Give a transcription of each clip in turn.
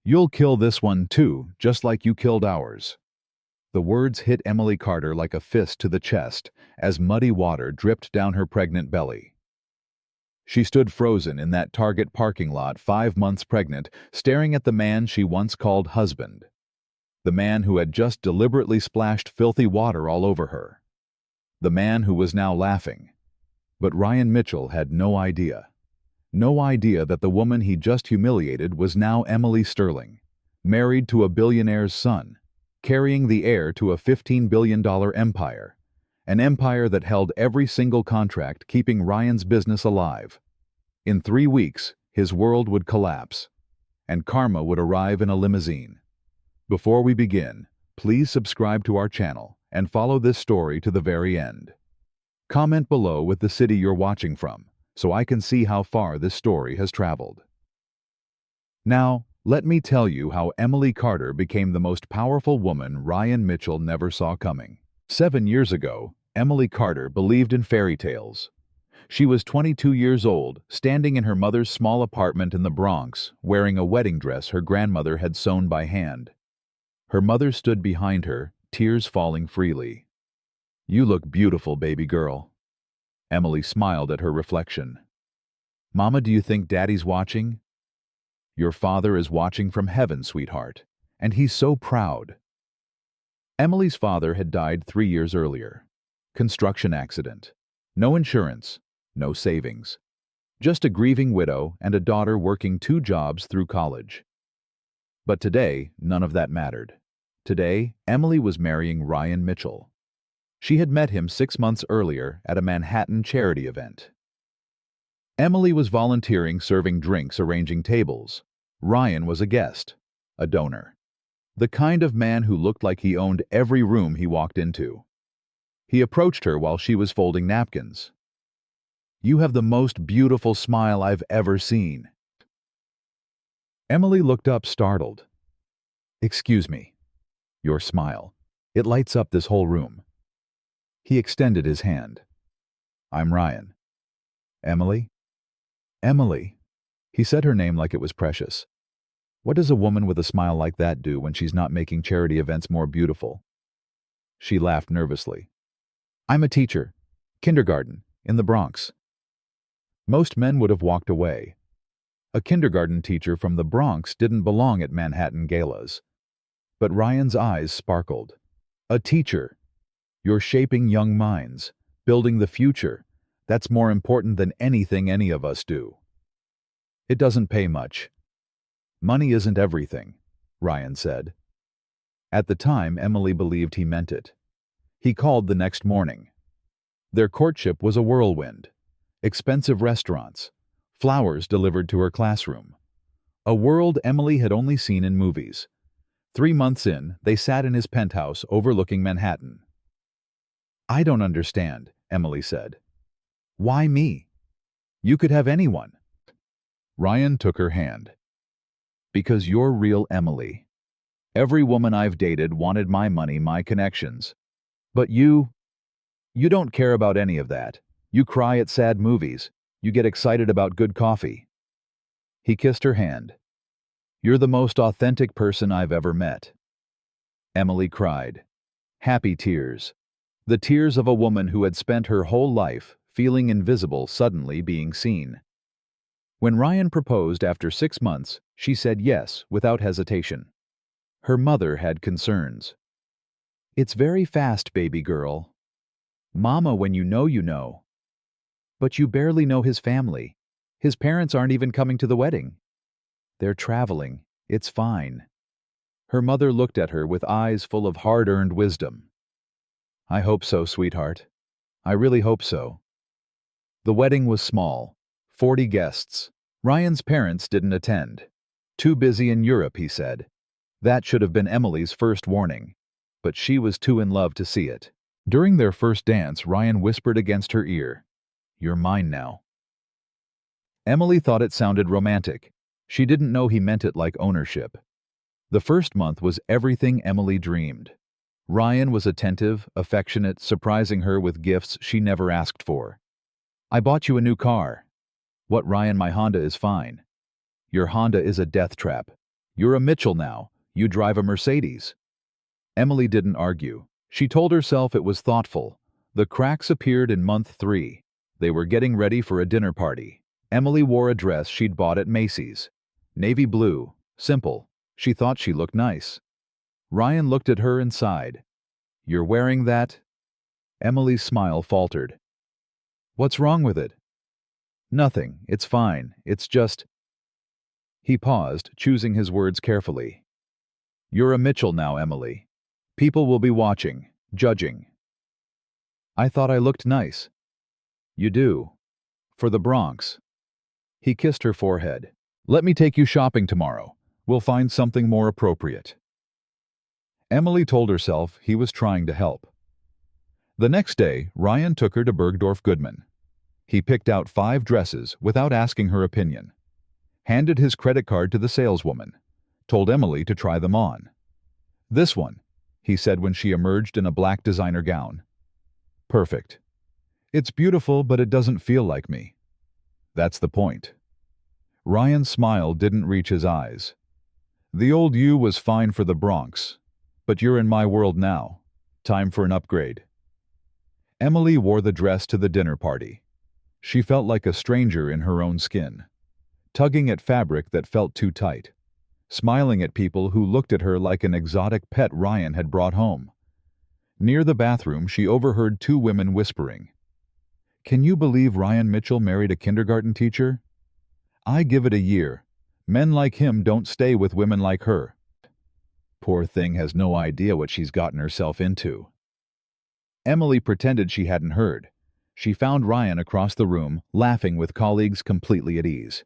You'll kill this one too, just like you killed ours." The words hit Emily Carter like a fist to the chest as muddy water dripped down her pregnant belly. She stood frozen in that Target parking lot, 5 months pregnant, staring at the man she once called husband. The man who had just deliberately splashed filthy water all over her. The man who was now laughing. But Ryan Mitchell had no idea. No idea that the woman he just humiliated was now Emily Sterling, married to a billionaire's son, carrying the heir to a $15 billion empire. An empire that held every single contract keeping Ryan's business alive. In 3 weeks, his world would collapse, and karma would arrive in a limousine. Before we begin, please subscribe to our channel and follow this story to the very end. Comment below with the city you're watching from, so I can see how far this story has traveled. Now, let me tell you how Emily Carter became the most powerful woman Ryan Mitchell never saw coming. 7 years ago, Emily Carter believed in fairy tales. She was 22 years old, standing in her mother's small apartment in the Bronx, wearing a wedding dress her grandmother had sewn by hand. Her mother stood behind her, tears falling freely. "You look beautiful, baby girl." Emily smiled at her reflection. "Mama, do you think Daddy's watching?" "Your father is watching from heaven, sweetheart, and he's so proud." Emily's father had died 3 years earlier. Construction accident. No insurance, no savings. Just a grieving widow and a daughter working 2 jobs through college. But today, none of that mattered. Today, Emily was marrying Ryan Mitchell. She had met him 6 months earlier at a Manhattan charity event. Emily was volunteering, serving drinks, arranging tables. Ryan was a guest, a donor. The kind of man who looked like he owned every room he walked into. He approached her while she was folding napkins. "You have the most beautiful smile I've ever seen." Emily looked up, startled. "Excuse me." "Your smile. It lights up this whole room." He extended his hand. "I'm Ryan." "Emily?" "Emily." He said her name like it was precious. What does a woman with a smile like that do when she's not making charity events more beautiful? She laughed nervously. "I'm a teacher. Kindergarten. In the Bronx." Most men would have walked away. A kindergarten teacher from the Bronx didn't belong at Manhattan galas. But Ryan's eyes sparkled. "A teacher. You're shaping young minds, building the future. That's more important than anything any of us do." "It doesn't pay much." "Money isn't everything," Ryan said. At the time, Emily believed he meant it. He called the next morning. Their courtship was a whirlwind. Expensive restaurants, flowers delivered to her classroom. A world Emily had only seen in movies. 3 months in, they sat in his penthouse overlooking Manhattan. "I don't understand," Emily said. "Why me? You could have anyone." Ryan took her hand. "Because you're real Emily. Every woman I've dated wanted my money, my connections. But you don't care about any of that. You cry at sad movies. You get excited about good coffee." He kissed her hand. "You're the most authentic person I've ever met." Emily cried. Happy tears. The tears of a woman who had spent her whole life feeling invisible, suddenly being seen. When Ryan proposed after 6 months, she said yes without hesitation. Her mother had concerns. "It's very fast, baby girl." "Mama, when you know, you know." "But you barely know his family. His parents aren't even coming to the wedding." "They're traveling. It's fine." Her mother looked at her with eyes full of hard-earned wisdom. "I hope so, sweetheart. I really hope so." The wedding was small, 40 guests. Ryan's parents didn't attend. Too busy in Europe, he said. That should have been Emily's first warning, but she was too in love to see it. During their first dance, Ryan whispered against her ear, "You're mine now." Emily thought it sounded romantic. She didn't know he meant it like ownership. The first month was everything Emily dreamed. Ryan was attentive, affectionate, surprising her with gifts she never asked for. "I bought you a new car." "What, Ryan, my Honda is fine." "Your Honda is a death trap. You're a Mitchell now. You drive a Mercedes. Emily didn't argue. She told herself it was thoughtful. The cracks appeared in month 3. They were getting ready for a dinner party. Emily wore a dress she'd bought at Macy's. Navy blue. Simple. She thought she looked nice. Ryan looked at her and sighed. You're wearing that? Emily's smile faltered. What's wrong with it? Nothing. It's fine. It's just... He paused, choosing his words carefully. You're a Mitchell now, Emily. People will be watching, judging. I thought I looked nice. You do. For the Bronx. He kissed her forehead. Let me take you shopping tomorrow. We'll find something more appropriate. Emily told herself he was trying to help. The next day, Ryan took her to Bergdorf Goodman. He picked out 5 dresses without asking her opinion. Handed his credit card to the saleswoman. Told Emily to try them on. This one, he said when she emerged in a black designer gown. Perfect. It's beautiful, but it doesn't feel like me. That's the point. Ryan's smile didn't reach his eyes. The old you was fine for the Bronx, but you're in my world now. Time for an upgrade. Emily wore the dress to the dinner party. She felt like a stranger in her own skin, tugging at fabric that felt too tight, smiling at people who looked at her like an exotic pet Ryan had brought home. Near the bathroom, she overheard 2 women whispering. Can you believe Ryan Mitchell married a kindergarten teacher? I give it a year. Men like him don't stay with women like her. Poor thing has no idea what she's gotten herself into. Emily pretended she hadn't heard. She found Ryan across the room, laughing with colleagues completely at ease.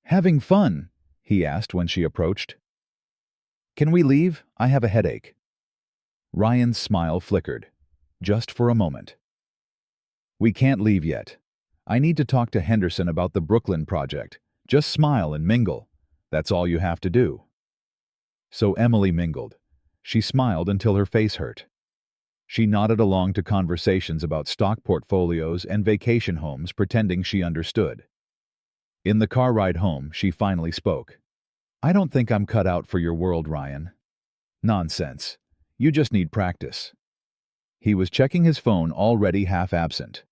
Having fun? He asked when she approached. Can we leave? I have a headache. Ryan's smile flickered, just for a moment. We can't leave yet. I need to talk to Henderson about the Brooklyn project. Just smile and mingle. That's all you have to do. So Emily mingled. She smiled until her face hurt. She nodded along to conversations about stock portfolios and vacation homes, pretending she understood. In the car ride home, she finally spoke. I don't think I'm cut out for your world, Ryan. Nonsense. You just need practice. He was checking his phone, already half absent.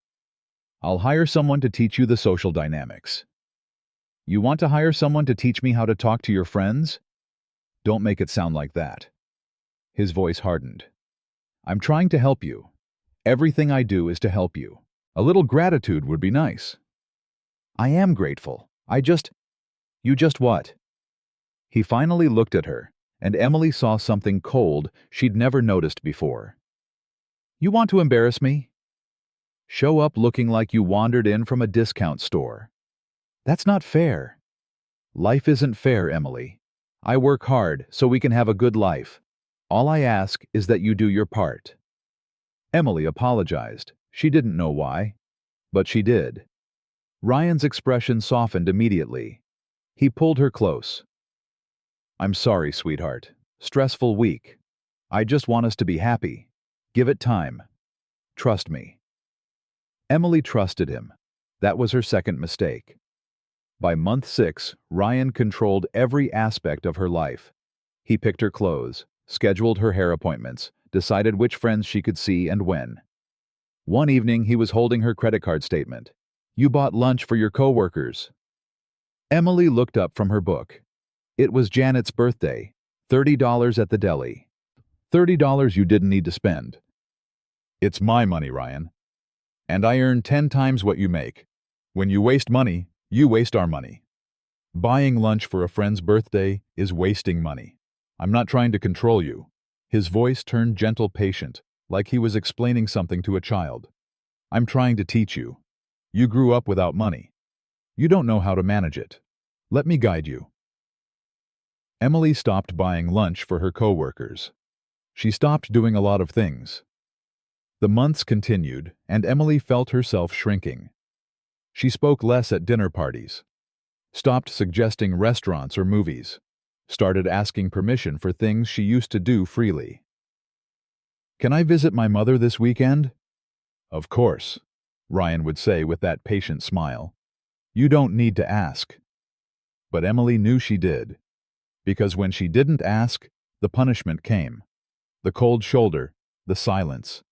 I'll hire someone to teach you the social dynamics. You want to hire someone to teach me how to talk to your friends? Don't make it sound like that. His voice hardened. I'm trying to help you. Everything I do is to help you. A little gratitude would be nice. I am grateful. You just what? He finally looked at her, and Emily saw something cold she'd never noticed before. You want to embarrass me? Show up looking like you wandered in from a discount store. That's not fair. Life isn't fair, Emily. I work hard so we can have a good life. All I ask is that you do your part. Emily apologized. She didn't know why, but she did. Ryan's expression softened immediately. He pulled her close. I'm sorry, sweetheart. Stressful week. I just want us to be happy. Give it time. Trust me. Emily trusted him. That was her second mistake. By month 6, Ryan controlled every aspect of her life. He picked her clothes, scheduled her hair appointments, decided which friends she could see and when. One evening, he was holding her credit card statement. You bought lunch for your coworkers. Emily looked up from her book. It was Janet's birthday. $30 at the deli. $30 you didn't need to spend. It's my money, Ryan. And I earn 10 times what you make. When you waste money, you waste our money. Buying lunch for a friend's birthday is wasting money. I'm not trying to control you. His voice turned gentle, patient, like he was explaining something to a child. I'm trying to teach you. You grew up without money. You don't know how to manage it. Let me guide you. Emily stopped buying lunch for her coworkers. She stopped doing a lot of things. The months continued, and Emily felt herself shrinking. She spoke less at dinner parties, stopped suggesting restaurants or movies, started asking permission for things she used to do freely. Can I visit my mother this weekend? Of course, Ryan would say with that patient smile. You don't need to ask. But Emily knew she did. Because when she didn't ask, the punishment came. The cold shoulder, the silence,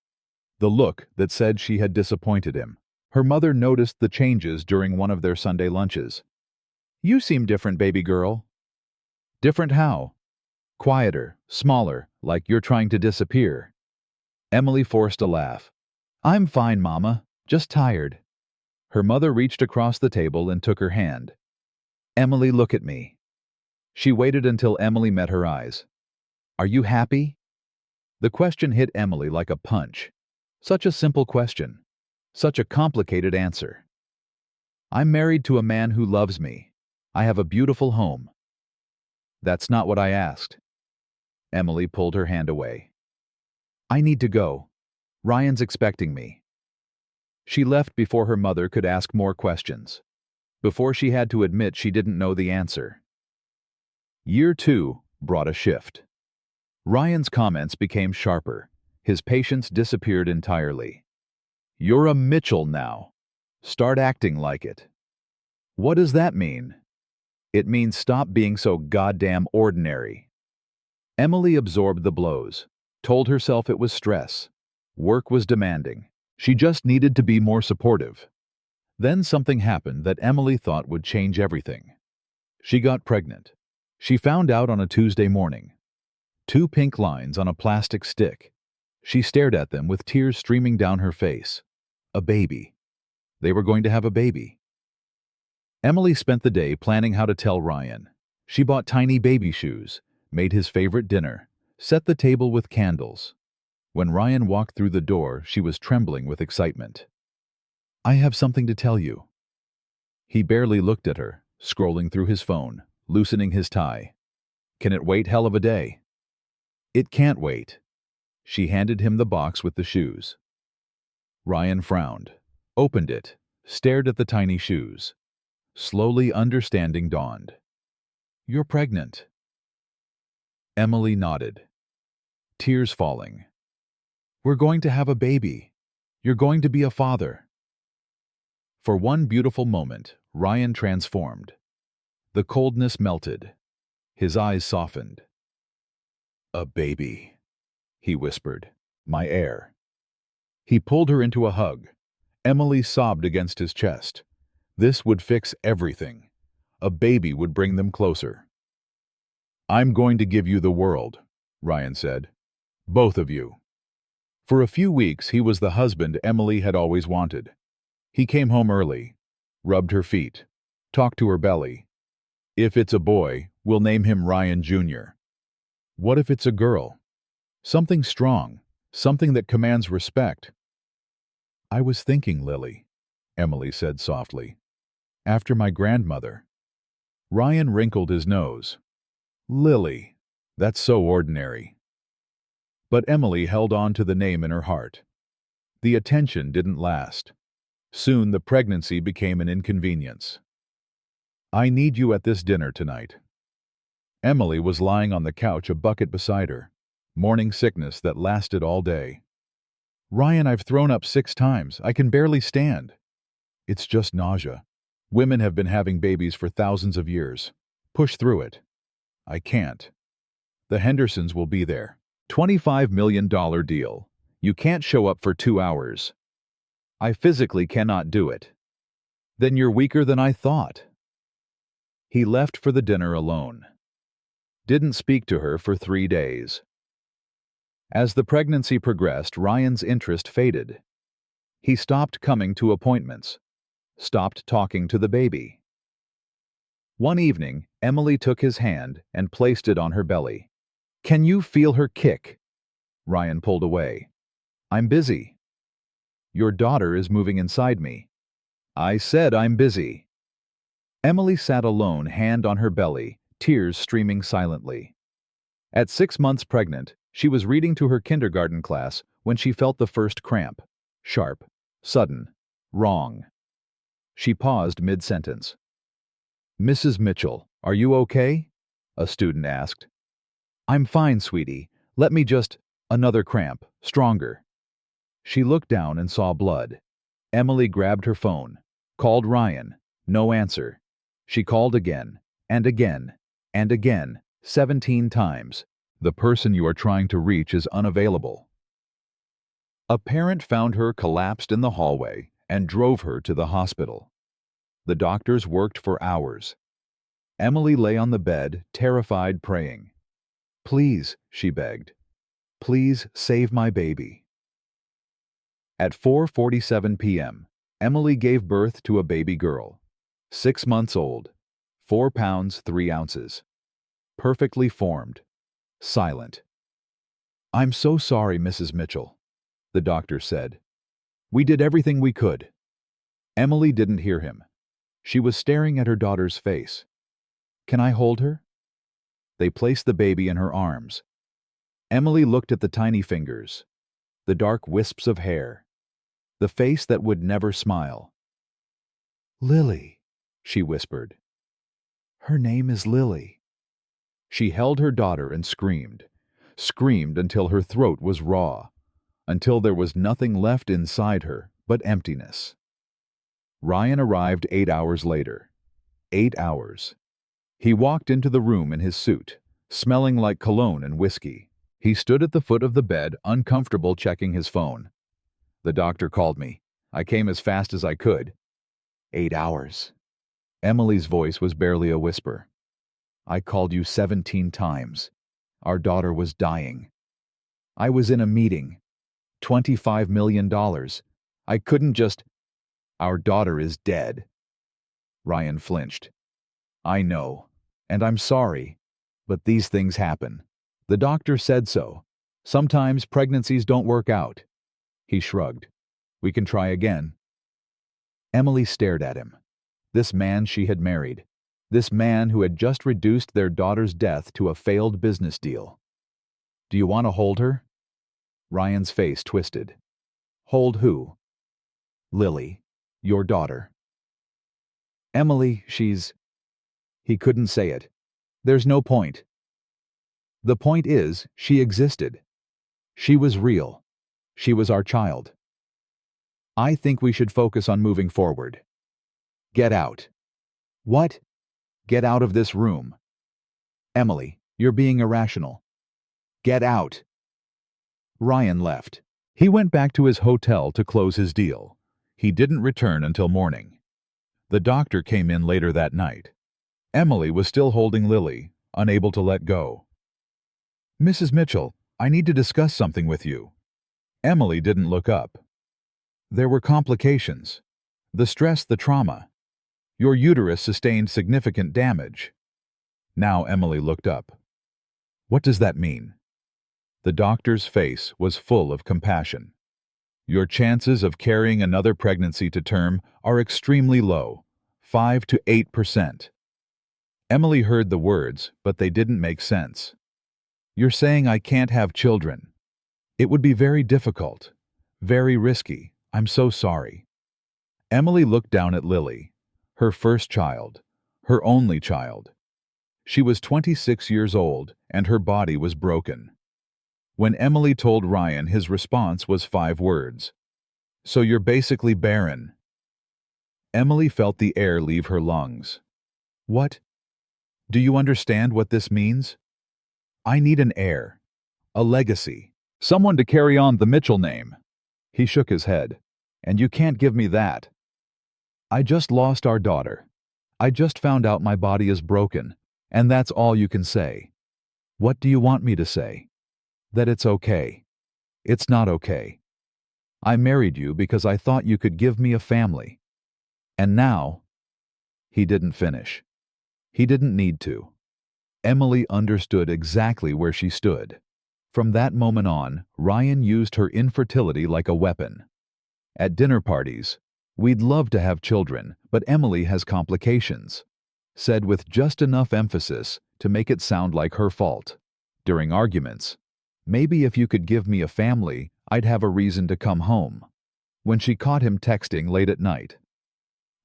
the look that said she had disappointed him. Her mother noticed the changes during one of their Sunday lunches. "You seem different, baby girl." "Different how?" "Quieter, smaller, like you're trying to disappear." Emily forced a laugh. "I'm fine, Mama, just tired." Her mother reached across the table and took her hand. "Emily, look at me." She waited until Emily met her eyes. "Are you happy?" The question hit Emily like a punch. Such a simple question. Such a complicated answer. "I'm married to a man who loves me. I have a beautiful home." "That's not what I asked." Emily pulled her hand away. "I need to go. Ryan's expecting me." She left before her mother could ask more questions. Before she had to admit she didn't know the answer. Year 2 brought a shift. Ryan's comments became sharper. His patience disappeared entirely. "You're a Mitchell now. Start acting like it." "What does that mean?" "It means stop being so goddamn ordinary." Emily absorbed the blows, told herself it was stress. Work was demanding. She just needed to be more supportive. Then something happened that Emily thought would change everything. She got pregnant. She found out on a Tuesday morning. 2 pink lines on a plastic stick. She stared at them with tears streaming down her face. A baby. They were going to have a baby. Emily spent the day planning how to tell Ryan. She bought tiny baby shoes, made his favorite dinner, set the table with candles. When Ryan walked through the door, she was trembling with excitement. "I have something to tell you." He barely looked at her, scrolling through his phone, loosening his tie. "Can it wait, hell of a day?" "It can't wait." She handed him the box with the shoes. Ryan frowned, opened it, stared at the tiny shoes. Slowly understanding dawned. "You're pregnant." Emily nodded, tears falling. "We're going to have a baby. You're going to be a father." For one beautiful moment, Ryan transformed. The coldness melted. His eyes softened. "A baby," he whispered. "My heir." He pulled her into a hug. Emily sobbed against his chest. This would fix everything. A baby would bring them closer. "I'm going to give you the world," Ryan said. "Both of you." For a few weeks, he was the husband Emily had always wanted. He came home early, rubbed her feet, talked to her belly. "If it's a boy, we'll name him Ryan Jr. What if it's a girl? Something strong, something that commands respect." "I was thinking, Lily," Emily said softly. "After my grandmother." Ryan wrinkled his nose. "Lily, that's so ordinary." But Emily held on to the name in her heart. The attention didn't last. Soon the pregnancy became an inconvenience. "I need you at this dinner tonight." Emily was lying on the couch, a bucket beside her. Morning sickness that lasted all day. "Ryan, I've thrown up 6 times. I can barely stand." "It's just nausea. Women have been having babies for thousands of years. Push through it." "I can't." "The Hendersons will be there. $25 million deal. You can't show up for 2 hours." "I physically cannot do it." "Then you're weaker than I thought." He left for the dinner alone. Didn't speak to her for 3 days. As the pregnancy progressed, Ryan's interest faded. He stopped coming to appointments, stopped talking to the baby. One evening, Emily took his hand and placed it on her belly. "Can you feel her kick?" Ryan pulled away. "I'm busy." "Your daughter is moving inside me." "I said I'm busy." Emily sat alone, hand on her belly, tears streaming silently. At 6 months pregnant, she was reading to her kindergarten class when she felt the first cramp. Sharp, sudden, wrong. She paused mid-sentence. "Mrs. Mitchell, are you okay?" a student asked. "I'm fine, sweetie. Let me just—" Another cramp, stronger. She looked down and saw blood. Emily grabbed her phone, called Ryan. No answer. She called again, and again, and again, 17 times. The person you are trying to reach is unavailable. A parent found her collapsed in the hallway and drove her to the hospital. The doctors worked for hours. Emily lay on the bed, terrified, praying. "Please," she begged. "Please save my baby." At 4:47 p.m., Emily gave birth to a baby girl, 6 months old, 4 pounds 3 ounces, perfectly formed, silent. "I'm so sorry, Mrs. Mitchell," the doctor said. "We did everything we could." Emily didn't hear him. She was staring at her daughter's face. "Can I hold her?" They placed the baby in her arms. Emily looked at the tiny fingers, the dark wisps of hair, the face that would never smile. "Lily," she whispered. "Her name is Lily." She held her daughter and screamed until her throat was raw, until there was nothing left inside her but emptiness. Ryan arrived 8 hours later. 8 hours. He walked into the room in his suit, smelling like cologne and whiskey. He stood at the foot of the bed, uncomfortable, checking his phone. "The doctor called me. I came as fast as I could." 8 hours. Emily's voice was barely a whisper. "I called you 17 times. Our daughter was dying. I was in a meeting. $25 million. I couldn't just... Our daughter is dead." Ryan flinched. "I know, and I'm sorry, but these things happen. The doctor said so. Sometimes pregnancies don't work out." He shrugged. "We can try again." Emily stared at him. This man she had married. This man who had just reduced their daughter's death to a failed business deal. "Do you want to hold her?" Ryan's face twisted. "Hold who?" "Lily, your daughter." "Emily, she's..." He couldn't say it. "There's no point." "The point is, she existed. She was real. She was our child. I think we should focus on moving forward. Get out." "What?" "Get out of this room." "Emily, you're being irrational. Get out." Ryan left. He went back to his hotel to close his deal. He didn't return until morning. The doctor came in later that night. Emily was still holding Lily, unable to let go. "Mrs. Mitchell, I need to discuss something with you." Emily didn't look up. "There were complications. The stress, the trauma. Your uterus sustained significant damage." Now Emily looked up. "What does that mean?" The doctor's face was full of compassion. "Your chances of carrying another pregnancy to term are extremely low, 5 to 8%. Emily heard the words, but they didn't make sense. "You're saying I can't have children. It would be very difficult, very risky. I'm so sorry." Emily looked down at Lily, her first child, her only child. She was 26 years old, and her body was broken. When Emily told Ryan, his response was 5 words. "So you're basically barren." Emily felt the air leave her lungs. "What? Do you understand what this means? I need an heir, a legacy, someone to carry on the Mitchell name." He shook his head. "And you can't give me that. I just lost our daughter. I just found out my body is broken, and that's all you can say. What do you want me to say? That it's okay. It's not okay. I married you because I thought you could give me a family. And now..." He didn't finish. He didn't need to. Emily understood exactly where she stood. From that moment on, Ryan used her infertility like a weapon. At dinner parties, "We'd love to have children, but Emily has complications," said with just enough emphasis to make it sound like her fault. During arguments, "Maybe if you could give me a family, I'd have a reason to come home." When she caught him texting late at night,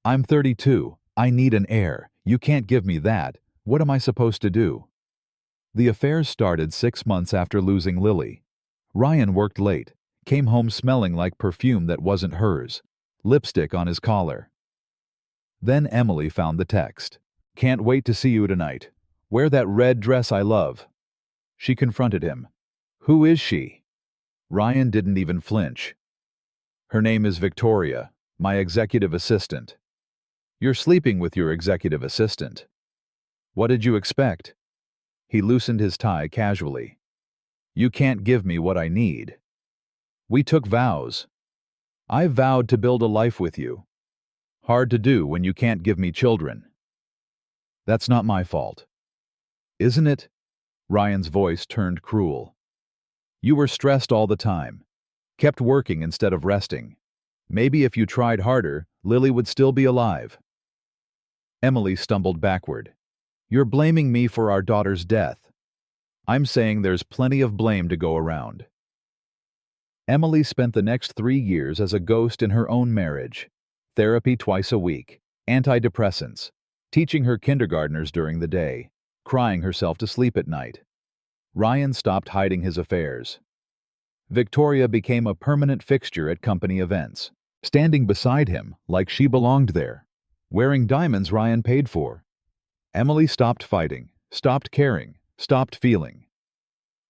"I'm 32, I need an heir, you can't give me that, what am I supposed to do?" The affairs started 6 months after losing Lily. Ryan worked late, came home smelling like perfume that wasn't hers, lipstick on his collar. Then Emily found the text. "Can't wait to see you tonight. Wear that red dress I love. She confronted him. Who is she? Ryan didn't even flinch. Her name is Victoria, my executive assistant. You're sleeping with your executive assistant. What did you expect? He loosened his tie casually. You can't give me what I need. We took vows. I vowed to build a life with you. Hard to do when you can't give me children. That's not my fault. Isn't it? Ryan's voice turned cruel. You were stressed all the time. Kept working instead of resting. Maybe if you tried harder, Lily would still be alive. Emily stumbled backward. You're blaming me for our daughter's death. I'm saying there's plenty of blame to go around. Emily spent the next 3 years as a ghost in her own marriage. Therapy twice a week, antidepressants, teaching her kindergartners during the day, crying herself to sleep at night. Ryan stopped hiding his affairs. Victoria became a permanent fixture at company events, standing beside him like she belonged there, wearing diamonds Ryan paid for. Emily stopped fighting, stopped caring, stopped feeling.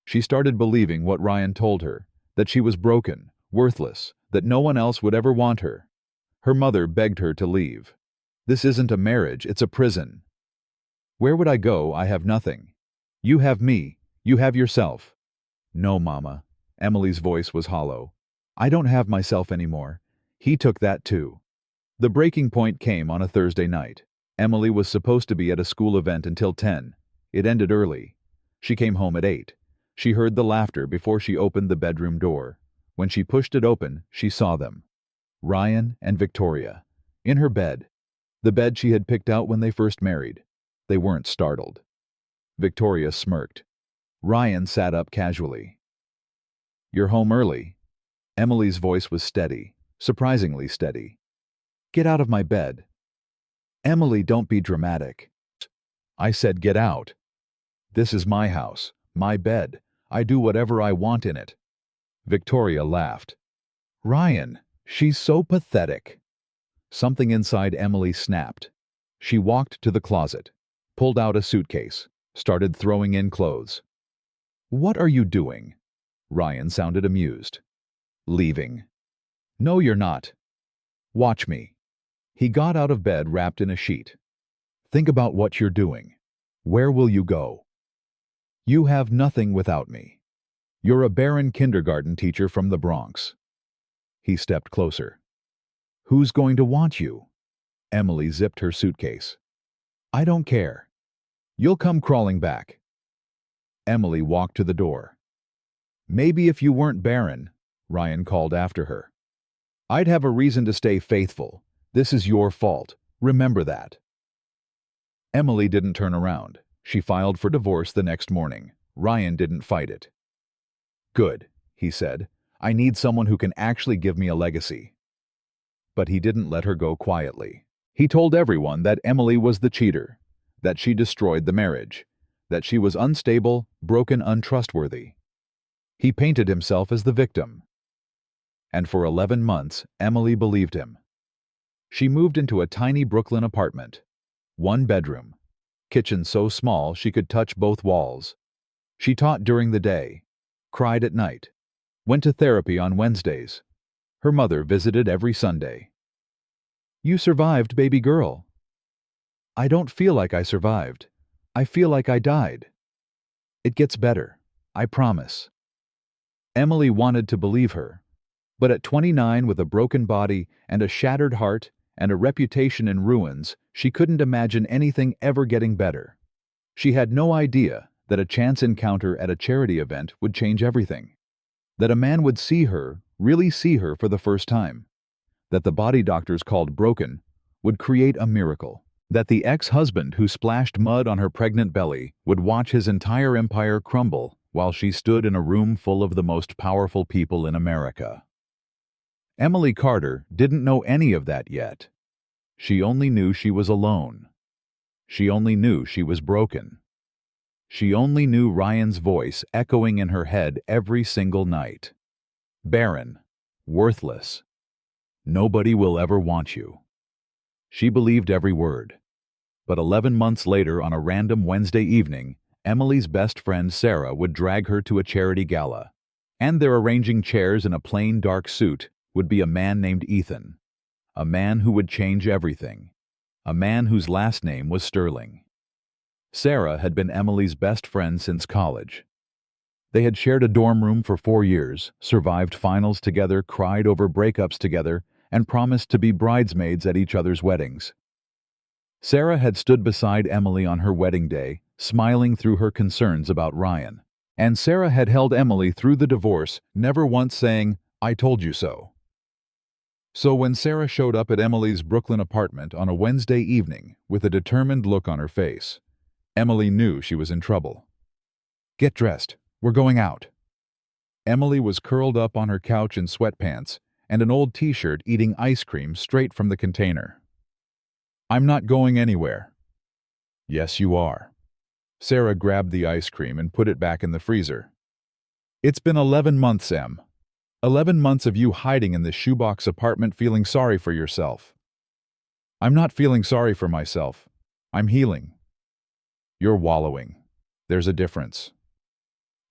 She started believing what Ryan told her, that she was broken, worthless, that no one else would ever want her. Her mother begged her to leave. This isn't a marriage, it's a prison. Where would I go? I have nothing. You have me, you have yourself. No, Mama. Emily's voice was hollow. I don't have myself anymore. He took that too. The breaking point came on a Thursday night. Emily was supposed to be at a school event until 10. It ended early. She came home at 8. She heard the laughter before she opened the bedroom door. When she pushed it open, she saw them. Ryan and Victoria. In her bed. The bed she had picked out when they first married. They weren't startled. Victoria smirked. Ryan sat up casually. You're home early. Emily's voice was steady, surprisingly steady. Get out of my bed. Emily, don't be dramatic. I said get out. This is my house, my bed. I do whatever I want in it. Victoria laughed. Ryan, she's so pathetic. Something inside Emily snapped. She walked to the closet, pulled out a suitcase, started throwing in clothes. What are you doing? Ryan sounded amused. Leaving. No, you're not. Watch me. He got out of bed wrapped in a sheet. Think about what you're doing. Where will you go? You have nothing without me. You're a barren kindergarten teacher from the Bronx. He stepped closer. Who's going to want you? Emily zipped her suitcase. I don't care. You'll come crawling back. Emily walked to the door. Maybe if you weren't barren, Ryan called after her. I'd have a reason to stay faithful. This is your fault. Remember that. Emily didn't turn around. She filed for divorce the next morning. Ryan didn't fight it. Good, he said. I need someone who can actually give me a legacy. But he didn't let her go quietly. He told everyone that Emily was the cheater, that she destroyed the marriage, that she was unstable, broken, untrustworthy. He painted himself as the victim. And for 11 months, Emily believed him. She moved into a tiny Brooklyn apartment. 1 bedroom. Kitchen so small she could touch both walls. She taught during the day, cried at night, went to therapy on Wednesdays. Her mother visited every Sunday. You survived, baby girl. I don't feel like I survived. I feel like I died. It gets better, I promise. Emily wanted to believe her, but at 29 with a broken body and a shattered heart and a reputation in ruins, she couldn't imagine anything ever getting better. She had no idea that a chance encounter at a charity event would change everything. That a man would see her, really see her for the first time. That the body doctors called broken would create a miracle. That the ex-husband who splashed mud on her pregnant belly would watch his entire empire crumble while she stood in a room full of the most powerful people in America. Emily Carter didn't know any of that yet. She only knew she was alone. She only knew she was broken. She only knew Ryan's voice echoing in her head every single night. Barren, worthless. Nobody will ever want you. She believed every word. But 11 months later, on a random Wednesday evening, Emily's best friend Sarah would drag her to a charity gala. And there, arranging chairs in a plain dark suit, would be a man named Ethan. A man who would change everything. A man whose last name was Sterling. Sarah had been Emily's best friend since college. They had shared a dorm room for 4 years, survived finals together, cried over breakups together, and promised to be bridesmaids at each other's weddings. Sarah had stood beside Emily on her wedding day, smiling through her concerns about Ryan. And Sarah had held Emily through the divorce, never once saying, "I told you so." So when Sarah showed up at Emily's Brooklyn apartment on a Wednesday evening with a determined look on her face, Emily knew she was in trouble. "Get dressed. We're going out." Emily was curled up on her couch in sweatpants and an old t-shirt, eating ice cream straight from the container. "I'm not going anywhere." "Yes, you are." Sarah grabbed the ice cream and put it back in the freezer. "It's been 11 months, Em. 11 months of you hiding in this shoebox apartment, feeling sorry for yourself." "I'm not feeling sorry for myself. I'm healing." "You're wallowing. There's a difference."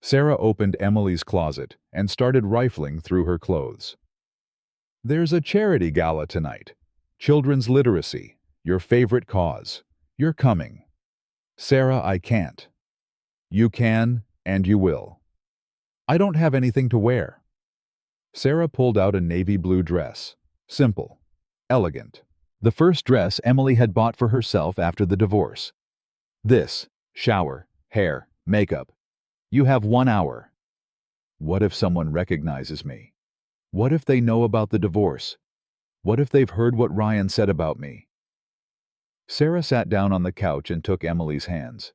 Sarah opened Emily's closet and started rifling through her clothes. "There's a charity gala tonight. Children's literacy. Your favorite cause. You're coming." "Sarah, I can't." "You can, and you will." "I don't have anything to wear." Sarah pulled out a navy blue dress. Simple. Elegant. The first dress Emily had bought for herself after the divorce. "This. Shower. Hair. Makeup. You have 1 hour." What if someone recognizes me? What if they know about the divorce? What if they've heard what Ryan said about me? Sarah sat down on the couch and took Emily's hands.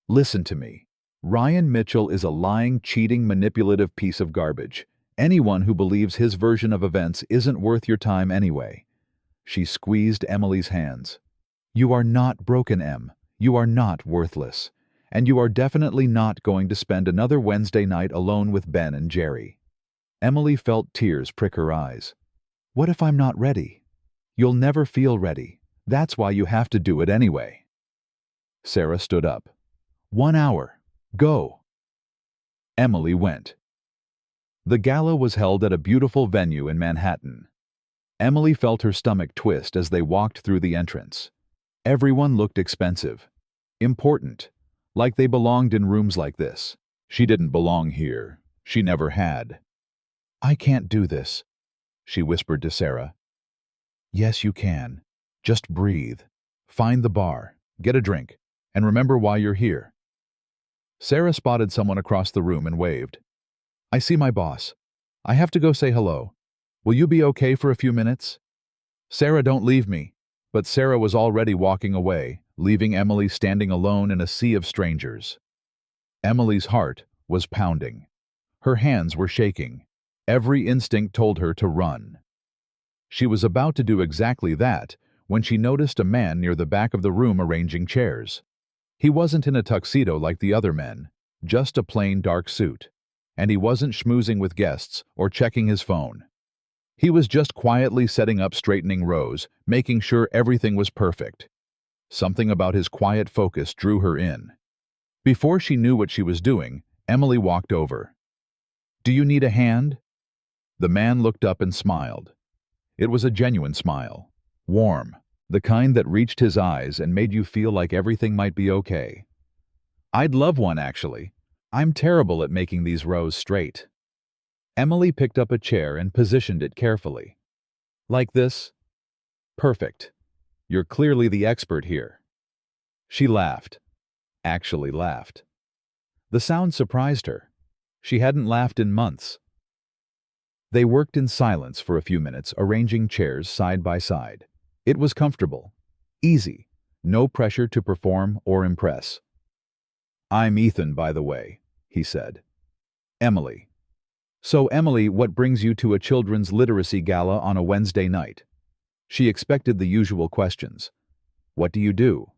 "Listen to me. Ryan Mitchell is a lying, cheating, manipulative piece of garbage. Anyone who believes his version of events isn't worth your time anyway." She squeezed Emily's hands. "You are not broken, Em. You are not worthless. And you are definitely not going to spend another Wednesday night alone with Ben and Jerry." Emily felt tears prick her eyes. "What if I'm not ready?" "You'll never feel ready. That's why you have to do it anyway." Sarah stood up. 1 hour. Go." Emily went. The gala was held at a beautiful venue in Manhattan. Emily felt her stomach twist as they walked through the entrance. Everyone looked expensive. Important. Like they belonged in rooms like this. She didn't belong here. She never had. "I can't do this," she whispered to Sarah. "Yes, you can. Just breathe. Find the bar. Get a drink. And remember why you're here." Sarah spotted someone across the room and waved. "I see my boss. I have to go say hello. Will you be okay for a few minutes?" "Sarah, don't leave me." But Sarah was already walking away, leaving Emily standing alone in a sea of strangers. Emily's heart was pounding. Her hands were shaking. Every instinct told her to run. She was about to do exactly that when she noticed a man near the back of the room arranging chairs. He wasn't in a tuxedo like the other men, just a plain dark suit. And he wasn't schmoozing with guests or checking his phone. He was just quietly setting up straightening rows, making sure everything was perfect. Something about his quiet focus drew her in. Before she knew what she was doing, Emily walked over. "Do you need a hand?" The man looked up and smiled. It was a genuine smile. Warm. The kind that reached his eyes and made you feel like everything might be okay. "I'd love one, actually. I'm terrible at making these rows straight." Emily picked up a chair and positioned it carefully. "Like this?" "Perfect. You're clearly the expert here." She laughed. Actually laughed. The sound surprised her. She hadn't laughed in months. They worked in silence for a few minutes, arranging chairs side by side. It was comfortable. Easy. No pressure to perform or impress. "I'm Ethan, by the way," he said. "Emily." "So, Emily, what brings you to a children's literacy gala on a Wednesday night?" She expected the usual questions. What do you do?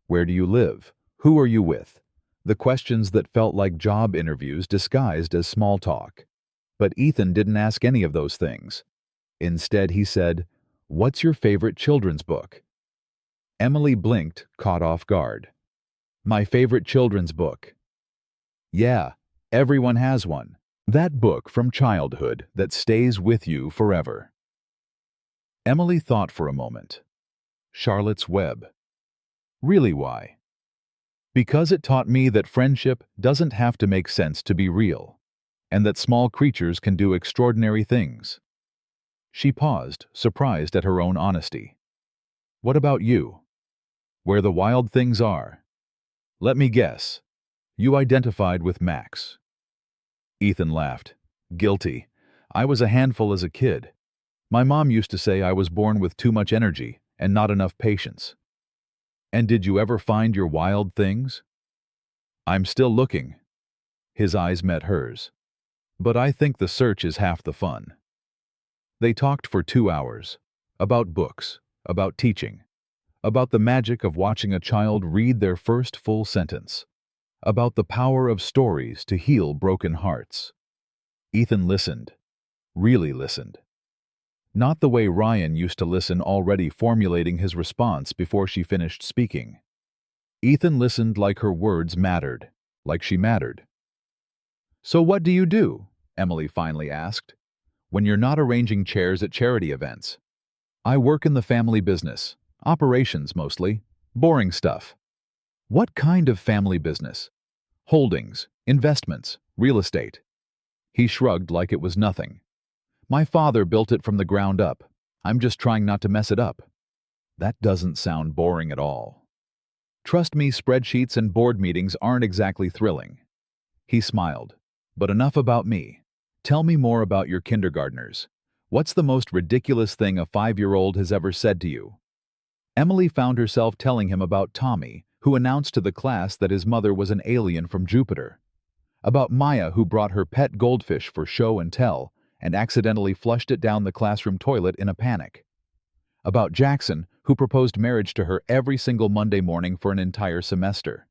Where do you live? Who are you with? The questions that felt like job interviews disguised as small talk. But Ethan didn't ask any of those things. Instead, he said, "What's your favorite children's book?" Emily blinked, caught off guard. My favorite children's book. Yeah, everyone has one. That book from childhood that stays with you forever. Emily thought for a moment. Charlotte's Web. Really, why? Because it taught me that friendship doesn't have to make sense to be real, and that small creatures can do extraordinary things. She paused, surprised at her own honesty. What about you? Where the wild things are. Let me guess. You identified with Max. Ethan laughed. Guilty. I was a handful as a kid. My mom used to say I was born with too much energy and not enough patience. And did you ever find your wild things? I'm still looking. His eyes met hers. But I think the search is half the fun. They talked for 2 hours. About books, about teaching, about the magic of watching a child read their first full sentence, about the power of stories to heal broken hearts. Ethan listened. Really listened. Not the way Ryan used to listen, already formulating his response before she finished speaking. Ethan listened like her words mattered, like she mattered. So what do you do? Emily finally asked. When you're not arranging chairs at charity events. I work in the family business. Operations mostly. Boring stuff. What kind of family business? Holdings, investments, real estate. He shrugged like it was nothing. My father built it from the ground up. I'm just trying not to mess it up. That doesn't sound boring at all. Trust me, spreadsheets and board meetings aren't exactly thrilling. He smiled. But enough about me. Tell me more about your kindergartners. What's the most ridiculous thing a 5-year-old has ever said to you? Emily found herself telling him about Tommy, who announced to the class that his mother was an alien from Jupiter. About Maya, who brought her pet goldfish for show and tell, and accidentally flushed it down the classroom toilet in a panic. About Jackson, who proposed marriage to her every single Monday morning for an entire semester.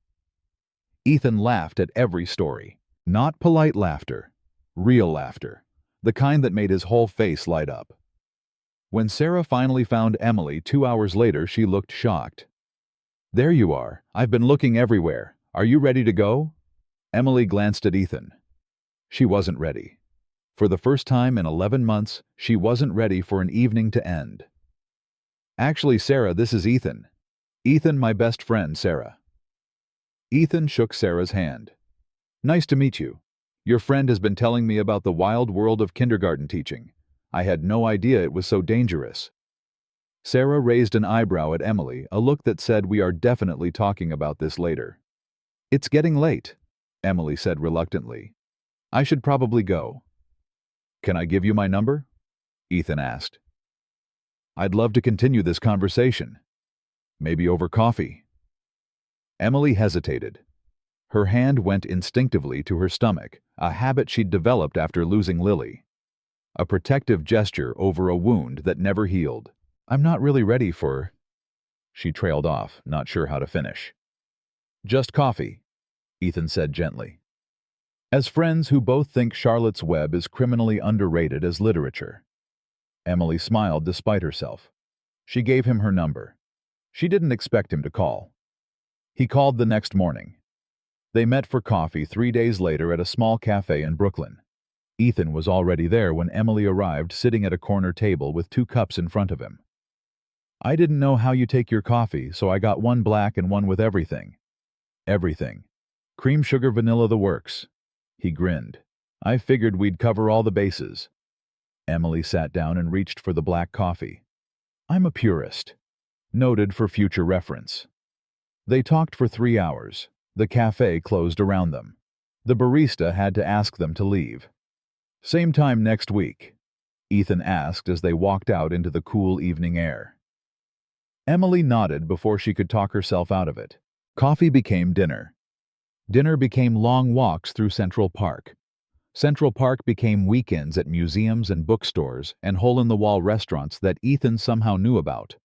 Ethan laughed at every story. Not polite laughter. Real laughter. The kind that made his whole face light up. When Sarah finally found Emily 2 hours later, she looked shocked. There you are. I've been looking everywhere. Are you ready to go? Emily glanced at Ethan. She wasn't ready. For the first time in 11 months, she wasn't ready for an evening to end. Actually, Sarah, this is Ethan. Ethan, my best friend, Sarah. Ethan shook Sarah's hand. Nice to meet you. Your friend has been telling me about the wild world of kindergarten teaching. I had no idea it was so dangerous. Sarah raised an eyebrow at Emily, a look that said we are definitely talking about this later. It's getting late, Emily said reluctantly. I should probably go. Can I give you my number? Ethan asked. I'd love to continue this conversation. Maybe over coffee. Emily hesitated. Her hand went instinctively to her stomach, a habit she'd developed after losing Lily. A protective gesture over a wound that never healed. I'm not really ready for... She trailed off, not sure how to finish. Just coffee, Ethan said gently. As friends who both think Charlotte's Web is criminally underrated as literature. Emily smiled despite herself. She gave him her number. She didn't expect him to call. He called the next morning. They met for coffee 3 days later at a small cafe in Brooklyn. Ethan was already there when Emily arrived, sitting at a corner table with 2 cups in front of him. I didn't know how you take your coffee, so I got 1 black and 1 with everything. Everything. Cream, sugar, vanilla, the works. He grinned. I figured we'd cover all the bases. Emily sat down and reached for the black coffee. I'm a purist. Noted for future reference. They talked for 3 hours. The cafe closed around them. The barista had to ask them to leave. Same time next week, Ethan asked as they walked out into the cool evening air. Emily nodded before she could talk herself out of it. Coffee became dinner. Dinner became long walks through Central Park. Central Park became weekends at museums and bookstores and hole-in-the-wall restaurants that Ethan somehow knew about.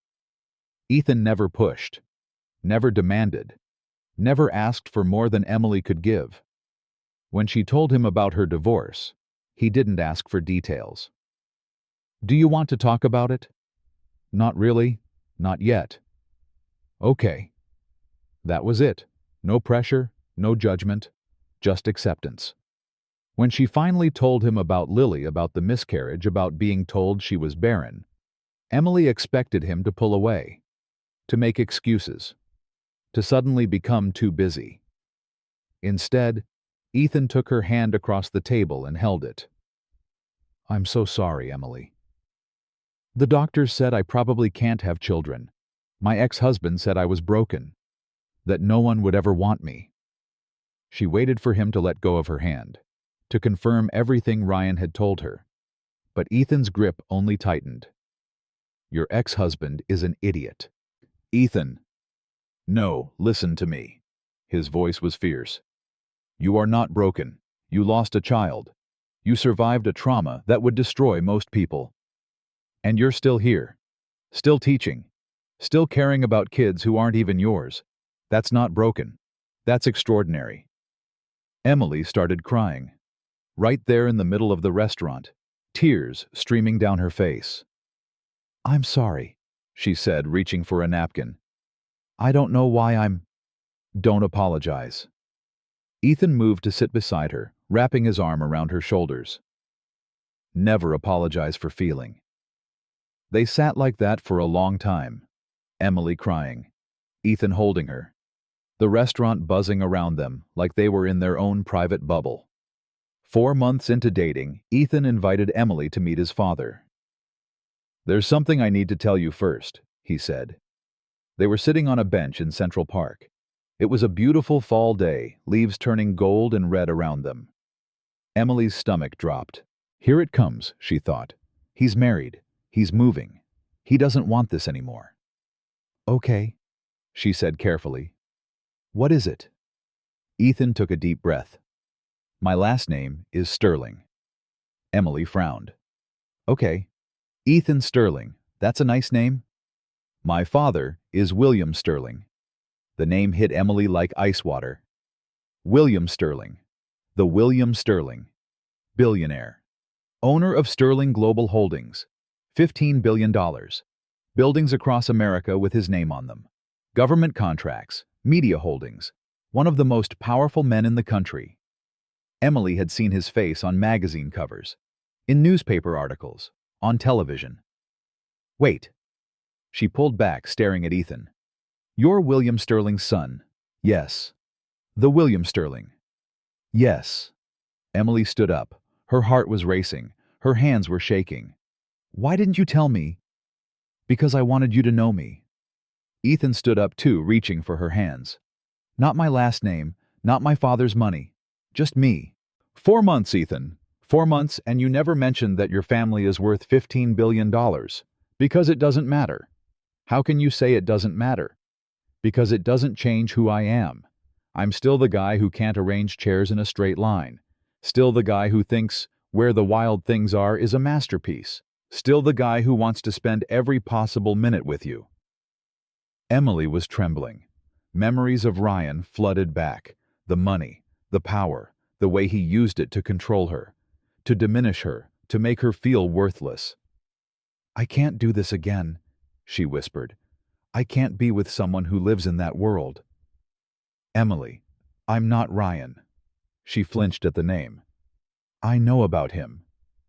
Ethan never pushed, never demanded, never asked for more than Emily could give. When she told him about her divorce, he didn't ask for details. Do you want to talk about it? Not really, not yet. Okay. That was it. No pressure, no judgment, just acceptance. When she finally told him about Lily, about the miscarriage, about being told she was barren, Emily expected him to pull away, to make excuses, to suddenly become too busy. Instead, Ethan took her hand across the table and held it. I'm so sorry, Emily. The doctors said I probably can't have children. My ex-husband said I was broken, that no one would ever want me. She waited for him to let go of her hand, to confirm everything Ryan had told her. But Ethan's grip only tightened. Your ex-husband is an idiot. Ethan. No, listen to me. His voice was fierce. You are not broken. You lost a child. You survived a trauma that would destroy most people. And you're still here. Still teaching. Still caring about kids who aren't even yours. That's not broken. That's extraordinary. Emily started crying. Right there in the middle of the restaurant, tears streaming down her face. I'm sorry, she said, reaching for a napkin. I don't know why Don't apologize. Ethan moved to sit beside her, wrapping his arm around her shoulders. Never apologize for feeling. They sat like that for a long time, Emily crying, Ethan holding her, the restaurant buzzing around them like they were in their own private bubble. 4 months into dating, Ethan invited Emily to meet his father. There's something I need to tell you first, he said. They were sitting on a bench in Central Park. It was a beautiful fall day, leaves turning gold and red around them. Emily's stomach dropped. Here it comes, she thought. He's married. He's moving. He doesn't want this anymore. Okay, she said carefully. What is it? Ethan took a deep breath. My last name is Sterling. Emily frowned. Okay. Ethan Sterling. That's a nice name. My father is William Sterling. The name hit Emily like ice water. William Sterling. The William Sterling. Billionaire. Owner of Sterling Global Holdings. $15 billion. Buildings across America with his name on them. Government contracts. Media holdings. One of the most powerful men in the country. Emily had seen his face on magazine covers, in newspaper articles, on television. Wait. She pulled back, staring at Ethan. You're William Sterling's son. Yes. The William Sterling. Yes. Emily stood up. Her heart was racing. Her hands were shaking. Why didn't you tell me? Because I wanted you to know me. Ethan stood up too, reaching for her hands. Not my last name, not my father's money. Just me. 4 months, Ethan. 4 months, and you never mentioned that your family is worth $15 billion. Because it doesn't matter. How can you say it doesn't matter? Because it doesn't change who I am. I'm still the guy who can't arrange chairs in a straight line. Still the guy who thinks Where the Wild Things Are is a masterpiece. Still the guy who wants to spend every possible minute with you. Emily was trembling. Memories of Ryan flooded back. The money, the power, the way he used it to control her, to diminish her, to make her feel worthless. I can't do this again, she whispered. I can't be with someone who lives in that world. Emily, I'm not Ryan. She flinched at the name. I know about him,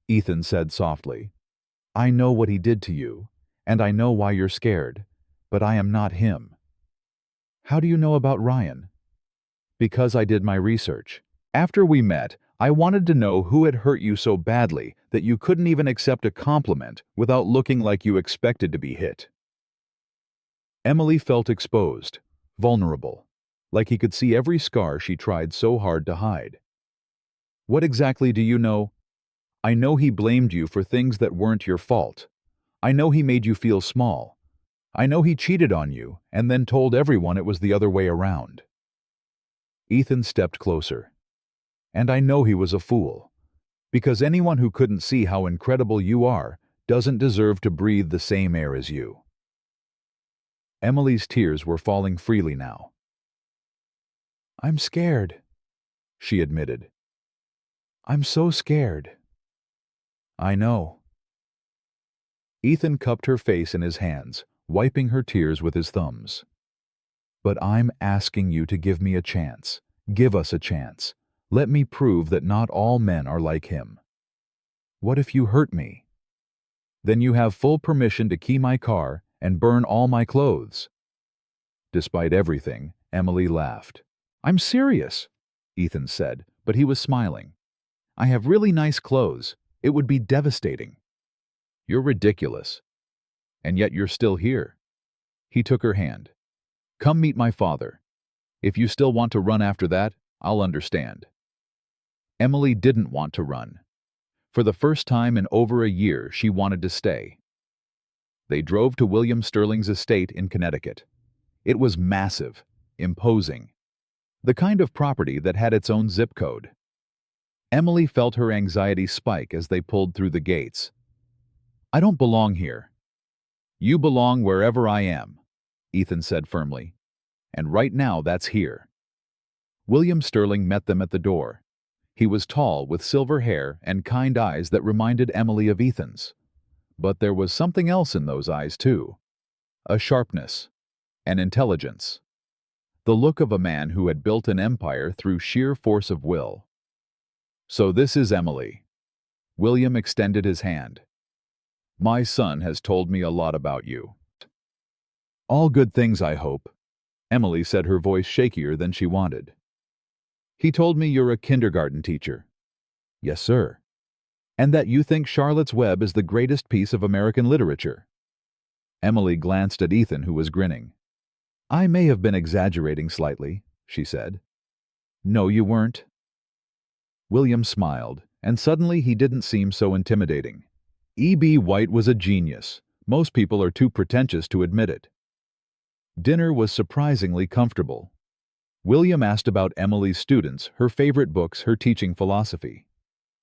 Ethan said softly. I know what he did to you, and I know why you're scared, but I am not him. How do you know about Ryan? Because I did my research. After we met, I wanted to know who had hurt you so badly that you couldn't even accept a compliment without looking like you expected to be hit. Emily felt exposed, vulnerable, like he could see every scar she tried so hard to hide. What exactly do you know? I know he blamed you for things that weren't your fault. I know he made you feel small. I know he cheated on you and then told everyone it was the other way around. Ethan stepped closer. And I know he was a fool. Because anyone who couldn't see how incredible you are doesn't deserve to breathe the same air as you. Emily's tears were falling freely now. I'm scared, she admitted. I'm so scared. I know. Ethan cupped her face in his hands, wiping her tears with his thumbs. But I'm asking you to give me a chance. Give us a chance. Let me prove that not all men are like him. What if you hurt me? Then you have full permission to key my car and burn all my clothes. Despite everything, Emily laughed. I'm serious, Ethan said, but he was smiling. I have really nice clothes. It would be devastating. You're ridiculous. And yet you're still here. He took her hand. Come meet my father. If you still want to run after that, I'll understand. Emily didn't want to run. For the first time in over a year, she wanted to stay. They drove to William Sterling's estate in Connecticut. It was massive, imposing, the kind of property that had its own zip code. Emily felt her anxiety spike as they pulled through the gates. I don't belong here. You belong wherever I am, Ethan said firmly. And right now that's here. William Sterling met them at the door. He was tall, with silver hair and kind eyes that reminded Emily of Ethan's. But there was something else in those eyes, too. A sharpness, an intelligence. The look of a man who had built an empire through sheer force of will. So this is Emily. William extended his hand. My son has told me a lot about you. All good things, I hope. Emily said, her voice shakier than she wanted. He told me you're a kindergarten teacher. Yes, sir. And that you think Charlotte's Web is the greatest piece of American literature. Emily glanced at Ethan, who was grinning. I may have been exaggerating slightly, she said. No, you weren't. William smiled, and suddenly he didn't seem so intimidating. E.B. White was a genius. Most people are too pretentious to admit it. Dinner was surprisingly comfortable. William asked about Emily's students, her favorite books, her teaching philosophy.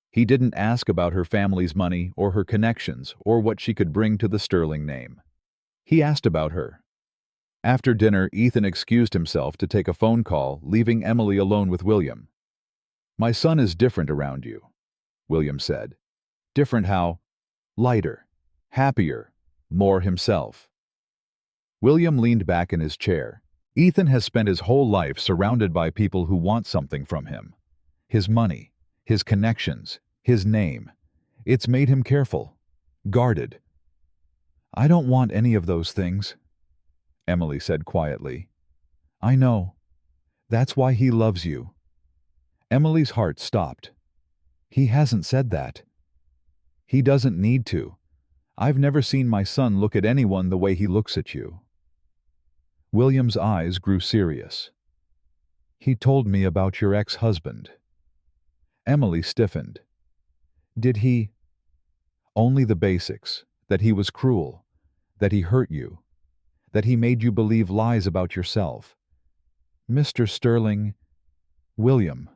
He didn't ask about her family's money or her connections or what she could bring to the Sterling name. He asked about her. After dinner, Ethan excused himself to take a phone call, leaving Emily alone with William. My son is different around you, William said. Different how? Lighter, happier, more himself. William leaned back in his chair. Ethan has spent his whole life surrounded by people who want something from him. His money, his connections, his name. It's made him careful, guarded. I don't want any of those things, Emily said quietly. I know. That's why he loves you. Emily's heart stopped. He hasn't said that. He doesn't need to. I've never seen my son look at anyone the way he looks at you. William's eyes grew serious. He told me about your ex-husband. Emily stiffened. Did he? Only the basics, that he was cruel, that he hurt you, that he made you believe lies about yourself. Mr. Sterling, William.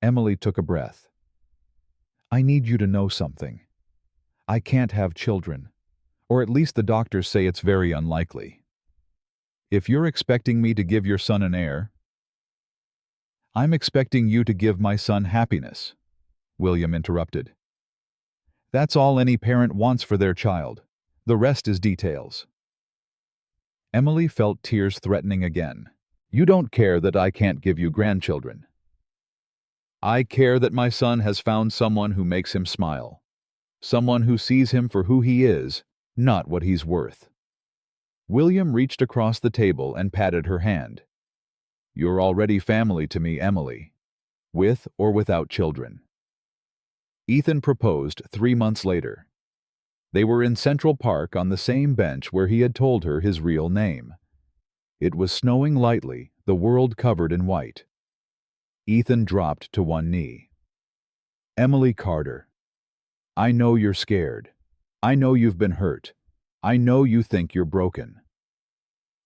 Emily took a breath. I need you to know something. I can't have children, or at least the doctors say it's very unlikely. If you're expecting me to give your son an heir, I'm expecting you to give my son happiness, William interrupted. That's all any parent wants for their child. The rest is details. Emily felt tears threatening again. You don't care that I can't give you grandchildren. I care that my son has found someone who makes him smile. Someone who sees him for who he is, not what he's worth. William reached across the table and patted her hand. You're already family to me, Emily, with or without children. Ethan proposed 3 months later. They were in Central Park on the same bench where he had told her his real name. It was snowing lightly, the world covered in white. Ethan dropped to one knee. Emily Carter, I know you're scared. I know you've been hurt. I know you think you're broken.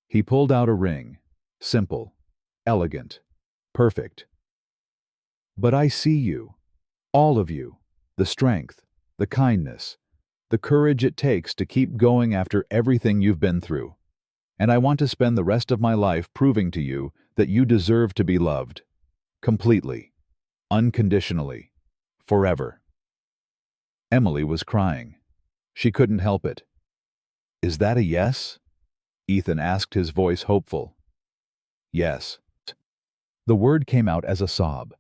He pulled out a ring, simple, elegant, perfect. But I see you, all of you, the strength, the kindness, the courage it takes to keep going after everything you've been through. And I want to spend the rest of my life proving to you that you deserve to be loved. Completely, unconditionally, forever. Emily was crying. She couldn't help it. Is that a yes? Ethan asked, his voice hopeful. Yes. The word came out as a sob.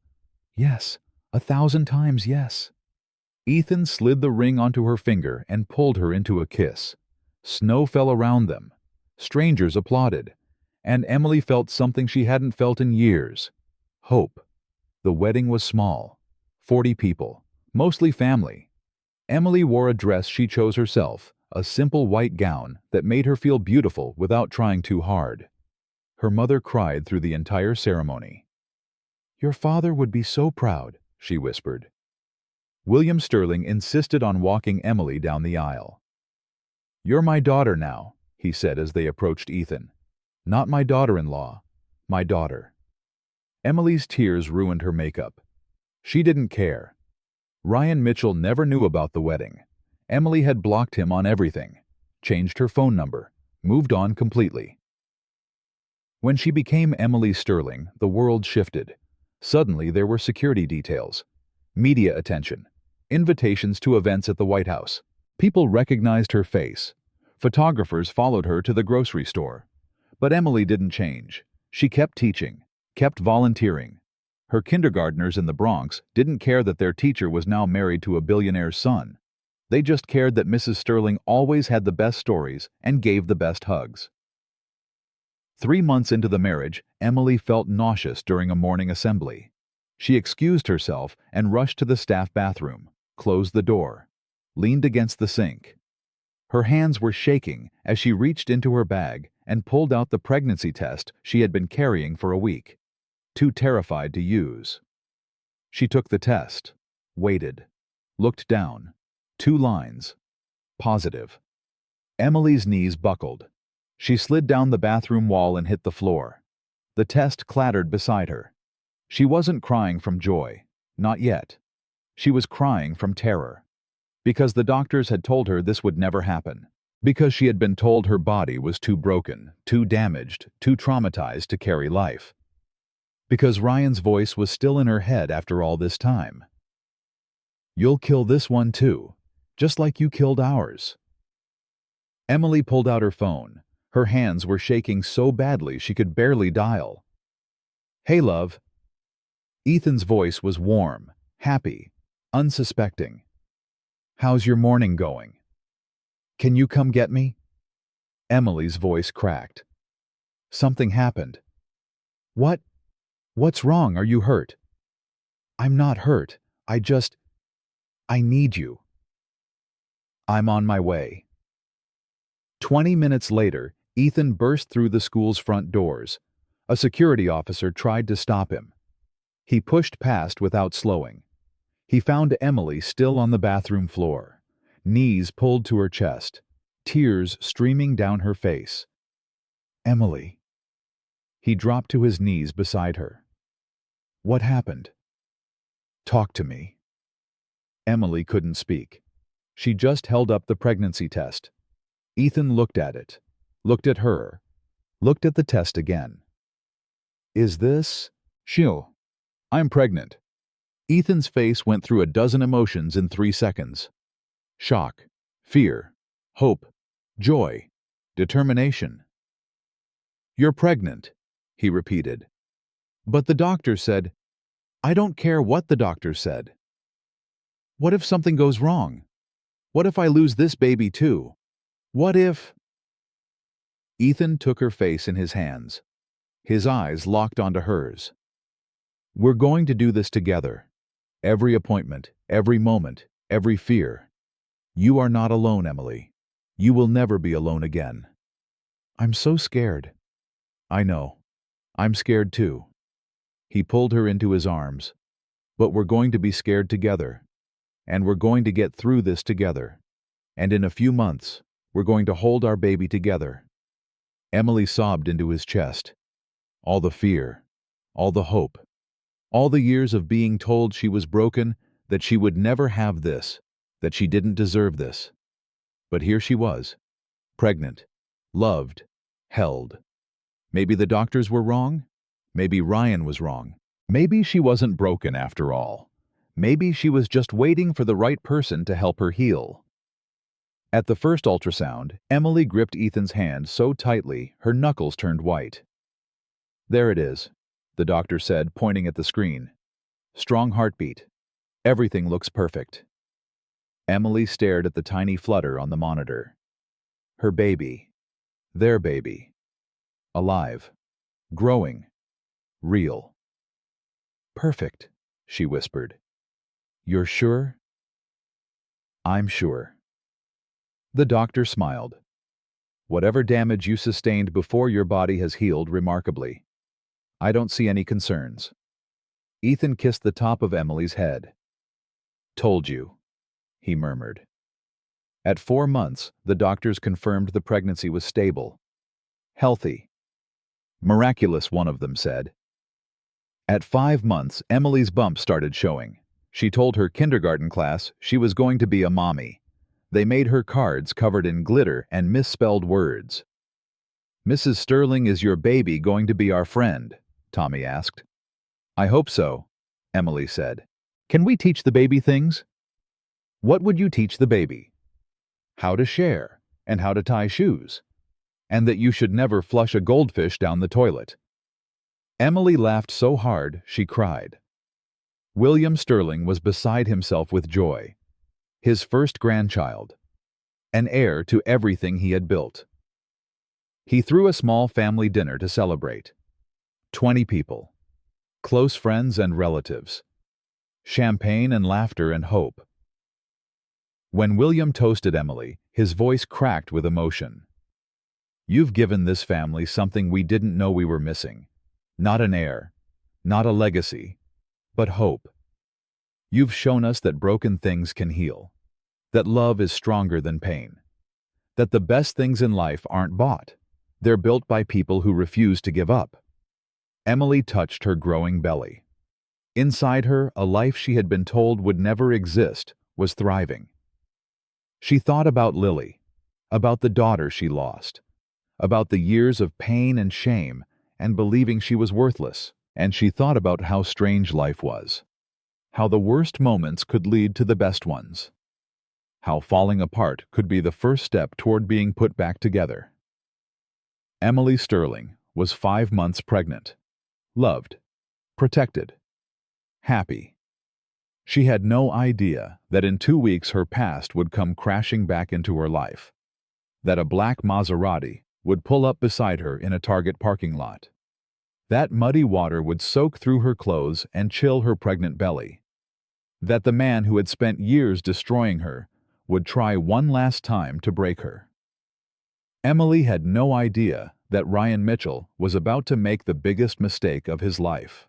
Yes, 1,000 times yes. Ethan slid the ring onto her finger and pulled her into a kiss. Snow fell around them. Strangers applauded. And Emily felt something she hadn't felt in years. Hope. The wedding was small. 40 people. Mostly family. Emily wore a dress she chose herself, a simple white gown that made her feel beautiful without trying too hard. Her mother cried through the entire ceremony. "Your father would be so proud," she whispered. William Sterling insisted on walking Emily down the aisle. "You're my daughter now," he said as they approached Ethan. "Not my daughter-in-law, my daughter." Emily's tears ruined her makeup. She didn't care. Ryan Mitchell never knew about the wedding. Emily had blocked him on everything, changed her phone number, moved on completely. When she became Emily Sterling, the world shifted. Suddenly there were security details, media attention, invitations to events at the White House. People recognized her face. Photographers followed her to the grocery store. But Emily didn't change. She kept teaching, kept volunteering. Her kindergartners in the Bronx didn't care that their teacher was now married to a billionaire's son. They just cared that Mrs. Sterling always had the best stories and gave the best hugs. 3 months into the marriage, Emily felt nauseous during a morning assembly. She excused herself and rushed to the staff bathroom, closed the door, leaned against the sink. Her hands were shaking as she reached into her bag and pulled out the pregnancy test she had been carrying for a week, too terrified to use. She took the test, waited, looked down. 2 lines. Positive. Emily's knees buckled. She slid down the bathroom wall and hit the floor. The test clattered beside her. She wasn't crying from joy. Not yet. She was crying from terror. Because the doctors had told her this would never happen. Because she had been told her body was too broken, too damaged, too traumatized to carry life. Because Ryan's voice was still in her head after all this time. "You'll kill this one too, just like you killed ours." Emily pulled out her phone. Her hands were shaking so badly she could barely dial. "Hey, love." Ethan's voice was warm, happy, unsuspecting. "How's your morning going? Can you come get me?" Emily's voice cracked. "Something happened." "What? What's wrong? Are you hurt?" "I'm not hurt. I need you." "I'm on my way." 20 minutes later, Ethan burst through the school's front doors. A security officer tried to stop him. He pushed past without slowing. He found Emily still on the bathroom floor, knees pulled to her chest, tears streaming down her face. "Emily." He dropped to his knees beside her. "What happened? Talk to me." Emily couldn't speak. She just held up the pregnancy test. Ethan looked at it, looked at her, looked at the test again. "Is this?" "She'll. I'm pregnant." Ethan's face went through a dozen emotions in 3 seconds. Shock, fear, hope, joy, determination. "You're pregnant," he repeated. "But the doctor said—" "I don't care what the doctor said. What if something goes wrong? What if I lose this baby too? What if—" Ethan took her face in his hands. His eyes locked onto hers. "We're going to do this together. Every appointment, every moment, every fear. You are not alone, Emily. You will never be alone again." "I'm so scared." "I know. I'm scared too." He pulled her into his arms. "But we're going to be scared together. And we're going to get through this together. And in a few months, we're going to hold our baby together." Emily sobbed into his chest. All the fear, all the hope, all the years of being told she was broken, that she would never have this, that she didn't deserve this. But here she was, pregnant, loved, held. Maybe the doctors were wrong. Maybe Ryan was wrong. Maybe she wasn't broken after all. Maybe she was just waiting for the right person to help her heal. At the first ultrasound, Emily gripped Ethan's hand so tightly her knuckles turned white. "There it is," the doctor said, pointing at the screen. "Strong heartbeat. Everything looks perfect." Emily stared at the tiny flutter on the monitor. Her baby. Their baby. Alive. Growing. Real. "Perfect," she whispered. "You're sure?" "I'm sure." The doctor smiled. "Whatever damage you sustained before your body has healed remarkably. I don't see any concerns." Ethan kissed the top of Emily's head. "Told you," he murmured. At 4 months, the doctors confirmed the pregnancy was stable. Healthy. Miraculous, one of them said. At 5 months, Emily's bump started showing. She told her kindergarten class she was going to be a mommy. They made her cards covered in glitter and misspelled words. "Mrs. Sterling, is your baby going to be our friend?" Tommy asked. "I hope so," Emily said. "Can we teach the baby things?" "What would you teach the baby?" "How to share, and how to tie shoes, and that you should never flush a goldfish down the toilet." Emily laughed so hard she cried. William Sterling was beside himself with joy. His first grandchild. An heir to everything he had built. He threw a small family dinner to celebrate. 20 people. Close friends and relatives. Champagne and laughter and hope. When William toasted Emily, his voice cracked with emotion. "You've given this family something we didn't know we were missing. Not an heir, not a legacy, but hope. You've shown us that broken things can heal, that love is stronger than pain, that the best things in life aren't bought, they're built by people who refuse to give up." Emily touched her growing belly. Inside her, a life she had been told would never exist was thriving. She thought about Lily, about the daughter she lost, about the years of pain and shame and believing she was worthless, and she thought about how strange life was, how the worst moments could lead to the best ones, how falling apart could be the first step toward being put back together. Emily Sterling was 5 months pregnant, loved, protected, happy. She had no idea that in 2 weeks her past would come crashing back into her life, that a black Maserati would pull up beside her in a Target parking lot. That muddy water would soak through her clothes and chill her pregnant belly. That the man who had spent years destroying her would try one last time to break her. Emily had no idea that Ryan Mitchell was about to make the biggest mistake of his life.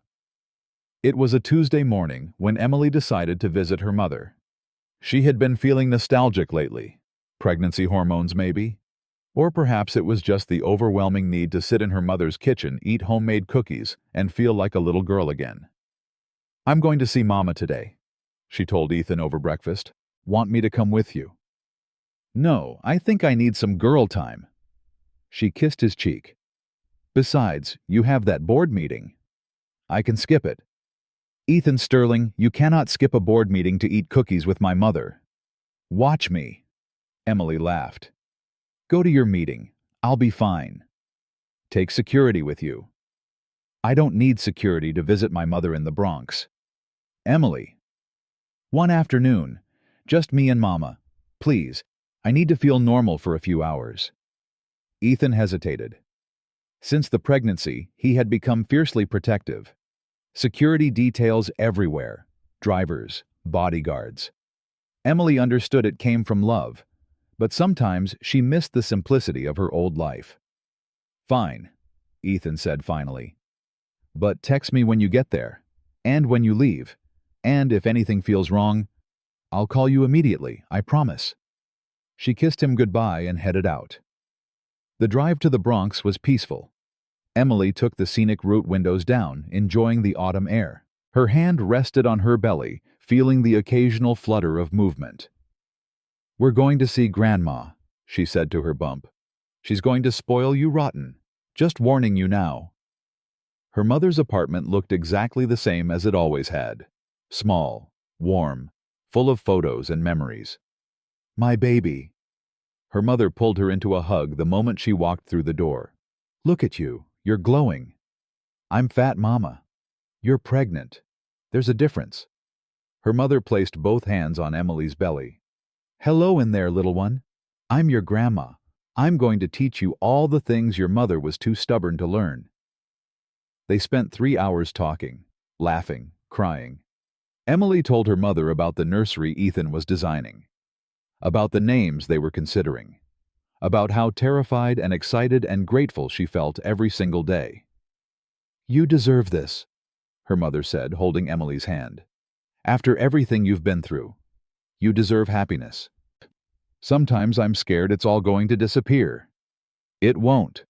It was a Tuesday morning when Emily decided to visit her mother. She had been feeling nostalgic lately. Pregnancy hormones, maybe? Or perhaps it was just the overwhelming need to sit in her mother's kitchen, eat homemade cookies, and feel like a little girl again. "I'm going to see Mama today," she told Ethan over breakfast. "Want me to come with you?" "No, I think I need some girl time." She kissed his cheek. "Besides, you have that board meeting." "I can skip it." "Ethan Sterling, you cannot skip a board meeting to eat cookies with my mother." "Watch me." Emily laughed. "Go to your meeting. I'll be fine. Take security with you." "I don't need security to visit my mother in the Bronx." "Emily." "One afternoon. Just me and Mama. Please, I need to feel normal for a few hours." Ethan hesitated. Since the pregnancy, he had become fiercely protective. Security details everywhere. Drivers, bodyguards. Emily understood it came from love, but sometimes she missed the simplicity of her old life. "Fine," Ethan said finally. "But text me when you get there, and when you leave, and if anything feels wrong, I'll call you immediately, I promise." She kissed him goodbye and headed out. The drive to the Bronx was peaceful. Emily took the scenic route windows down, enjoying the autumn air. Her hand rested on her belly, feeling the occasional flutter of movement. "We're going to see Grandma," she said to her bump. "She's going to spoil you rotten. Just warning you now." Her mother's apartment looked exactly the same as it always had. Small, warm, full of photos and memories. "My baby." Her mother pulled her into a hug the moment she walked through the door. "Look at you. You're glowing." "I'm fat, Mama." "You're pregnant. There's a difference." Her mother placed both hands on Emily's belly. "Hello in there, little one. I'm your grandma. I'm going to teach you all the things your mother was too stubborn to learn." They spent 3 hours talking, laughing, crying. Emily told her mother about the nursery Ethan was designing, about the names they were considering, about how terrified and excited and grateful she felt every single day. "You deserve this," her mother said, holding Emily's hand. "After everything you've been through, you deserve happiness. Sometimes I'm scared it's all going to disappear." "It won't."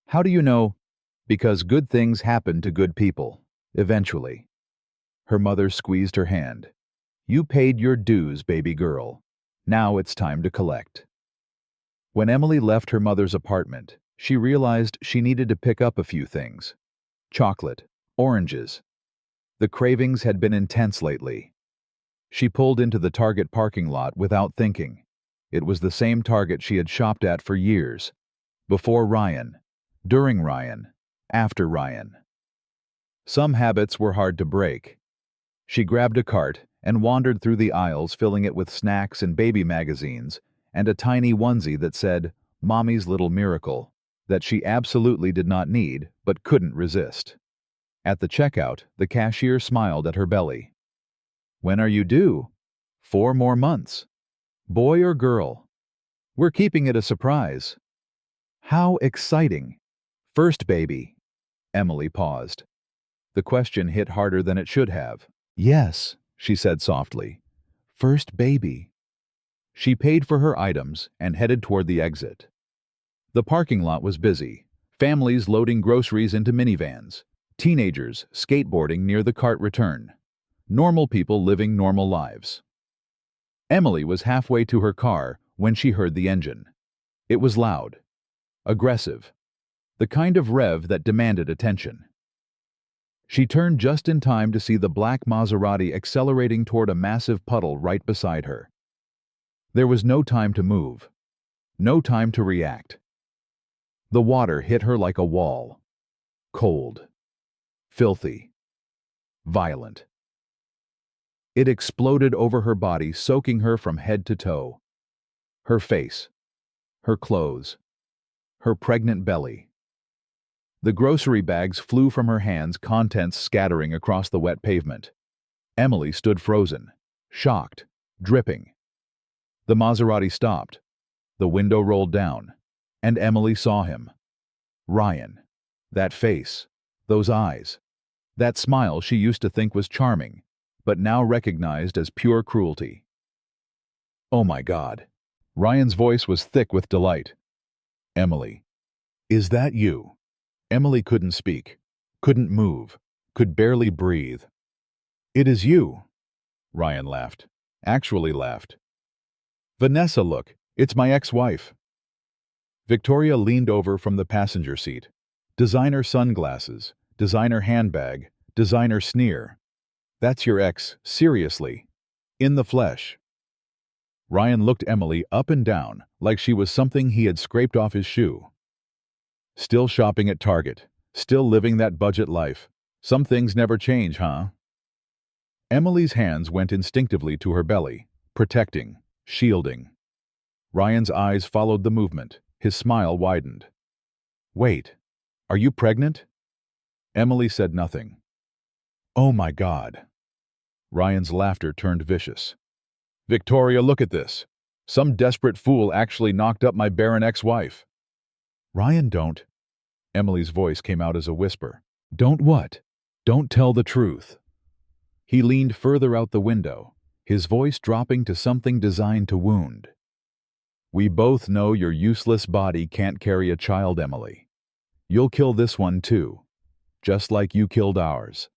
"How do you know?" "Because good things happen to good people, eventually." Her mother squeezed her hand. "You paid your dues, baby girl. Now it's time to collect." When Emily left her mother's apartment, she realized she needed to pick up a few things. Chocolate, oranges. The cravings had been intense lately. She pulled into the Target parking lot without thinking. It was the same Target she had shopped at for years. Before Ryan, during Ryan, after Ryan. Some habits were hard to break. She grabbed a cart and wandered through the aisles, filling it with snacks and baby magazines, and a tiny onesie that said, "Mommy's Little Miracle," that she absolutely did not need, but couldn't resist. At the checkout, the cashier smiled at her belly. "When are you due?" "4 more months." "Boy or girl?" "We're keeping it a surprise." "How exciting." "First baby." Emily paused. The question hit harder than it should have. "Yes," she said softly. "First baby." She paid for her items and headed toward the exit. The parking lot was busy, families loading groceries into minivans, teenagers skateboarding near the cart return, normal people living normal lives. Emily was halfway to her car when she heard the engine. It was loud, aggressive, the kind of rev that demanded attention. She turned just in time to see the black Maserati accelerating toward a massive puddle right beside her. There was no time to move, no time to react. The water hit her like a wall. Cold, filthy, violent. It exploded over her body, soaking her from head to toe. Her face, her clothes, her pregnant belly. The grocery bags flew from her hands, contents scattering across the wet pavement. Emily stood frozen, shocked, dripping. The Maserati stopped. The window rolled down, and Emily saw him. Ryan. That face, those eyes, that smile she used to think was charming, but now recognized as pure cruelty. "Oh my God." Ryan's voice was thick with delight. "Emily, is that you?" Emily couldn't speak, couldn't move, could barely breathe. "It is you." Ryan laughed. Actually laughed. "Vanessa, look, it's my ex-wife." Victoria leaned over from the passenger seat. Designer sunglasses, designer handbag, designer sneer. "That's your ex, seriously. In the flesh." Ryan looked Emily up and down like she was something he had scraped off his shoe. "Still shopping at Target, still living that budget life. Some things never change, huh?" Emily's hands went instinctively to her belly, protecting, shielding. Ryan's eyes followed the movement. His smile widened. "Wait, are you pregnant?" Emily said nothing. "Oh my God." Ryan's laughter turned vicious. "Victoria, look at this. Some desperate fool actually knocked up my barren ex-wife." "Ryan, don't." Emily's voice came out as a whisper. "Don't what?" "Don't tell the truth." He leaned further out the window, his voice dropping to something designed to wound. "We both know your useless body can't carry a child, Emily. You'll kill this one too, just like you killed ours."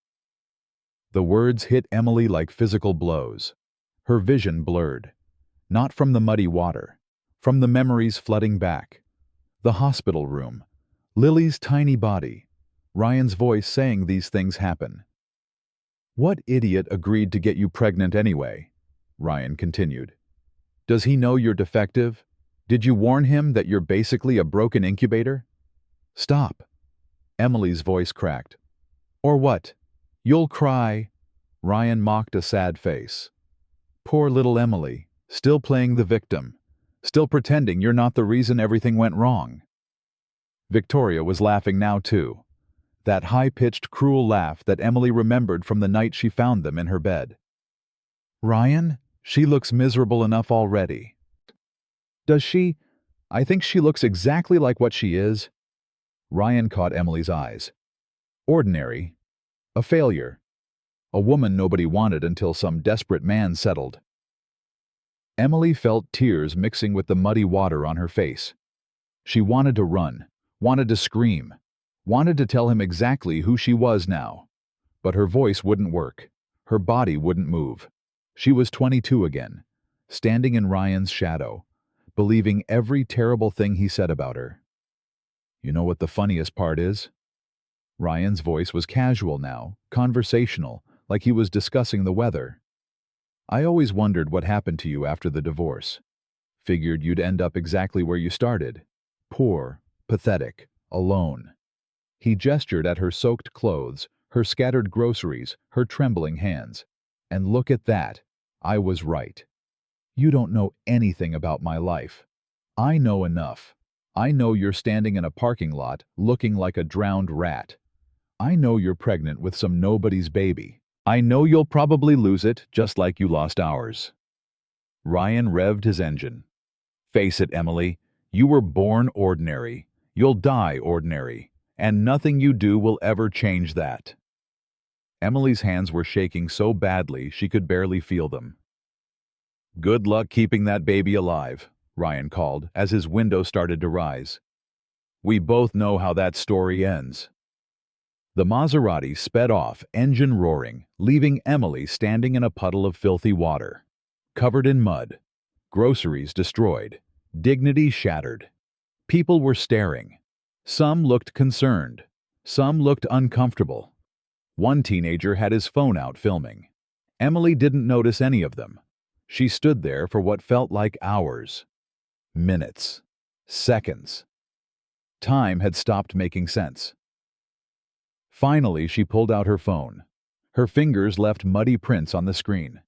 The words hit Emily like physical blows. Her vision blurred, not from the muddy water, from the memories flooding back. The hospital room, Lily's tiny body, Ryan's voice saying these things happen. "What idiot agreed to get you pregnant anyway?" Ryan continued. "Does he know you're defective? Did you warn him that you're basically a broken incubator? Stop. Emily's voice cracked. Or what? You'll cry. Ryan mocked a sad face. Poor little Emily, still playing the victim, still pretending you're not the reason everything went wrong. Victoria was laughing now too. That high-pitched, cruel laugh that Emily remembered from the night she found them in her bed. Ryan? She looks miserable enough already. Does she? I think she looks exactly like what she is. Ryan caught Emily's eyes. Ordinary. A failure. A woman nobody wanted until some desperate man settled. Emily felt tears mixing with the muddy water on her face. She wanted to run, wanted to scream, wanted to tell him exactly who she was now. But her voice wouldn't work. Her body wouldn't move. She was 22 again, standing in Ryan's shadow, believing every terrible thing he said about her. You know what the funniest part is? Ryan's voice was casual now, conversational, like he was discussing the weather. I always wondered what happened to you after the divorce. Figured you'd end up exactly where you started. Poor, pathetic, alone. He gestured at her soaked clothes, her scattered groceries, her trembling hands. And look at that. I was right. You don't know anything about my life. I know enough. I know you're standing in a parking lot looking like a drowned rat. I know you're pregnant with some nobody's baby. I know you'll probably lose it just like you lost ours. Ryan revved his engine. Face it, Emily. You were born ordinary. You'll die ordinary. And nothing you do will ever change that. Emily's hands were shaking so badly she could barely feel them. Good luck keeping that baby alive, Ryan called as his window started to rise. We both know how that story ends. The Maserati sped off, engine roaring, leaving Emily standing in a puddle of filthy water. Covered in mud. Groceries destroyed. Dignity shattered. People were staring. Some looked concerned. Some looked uncomfortable. One teenager had his phone out filming. Emily didn't notice any of them. She stood there for what felt like hours. Minutes. Seconds. Time had stopped making sense. Finally, she pulled out her phone. Her fingers left muddy prints on the screen.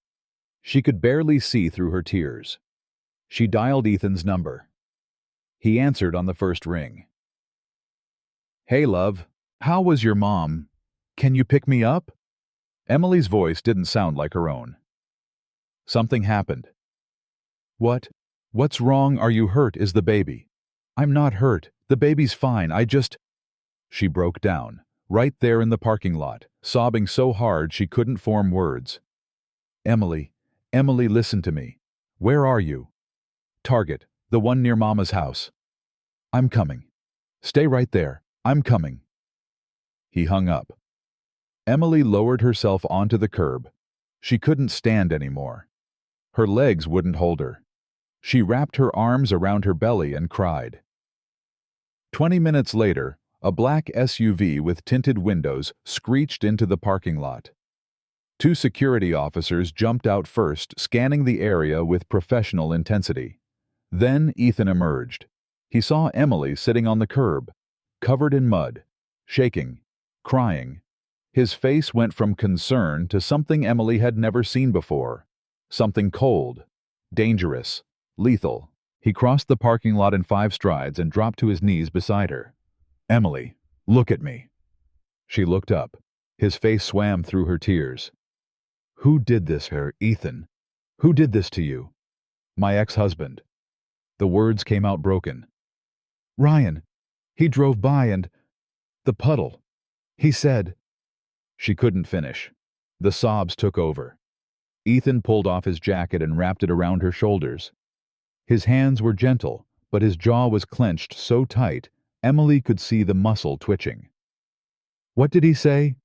She could barely see through her tears. She dialed Ethan's number. He answered on the first ring. Hey, love. How was your mom? Can you pick me up? Emily's voice didn't sound like her own. Something happened. What? What's wrong? Are you hurt? Is the baby? I'm not hurt. The baby's fine. She broke down, right there in the parking lot, sobbing so hard she couldn't form words. Emily, listen to me. Where are you? Target, the one near Mama's house. I'm coming. Stay right there. I'm coming. He hung up. Emily lowered herself onto the curb. She couldn't stand anymore. Her legs wouldn't hold her. She wrapped her arms around her belly and cried. 20 minutes later, a black SUV with tinted windows screeched into the parking lot. 2 security officers jumped out first, scanning the area with professional intensity. Then Ethan emerged. He saw Emily sitting on the curb, covered in mud, shaking, crying. His face went from concern to something Emily had never seen before. Something cold, dangerous, lethal. He crossed the parking lot in 5 strides and dropped to his knees beside her. Emily, look at me. She looked up. His face swam through her tears. Who did this, Ethan? Who did this to you? My ex-husband. The words came out broken. Ryan. He drove by and... the puddle. He said... She couldn't finish. The sobs took over. Ethan pulled off his jacket and wrapped it around her shoulders. His hands were gentle, but his jaw was clenched so tight, Emily could see the muscle twitching. What did he say?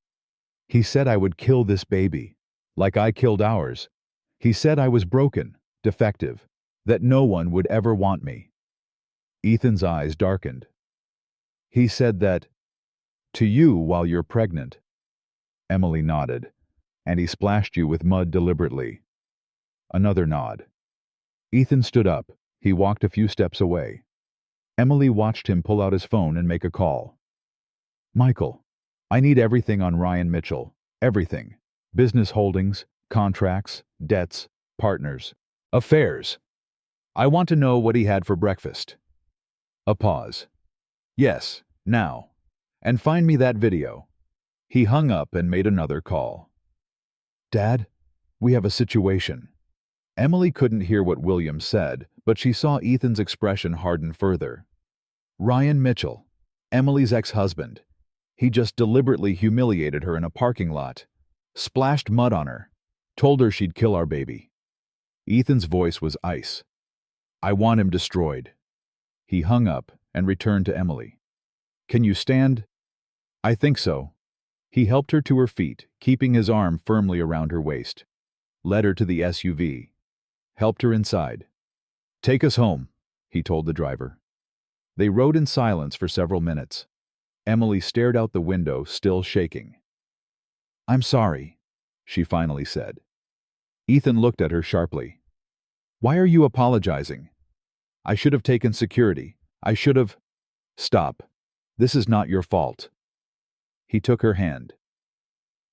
He said I would kill this baby, like I killed ours. He said I was broken, defective, that no one would ever want me. Ethan's eyes darkened. He said that, to you while you're pregnant. Emily nodded, and he splashed you with mud deliberately. Another nod. Ethan stood up, He walked a few steps away. Emily watched him pull out his phone and make a call. Michael, I need everything on Ryan Mitchell. Everything. Business holdings, contracts, debts, partners, affairs. I want to know what he had for breakfast. A pause. Yes, now. And find me that video. He hung up and made another call. Dad, we have a situation. Emily couldn't hear what William said, but she saw Ethan's expression harden further. Ryan Mitchell, Emily's ex-husband. He just deliberately humiliated her in a parking lot, splashed mud on her, told her she'd kill our baby. Ethan's voice was ice. I want him destroyed. He hung up and returned to Emily. Can you stand? I think so. He helped her to her feet, keeping his arm firmly around her waist. Led her to the SUV. Helped her inside. Take us home, he told the driver. They rode in silence for several minutes. Emily stared out the window, still shaking. I'm sorry, she finally said. Ethan looked at her sharply. Why are you apologizing? I should have taken security. I should have... Stop. This is not your fault. He took her hand.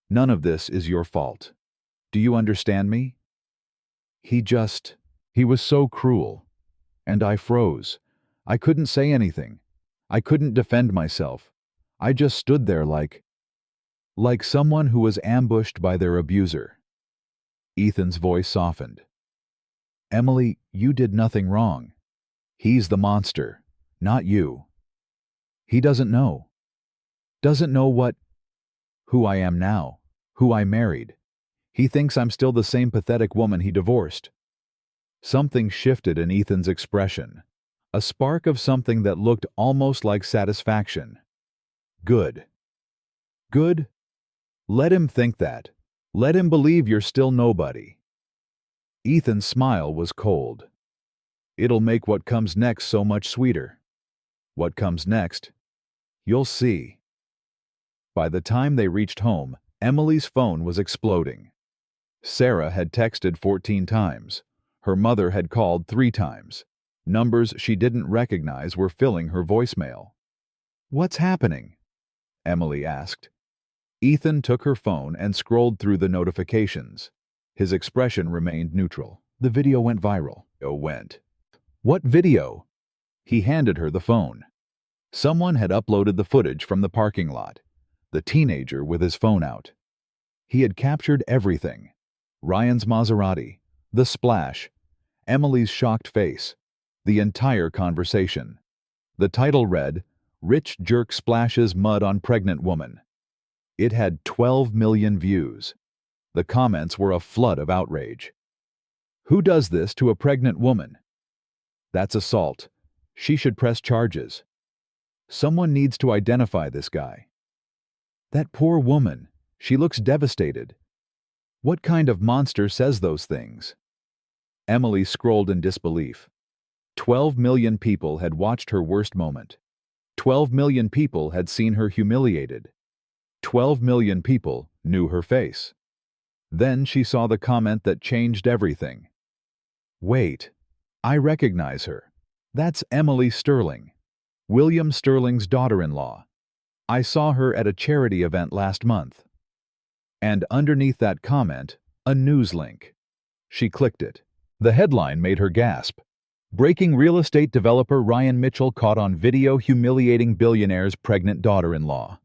None of this is your fault. Do you understand me? He was so cruel. And I froze. I couldn't say anything. I couldn't defend myself. I just stood there like someone who was ambushed by their abuser. Ethan's voice softened. Emily, you did nothing wrong. He's the monster, not you. He doesn't know. Doesn't know who I am now, who I married. He thinks I'm still the same pathetic woman he divorced. Something shifted in Ethan's expression, a spark of something that looked almost like satisfaction. Good. Good? Let him think that. Let him believe you're still nobody. Ethan's smile was cold. It'll make what comes next so much sweeter. What comes next? You'll see. By the time they reached home, Emily's phone was exploding. Sarah had texted 14 times. Her mother had called 3 times. Numbers she didn't recognize were filling her voicemail. What's happening? Emily asked. Ethan took her phone and scrolled through the notifications. His expression remained neutral. The video went viral. What video? He handed her the phone. Someone had uploaded the footage from the parking lot. The teenager with his phone out. He had captured everything. Ryan's Maserati, the splash, Emily's shocked face, the entire conversation. The title read, Rich Jerk Splashes Mud on Pregnant Woman. It had 12 million views. The comments were a flood of outrage. Who does this to a pregnant woman? That's assault. She should press charges. Someone needs to identify this guy. That poor woman. She looks devastated. What kind of monster says those things? Emily scrolled in disbelief. 12 million people had watched her worst moment. 12 million people had seen her humiliated. 12 million people knew her face. Then she saw the comment that changed everything. Wait, I recognize her. That's Emily Sterling, William Sterling's daughter-in-law. I saw her at a charity event last month. And underneath that comment, a news link. She clicked it. The headline made her gasp. Breaking real estate developer Ryan Mitchell caught on video humiliating billionaire's pregnant daughter-in-law.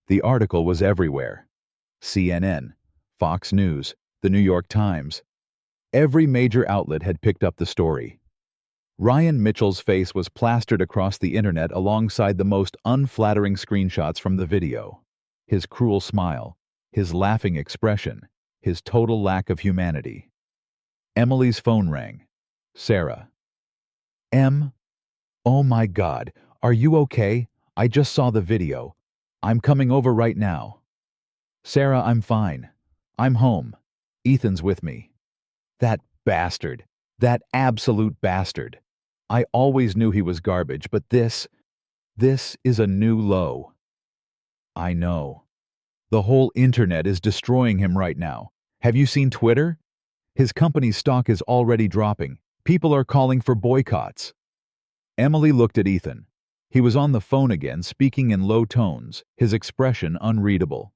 The article was everywhere. CNN, Fox News, The New York Times. Every major outlet had picked up the story. Ryan Mitchell's face was plastered across the internet alongside the most unflattering screenshots from the video. His cruel smile, his laughing expression, his total lack of humanity. Emily's phone rang. Sarah. Oh my God, are you okay? I just saw the video. I'm coming over right now. Sarah, I'm fine. I'm home. Ethan's with me. That bastard. That absolute bastard. I always knew he was garbage, but this is a new low. I know. The whole internet is destroying him right now. Have you seen Twitter? His company's stock is already dropping. People are calling for boycotts. Emily looked at Ethan. He was on the phone again, speaking in low tones, his expression unreadable.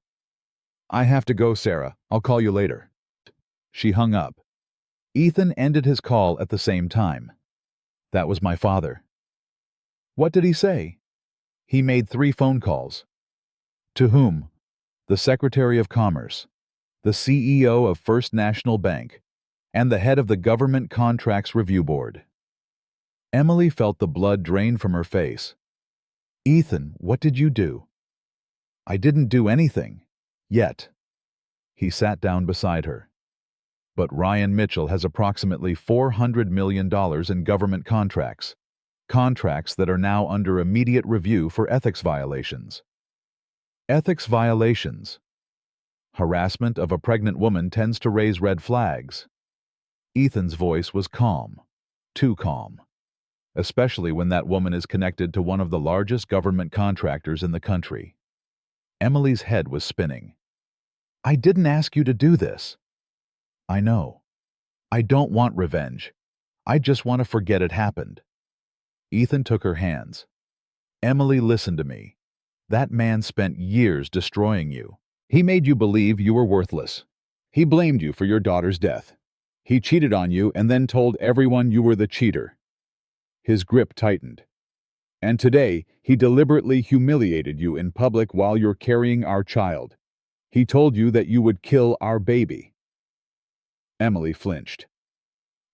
I have to go, Sarah. I'll call you later. She hung up. Ethan ended his call at the same time. That was my father. What did he say? He made 3 phone calls. To whom? The Secretary of Commerce, the CEO of First National Bank, and the head of the Government Contracts Review Board. Emily felt the blood drain from her face. Ethan, what did you do? I didn't do anything. Yet. He sat down beside her. But Ryan Mitchell has approximately $400 million in government contracts. Contracts that are now under immediate review for ethics violations. Ethics violations. Harassment of a pregnant woman tends to raise red flags. Ethan's voice was calm. Too calm. Especially when that woman is connected to one of the largest government contractors in the country. Emily's head was spinning. I didn't ask you to do this. I know. I don't want revenge. I just want to forget it happened. Ethan took her hands. Emily, listen to me. That man spent years destroying you. He made you believe you were worthless. He blamed you for your daughter's death. He cheated on you and then told everyone you were the cheater. His grip tightened. And today, he deliberately humiliated you in public while you're carrying our child. He told you that you would kill our baby. Emily flinched.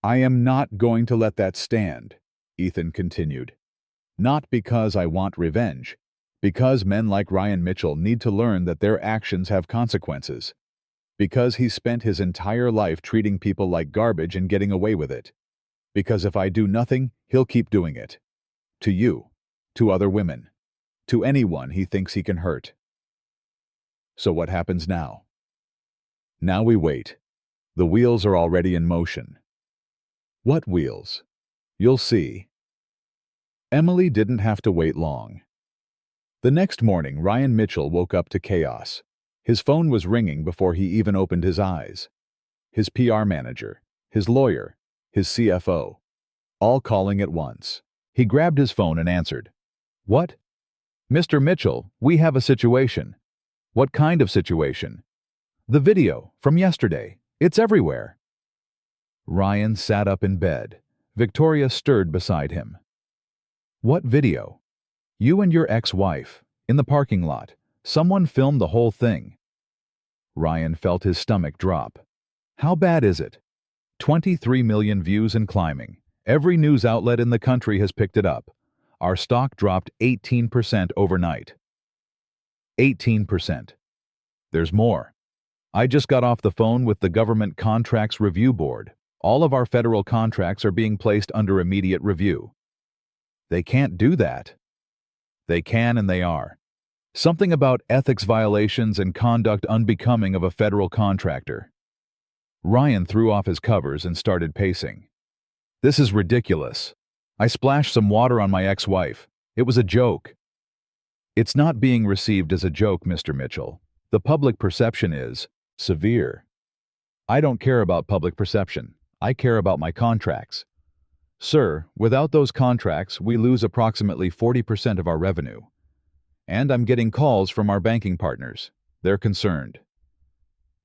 I am not going to let that stand, Ethan continued. Not because I want revenge, because men like Ryan Mitchell need to learn that their actions have consequences. Because he spent his entire life treating people like garbage and getting away with it. Because if I do nothing, he'll keep doing it. To you, to other women, to anyone he thinks he can hurt. So what happens now? Now we wait. The wheels are already in motion. What wheels? You'll see. Emily didn't have to wait long. The next morning, Ryan Mitchell woke up to chaos. His phone was ringing before he even opened his eyes. His PR manager, his lawyer, his CFO, all calling at once. He grabbed his phone and answered. What? Mr. Mitchell, we have a situation. What kind of situation? The video from yesterday. It's everywhere. Ryan sat up in bed. Victoria stirred beside him. What video? You and your ex-wife, in the parking lot. Someone filmed the whole thing. Ryan felt his stomach drop. How bad is it? 23 million views and climbing. Every news outlet in the country has picked it up. Our stock dropped 18% overnight. 18%. There's more. I just got off the phone with the Government Contracts Review Board. All of our federal contracts are being placed under immediate review. They can't do that. They can and they are. Something about ethics violations and conduct unbecoming of a federal contractor. Ryan threw off his covers and started pacing. This is ridiculous. I splashed some water on my ex-wife. It was a joke. It's not being received as a joke, Mr. Mitchell. The public perception is severe. I don't care about public perception. I care about my contracts. Sir, without those contracts, we lose approximately 40% of our revenue. And I'm getting calls from our banking partners. They're concerned.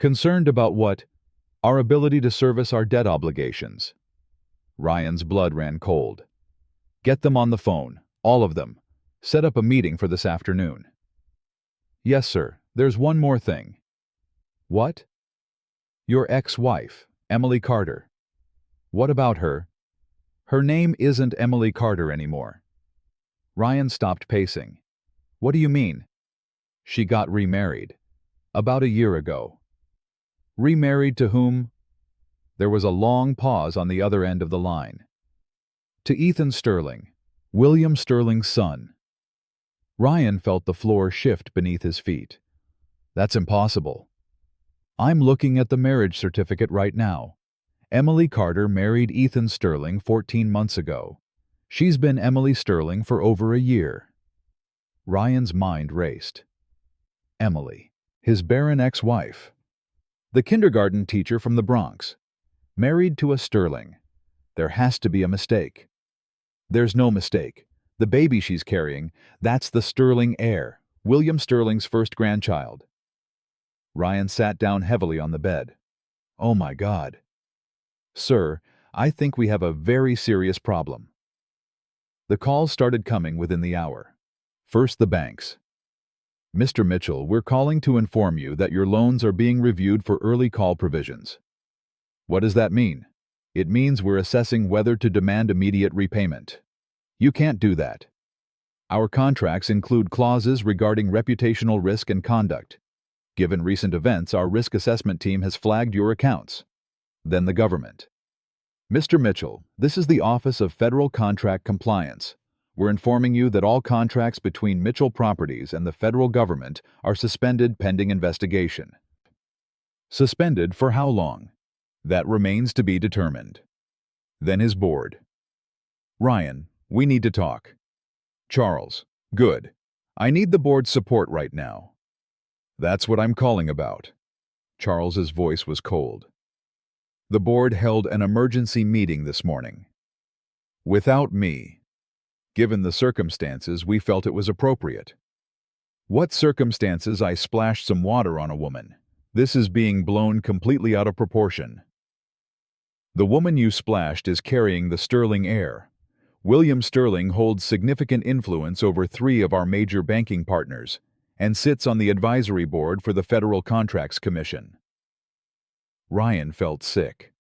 Concerned about what? Our ability to service our debt obligations. Ryan's blood ran cold. Get them on the phone, all of them. Set up a meeting for this afternoon. Yes, sir. There's one more thing. What? Your ex-wife, Emily Carter. What about her? Her name isn't Emily Carter anymore. Ryan stopped pacing. What do you mean? She got remarried. About a year ago. Remarried to whom? There was a long pause on the other end of the line. To Ethan Sterling, William Sterling's son. Ryan felt the floor shift beneath his feet. That's impossible. I'm looking at the marriage certificate right now. Emily Carter married Ethan Sterling 14 months ago. She's been Emily Sterling for over a year. Ryan's mind raced. Emily, his barren ex-wife. The kindergarten teacher from the Bronx. Married to a Sterling. There has to be a mistake. There's no mistake. The baby she's carrying, that's the Sterling heir, William Sterling's first grandchild. Ryan sat down heavily on the bed. Oh my God. Sir, I think we have a very serious problem. The calls started coming within the hour. First, the banks. Mr. Mitchell, we're calling to inform you that your loans are being reviewed for early call provisions. What does that mean? It means we're assessing whether to demand immediate repayment. You can't do that. Our contracts include clauses regarding reputational risk and conduct. Given recent events, our risk assessment team has flagged your accounts. Then the government. Mr. Mitchell, this is the Office of Federal Contract Compliance. We're informing you that all contracts between Mitchell Properties and the federal government are suspended pending investigation. Suspended for how long? That remains to be determined. Then his board. Ryan, we need to talk. Charles, good. I need the board's support right now. That's what I'm calling about. Charles's voice was cold. The board held an emergency meeting this morning. Without me. Given the circumstances, we felt it was appropriate. What circumstances? I splashed some water on a woman. This is being blown completely out of proportion. The woman you splashed is carrying the Sterling heir. William Sterling holds significant influence over 3 of our major banking partners and sits on the advisory board for the Federal Contracts Commission. Ryan felt sick.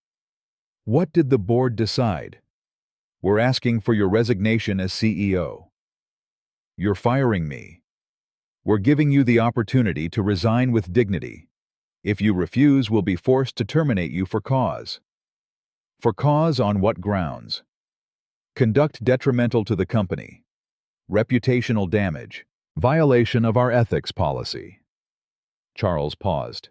What did the board decide? We're asking for your resignation as CEO. You're firing me. We're giving you the opportunity to resign with dignity. If you refuse, we'll be forced to terminate you for cause. For cause on what grounds? Conduct detrimental to the company. Reputational damage. Violation of our ethics policy. Charles paused.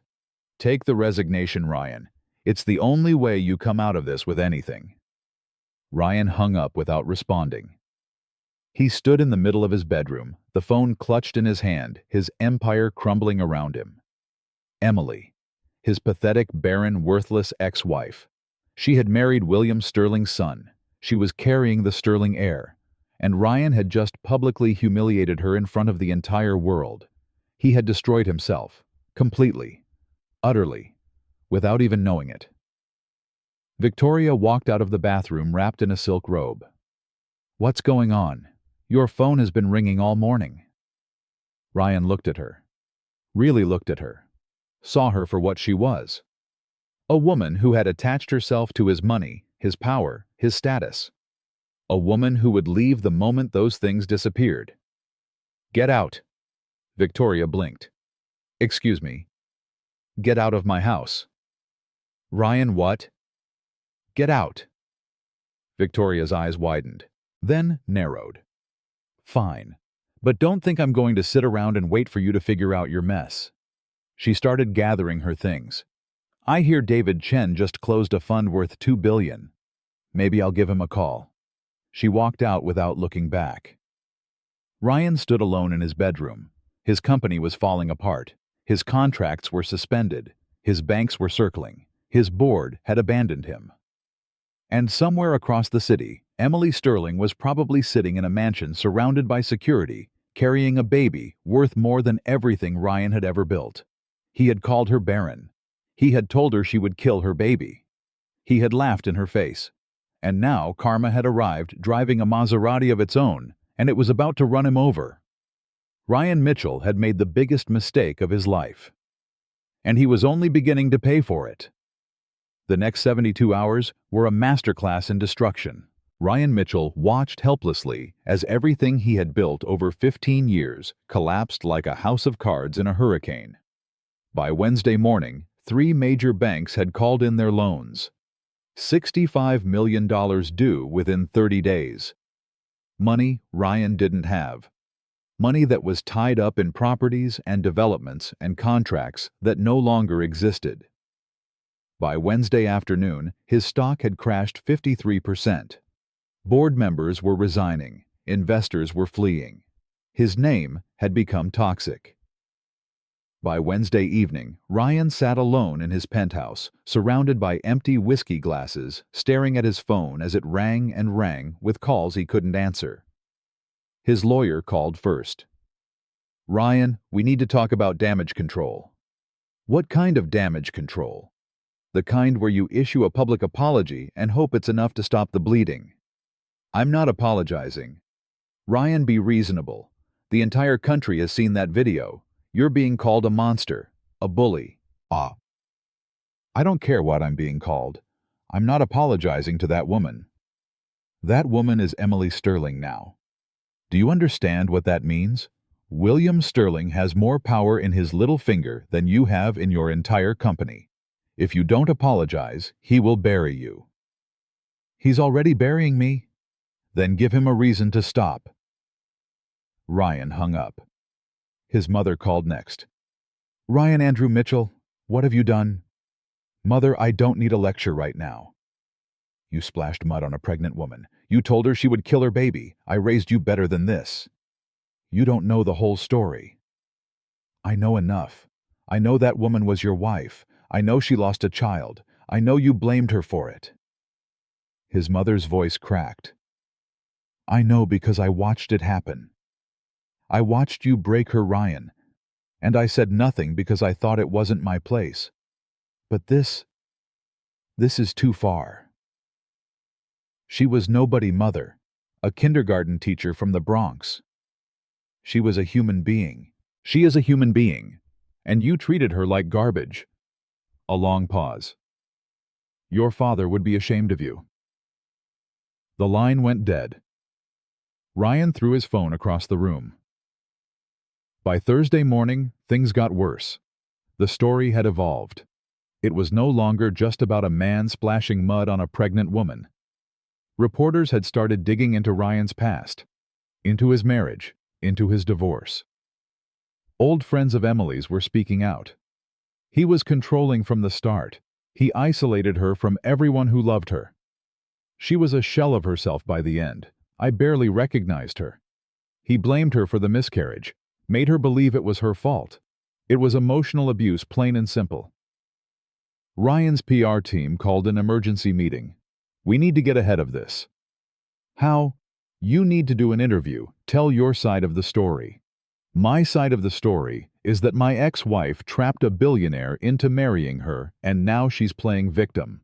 Take the resignation, Ryan. It's the only way you come out of this with anything. Ryan hung up without responding. He stood in the middle of his bedroom, the phone clutched in his hand, his empire crumbling around him. Emily, his pathetic, barren, worthless ex-wife. She had married William Sterling's son. She was carrying the Sterling heir, and Ryan had just publicly humiliated her in front of the entire world. He had destroyed himself, completely, utterly, without even knowing it. Victoria walked out of the bathroom wrapped in a silk robe. What's going on? Your phone has been ringing all morning. Ryan looked at her. Really looked at her. Saw her for what she was. A woman who had attached herself to his money, his power, his status. A woman who would leave the moment those things disappeared. Get out. Victoria blinked. Excuse me. Get out of my house. Ryan, what? Get out. Victoria's eyes widened, then narrowed. Fine, but don't think I'm going to sit around and wait for you to figure out your mess. She started gathering her things. I hear David Chen just closed a fund worth $2 billion. Maybe I'll give him a call. She walked out without looking back. Ryan stood alone in his bedroom. His company was falling apart. His contracts were suspended. His banks were circling. His board had abandoned him. And somewhere across the city, Emily Sterling was probably sitting in a mansion surrounded by security, carrying a baby worth more than everything Ryan had ever built. He had called her barren. He had told her she would kill her baby. He had laughed in her face. And now karma had arrived, driving a Maserati of its own, and it was about to run him over. Ryan Mitchell had made the biggest mistake of his life. And he was only beginning to pay for it. The next 72 hours were a masterclass in destruction. Ryan Mitchell watched helplessly as everything he had built over 15 years collapsed like a house of cards in a hurricane. By Wednesday morning, 3 major banks had called in their loans. $65 million due within 30 days. Money Ryan didn't have. Money that was tied up in properties and developments and contracts that no longer existed. By Wednesday afternoon, his stock had crashed 53%. Board members were resigning. Investors were fleeing. His name had become toxic. By Wednesday evening, Ryan sat alone in his penthouse, surrounded by empty whiskey glasses, staring at his phone as it rang and rang with calls he couldn't answer. His lawyer called first. "Ryan, we need to talk about damage control." "What kind of damage control?" "The kind where you issue a public apology and hope it's enough to stop the bleeding." "I'm not apologizing." "Ryan, be reasonable. The entire country has seen that video. You're being called a monster, a bully." "Ah, I don't care what I'm being called. I'm not apologizing to that woman. That woman is Emily Sterling now. Do you understand what that means? William Sterling has more power in his little finger than you have in your entire company. If you don't apologize, he will bury you." "He's already burying me." "Then give him a reason to stop." Ryan hung up. His mother called next. "Ryan Andrew Mitchell, what have you done?" "Mother, I don't need a lecture right now." "You splashed mud on a pregnant woman. You told her she would kill her baby. I raised you better than this." "You don't know the whole story." "I know enough. I know that woman was your wife. I know she lost a child. I know you blamed her for it." His mother's voice cracked. "I know because I watched it happen. I watched you break her, Ryan, and I said nothing because I thought it wasn't my place. But this is too far." She was nobody, Mother, a kindergarten teacher from the Bronx. She was a human being. She is a human being, and you treated her like garbage. A long pause. "Your father would be ashamed of you." The line went dead. Ryan threw his phone across the room. By Thursday morning, things got worse. The story had evolved. It was no longer just about a man splashing mud on a pregnant woman. Reporters had started digging into Ryan's past, into his marriage, into his divorce. Old friends of Emily's were speaking out. He was controlling from the start. He isolated her from everyone who loved her. She was a shell of herself by the end. I barely recognized her. He blamed her for the miscarriage, made her believe it was her fault. It was emotional abuse, plain and simple. Ryan's PR team called an emergency meeting. "We need to get ahead of this." "How?" "You need to do an interview, tell your side of the story." "My side of the story is that my ex-wife trapped a billionaire into marrying her, and now she's playing victim."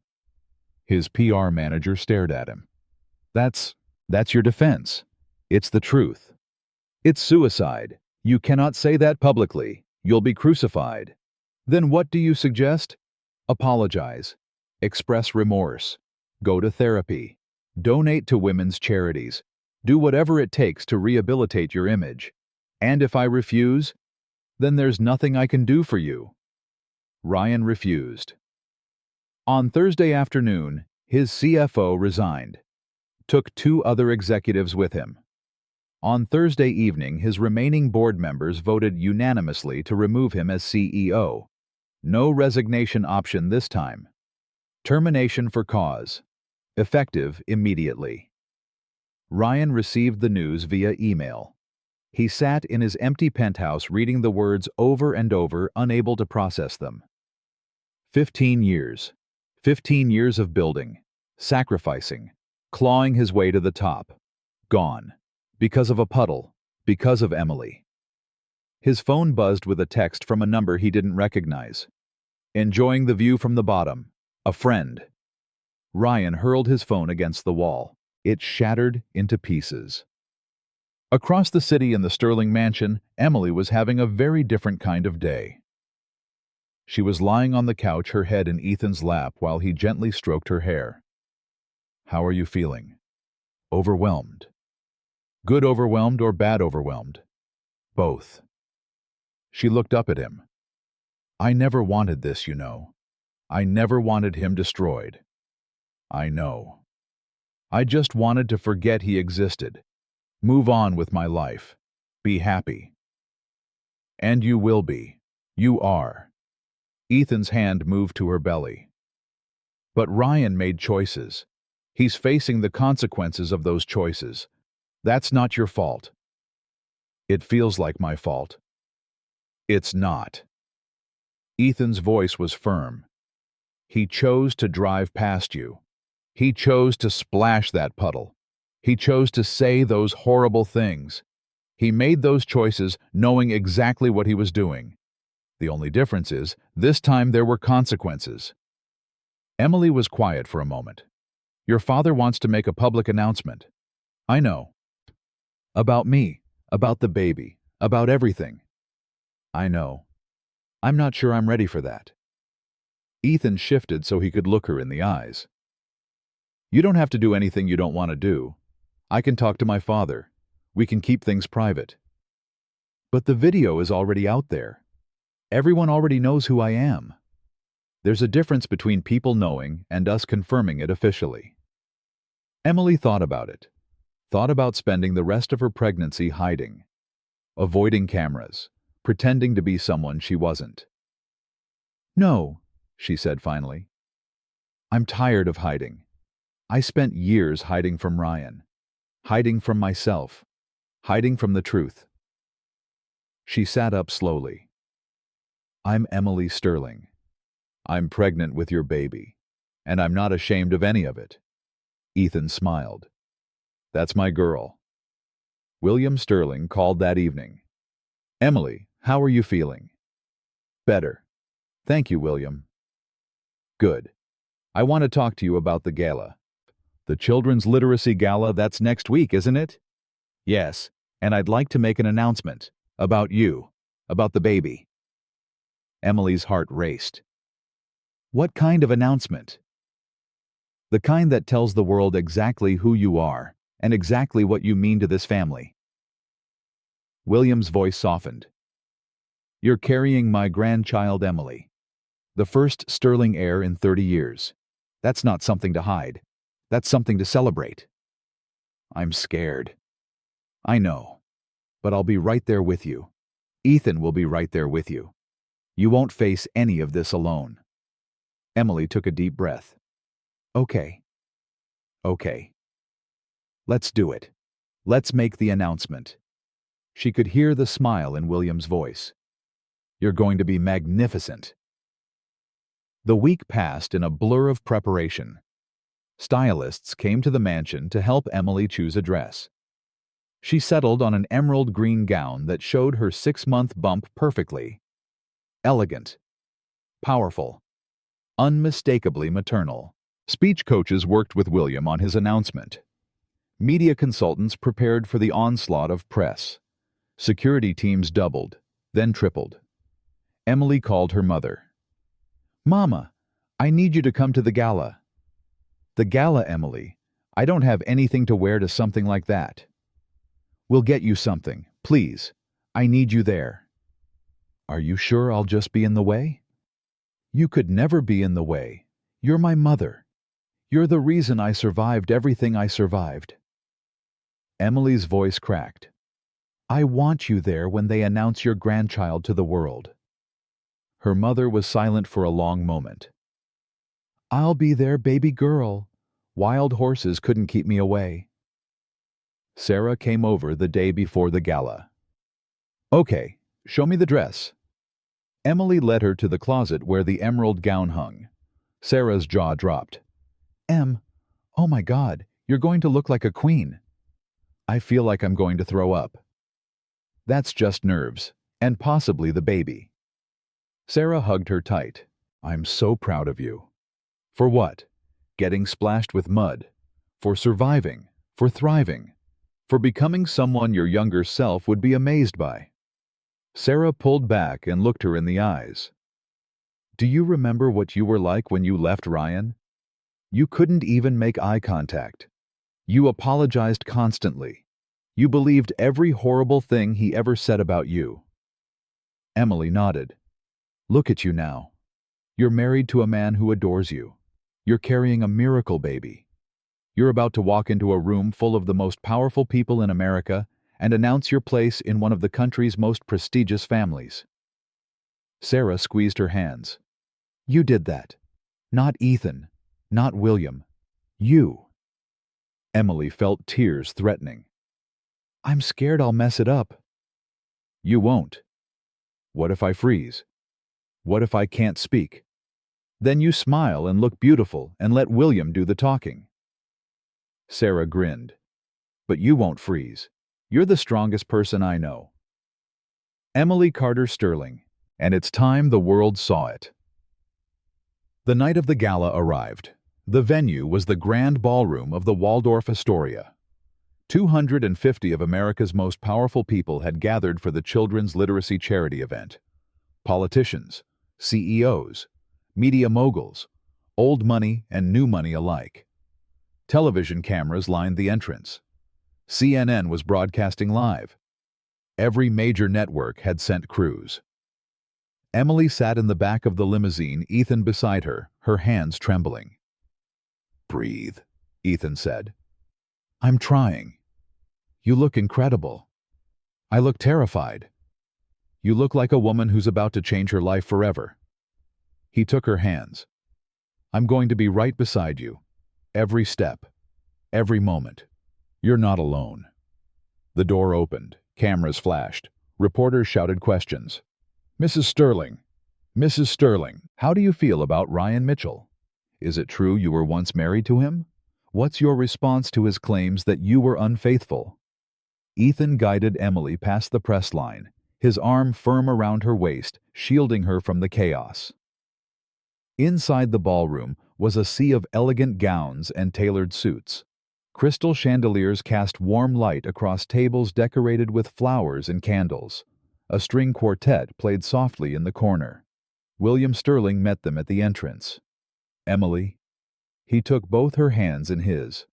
His PR manager stared at him. That's your defense. It's the truth." "It's suicide. You cannot say that publicly. You'll be crucified." "Then what do you suggest?" "Apologize. Express remorse. Go to therapy. Donate to women's charities. Do whatever it takes to rehabilitate your image. And if I refuse, then there's nothing I can do for you." Ryan refused. On Thursday afternoon, his CFO resigned. Took 2 other executives with him. On Thursday evening, his remaining board members voted unanimously to remove him as CEO. No resignation option this time. Termination for cause. Effective immediately. Ryan received the news via email. He sat in his empty penthouse reading the words over and over, unable to process them. 15 years. 15 years of building, sacrificing, clawing his way to the top. Gone. Because of a puddle. Because of Emily. His phone buzzed with a text from a number he didn't recognize. "Enjoying the view from the bottom. A friend." Ryan hurled his phone against the wall. It shattered into pieces. Across the city in the Sterling mansion, Emily was having a very different kind of day. She was lying on the couch, her head in Ethan's lap while he gently stroked her hair. "How are you feeling?" "Overwhelmed." "Good overwhelmed or bad overwhelmed?" "Both." She looked up at him. "I never wanted this, you know. I never wanted him destroyed." "I know. I just wanted to forget he existed. Move on with my life. Be happy." "And you will be. You are." Ethan's hand moved to her belly. "But Ryan made choices. He's facing the consequences of those choices. That's not your fault." "It feels like my fault." "It's not." Ethan's voice was firm. He chose to drive past you. He chose to splash that puddle. He chose to say those horrible things. He made those choices knowing exactly what he was doing. The only difference is, this time there were consequences. Emily was quiet for a moment. Your father wants to make a public announcement. I know. About me, about the baby, about everything. I know. I'm not sure I'm ready for that. Ethan shifted so he could look her in the eyes. You don't have to do anything you don't want to do. I can talk to my father. We can keep things private. But the video is already out there. Everyone already knows who I am. There's a difference between people knowing and us confirming it officially. Emily thought about it. Thought about spending the rest of her pregnancy hiding, avoiding cameras, pretending to be someone she wasn't. No, she said finally. I'm tired of hiding. I spent years hiding from Ryan, hiding from myself, hiding from the truth. She sat up slowly. I'm Emily Sterling. I'm pregnant with your baby, and I'm not ashamed of any of it. Ethan smiled. That's my girl. William Sterling called that evening. Emily, how are you feeling? Better. Thank you, William. Good. I want to talk to you about the gala. The Children's Literacy Gala, that's next week, isn't it? Yes, and I'd like to make an announcement. About you. About the baby. Emily's heart raced. What kind of announcement? The kind that tells the world exactly who you are and exactly what you mean to this family. William's voice softened. You're carrying my grandchild Emily, the first Sterling heir in 30 years. That's not something to hide. That's something to celebrate. I'm scared. I know. But I'll be right there with you. Ethan will be right there with you. You won't face any of this alone. Emily took a deep breath. Okay. Okay. Let's do it. Let's make the announcement. She could hear the smile in William's voice. You're going to be magnificent. The week passed in a blur of preparation. Stylists came to the mansion to help Emily choose a dress. She settled on an emerald green gown that showed her 6-month bump perfectly. Elegant. Powerful. Unmistakably maternal. Speech coaches worked with William on his announcement. Media consultants prepared for the onslaught of press. Security teams doubled, then tripled. Emily called her mother. Mama, I need you to come to the gala. The gala, Emily. I don't have anything to wear to something like that. We'll get you something, please. I need you there. Are you sure I'll just be in the way? You could never be in the way. You're my mother. You're the reason I survived everything I survived. Emily's voice cracked. I want you there when they announce your grandchild to the world. Her mother was silent for a long moment. I'll be there, baby girl. Wild horses couldn't keep me away. Sarah came over the day before the gala. Okay, show me the dress. Emily led her to the closet where the emerald gown hung. Sarah's jaw dropped. Oh my God, you're going to look like a queen. I feel like I'm going to throw up. That's just nerves, and possibly the baby. Sarah hugged her tight. I'm so proud of you. For what? Getting splashed with mud. For surviving. For thriving. For becoming someone your younger self would be amazed by. Sarah pulled back and looked her in the eyes. Do you remember what you were like when you left Ryan? You couldn't even make eye contact. You apologized constantly. You believed every horrible thing he ever said about you. Emily nodded. Look at you now. You're married to a man who adores you. You're carrying a miracle baby. You're about to walk into a room full of the most powerful people in America and announce your place in one of the country's most prestigious families. Sarah squeezed her hands. You did that. Not Ethan. Not William. You. Emily felt tears threatening. I'm scared I'll mess it up. You won't. What if I freeze? What if I can't speak? Then you smile and look beautiful and let William do the talking. Sarah grinned. But you won't freeze. You're the strongest person I know. Emily Carter Sterling. And it's time the world saw it. The night of the gala arrived. The venue was the grand ballroom of the Waldorf Astoria. 250 of America's most powerful people had gathered for the Children's Literacy Charity event. Politicians, CEOs, media moguls, old money and new money alike. Television cameras lined the entrance. CNN was broadcasting live. Every major network had sent crews. Emily sat in the back of the limousine, Ethan beside her, her hands trembling. "Breathe," Ethan said. "I'm trying. You look incredible." "I look terrified." "You look like a woman who's about to change her life forever." He took her hands. "I'm going to be right beside you. Every step. Every moment. You're not alone." The door opened. Cameras flashed. Reporters shouted questions. "Mrs. Sterling, Mrs. Sterling, how do you feel about Ryan Mitchell? Is it true you were once married to him? What's your response to his claims that you were unfaithful?" Ethan guided Emily past the press line, his arm firm around her waist, shielding her from the chaos. Inside the ballroom was a sea of elegant gowns and tailored suits. Crystal chandeliers cast warm light across tables decorated with flowers and candles. A string quartet played softly in the corner. William Sterling met them at the entrance. "Emily." He took both her hands in his.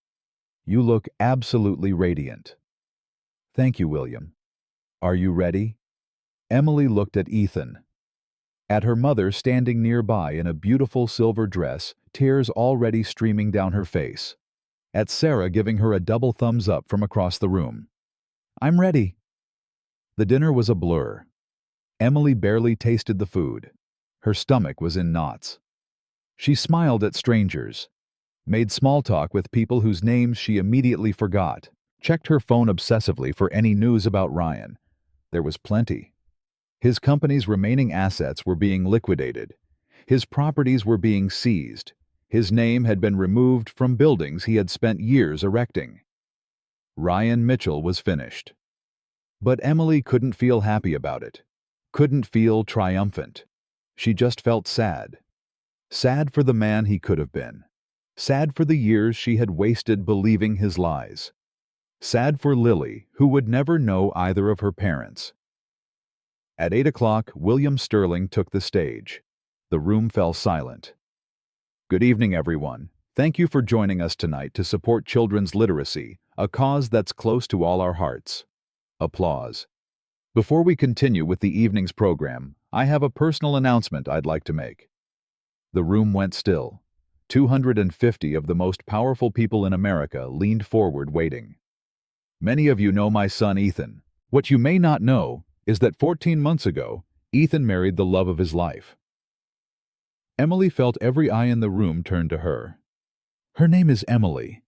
"You look absolutely radiant." "Thank you, William. Are you ready?" Emily looked at Ethan. At her mother standing nearby in a beautiful silver dress, tears already streaming down her face. At Sarah giving her a double thumbs up from across the room. "I'm ready." The dinner was a blur. Emily barely tasted the food. Her stomach was in knots. She smiled at strangers, made small talk with people whose names she immediately forgot, checked her phone obsessively for any news about Ryan. There was plenty. His company's remaining assets were being liquidated. His properties were being seized. His name had been removed from buildings he had spent years erecting. Ryan Mitchell was finished. But Emily couldn't feel happy about it. Couldn't feel triumphant. She just felt sad. Sad for the man he could have been. Sad for the years she had wasted believing his lies. Sad for Lily, who would never know either of her parents. At 8 o'clock, William Sterling took the stage. The room fell silent. "Good evening, everyone. Thank you for joining us tonight to support children's literacy, a cause that's close to all our hearts." Applause. Before we continue with the evening's program, I have a personal announcement I'd like to make. The room went still. 250 of the most powerful people in America leaned forward waiting. Many of you know my son Ethan. What you may not know is that 14 months ago, Ethan married the love of his life. Emily felt every eye in the room turn to her. Her name is Emily.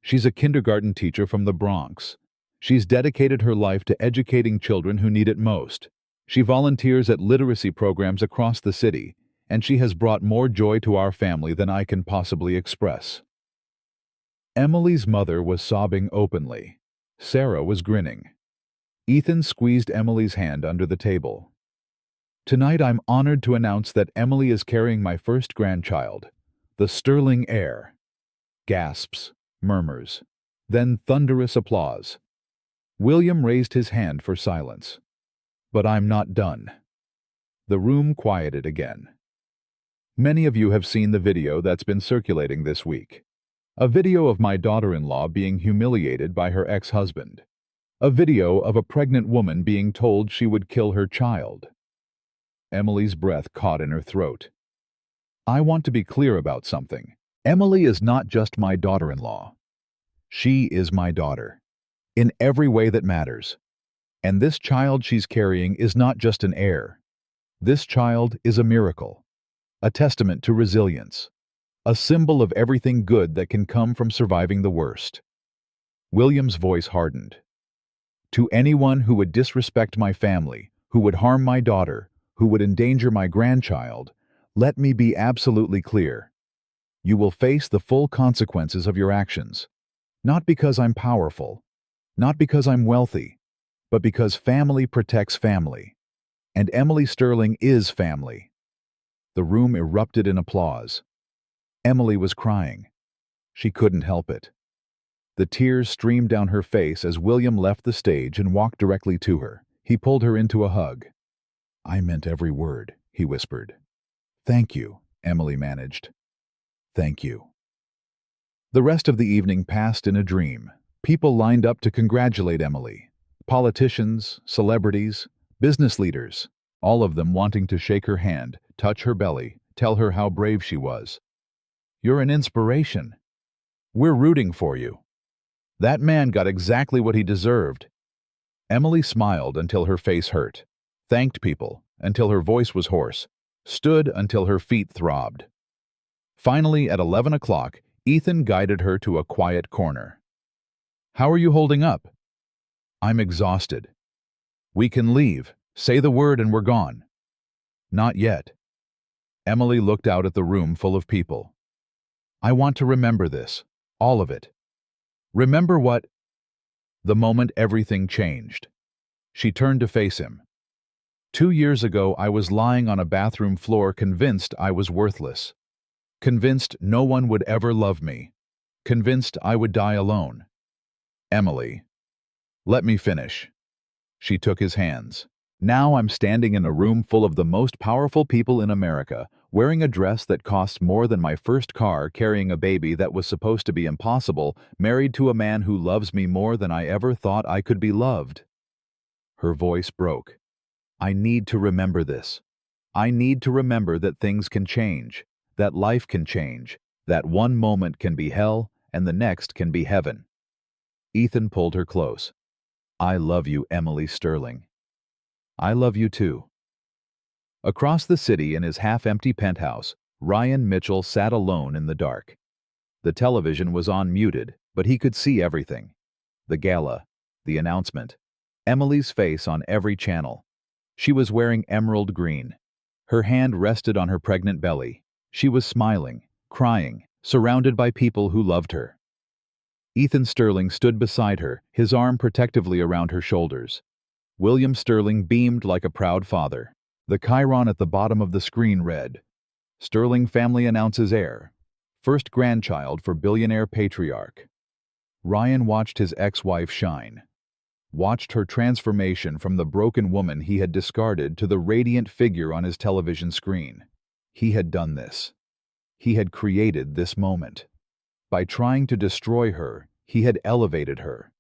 She's a kindergarten teacher from the Bronx. She's dedicated her life to educating children who need it most. She volunteers at literacy programs across the city, and she has brought more joy to our family than I can possibly express. Emily's mother was sobbing openly. Sarah was grinning. Ethan squeezed Emily's hand under the table. "Tonight I'm honored to announce that Emily is carrying my first grandchild, the Sterling heir." Gasps, murmurs, then thunderous applause. William raised his hand for silence. "But I'm not done." The room quieted again. Many of you have seen the video that's been circulating this week. A video of my daughter-in-law being humiliated by her ex-husband. A video of a pregnant woman being told she would kill her child. Emily's breath caught in her throat. I want to be clear about something. Emily is not just my daughter-in-law. She is my daughter, in every way that matters. And this child she's carrying is not just an heir. This child is a miracle, a testament to resilience, a symbol of everything good that can come from surviving the worst. William's voice hardened. To anyone who would disrespect my family, who would harm my daughter, who would endanger my grandchild, let me be absolutely clear. You will face the full consequences of your actions. Not because I'm powerful, not because I'm wealthy, but because family protects family. And Emily Sterling is family. The room erupted in applause. Emily was crying. She couldn't help it. The tears streamed down her face as William left the stage and walked directly to her. He pulled her into a hug. "I meant every word," he whispered. "Thank you," Emily managed. "Thank you." The rest of the evening passed in a dream. People lined up to congratulate Emily. Politicians, celebrities, business leaders, all of them wanting to shake her hand, touch her belly, tell her how brave she was. "You're an inspiration. We're rooting for you. That man got exactly what he deserved." Emily smiled until her face hurt, thanked people until her voice was hoarse, stood until her feet throbbed. Finally, at 11 o'clock, Ethan guided her to a quiet corner. "How are you holding up?" "I'm exhausted." "We can leave. Say the word and we're gone." "Not yet." Emily looked out at the room full of people. "I want to remember this. All of it." "Remember what?" The moment everything changed. She turned to face him. "2 years ago, I was lying on a bathroom floor convinced I was worthless. Convinced no one would ever love me. Convinced I would die alone." "Emily, let me finish." She took his hands. "Now I'm standing in a room full of the most powerful people in America, wearing a dress that costs more than my first car, carrying a baby that was supposed to be impossible, married to a man who loves me more than I ever thought I could be loved." Her voice broke. "I need to remember this. I need to remember that things can change, that life can change, that one moment can be hell and the next can be heaven." Ethan pulled her close. "I love you, Emily Sterling." "I love you too." Across the city in his half-empty penthouse, Ryan Mitchell sat alone in the dark. The television was on muted, but he could see everything. The gala, the announcement, Emily's face on every channel. She was wearing emerald green. Her hand rested on her pregnant belly. She was smiling, crying, surrounded by people who loved her. Ethan Sterling stood beside her, his arm protectively around her shoulders. William Sterling beamed like a proud father. The chyron at the bottom of the screen read, "Sterling family announces heir. First grandchild for billionaire patriarch." Ryan watched his ex-wife shine. Watched her transformation from the broken woman he had discarded to the radiant figure on his television screen. He had done this. He had created this moment. By trying to destroy her, he had elevated her.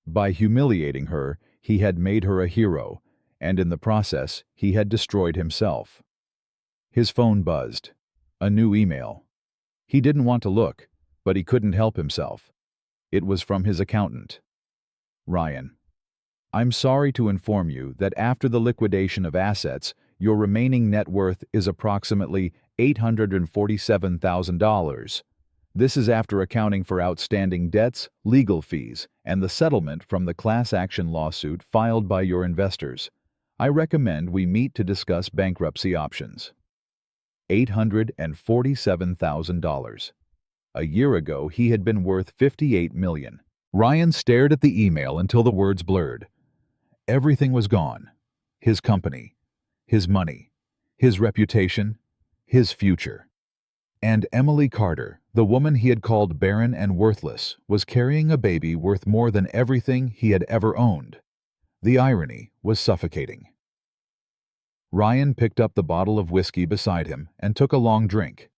By humiliating her, he had made her a hero, and in the process, he had destroyed himself. His phone buzzed. A new email. He didn't want to look, but he couldn't help himself. It was from his accountant. "Ryan, I'm sorry to inform you that after the liquidation of assets, your remaining net worth is approximately $847,000. This is after accounting for outstanding debts, legal fees, and the settlement from the class action lawsuit filed by your investors. I recommend we meet to discuss bankruptcy options." $847,000. A year ago, he had been worth $58 million. Ryan stared at the email until the words blurred. Everything was gone. His company, his money, his reputation, his future. And Emily Carter, the woman he had called barren and worthless, was carrying a baby worth more than everything he had ever owned. The irony was suffocating. Ryan picked up the bottle of whiskey beside him and took a long drink.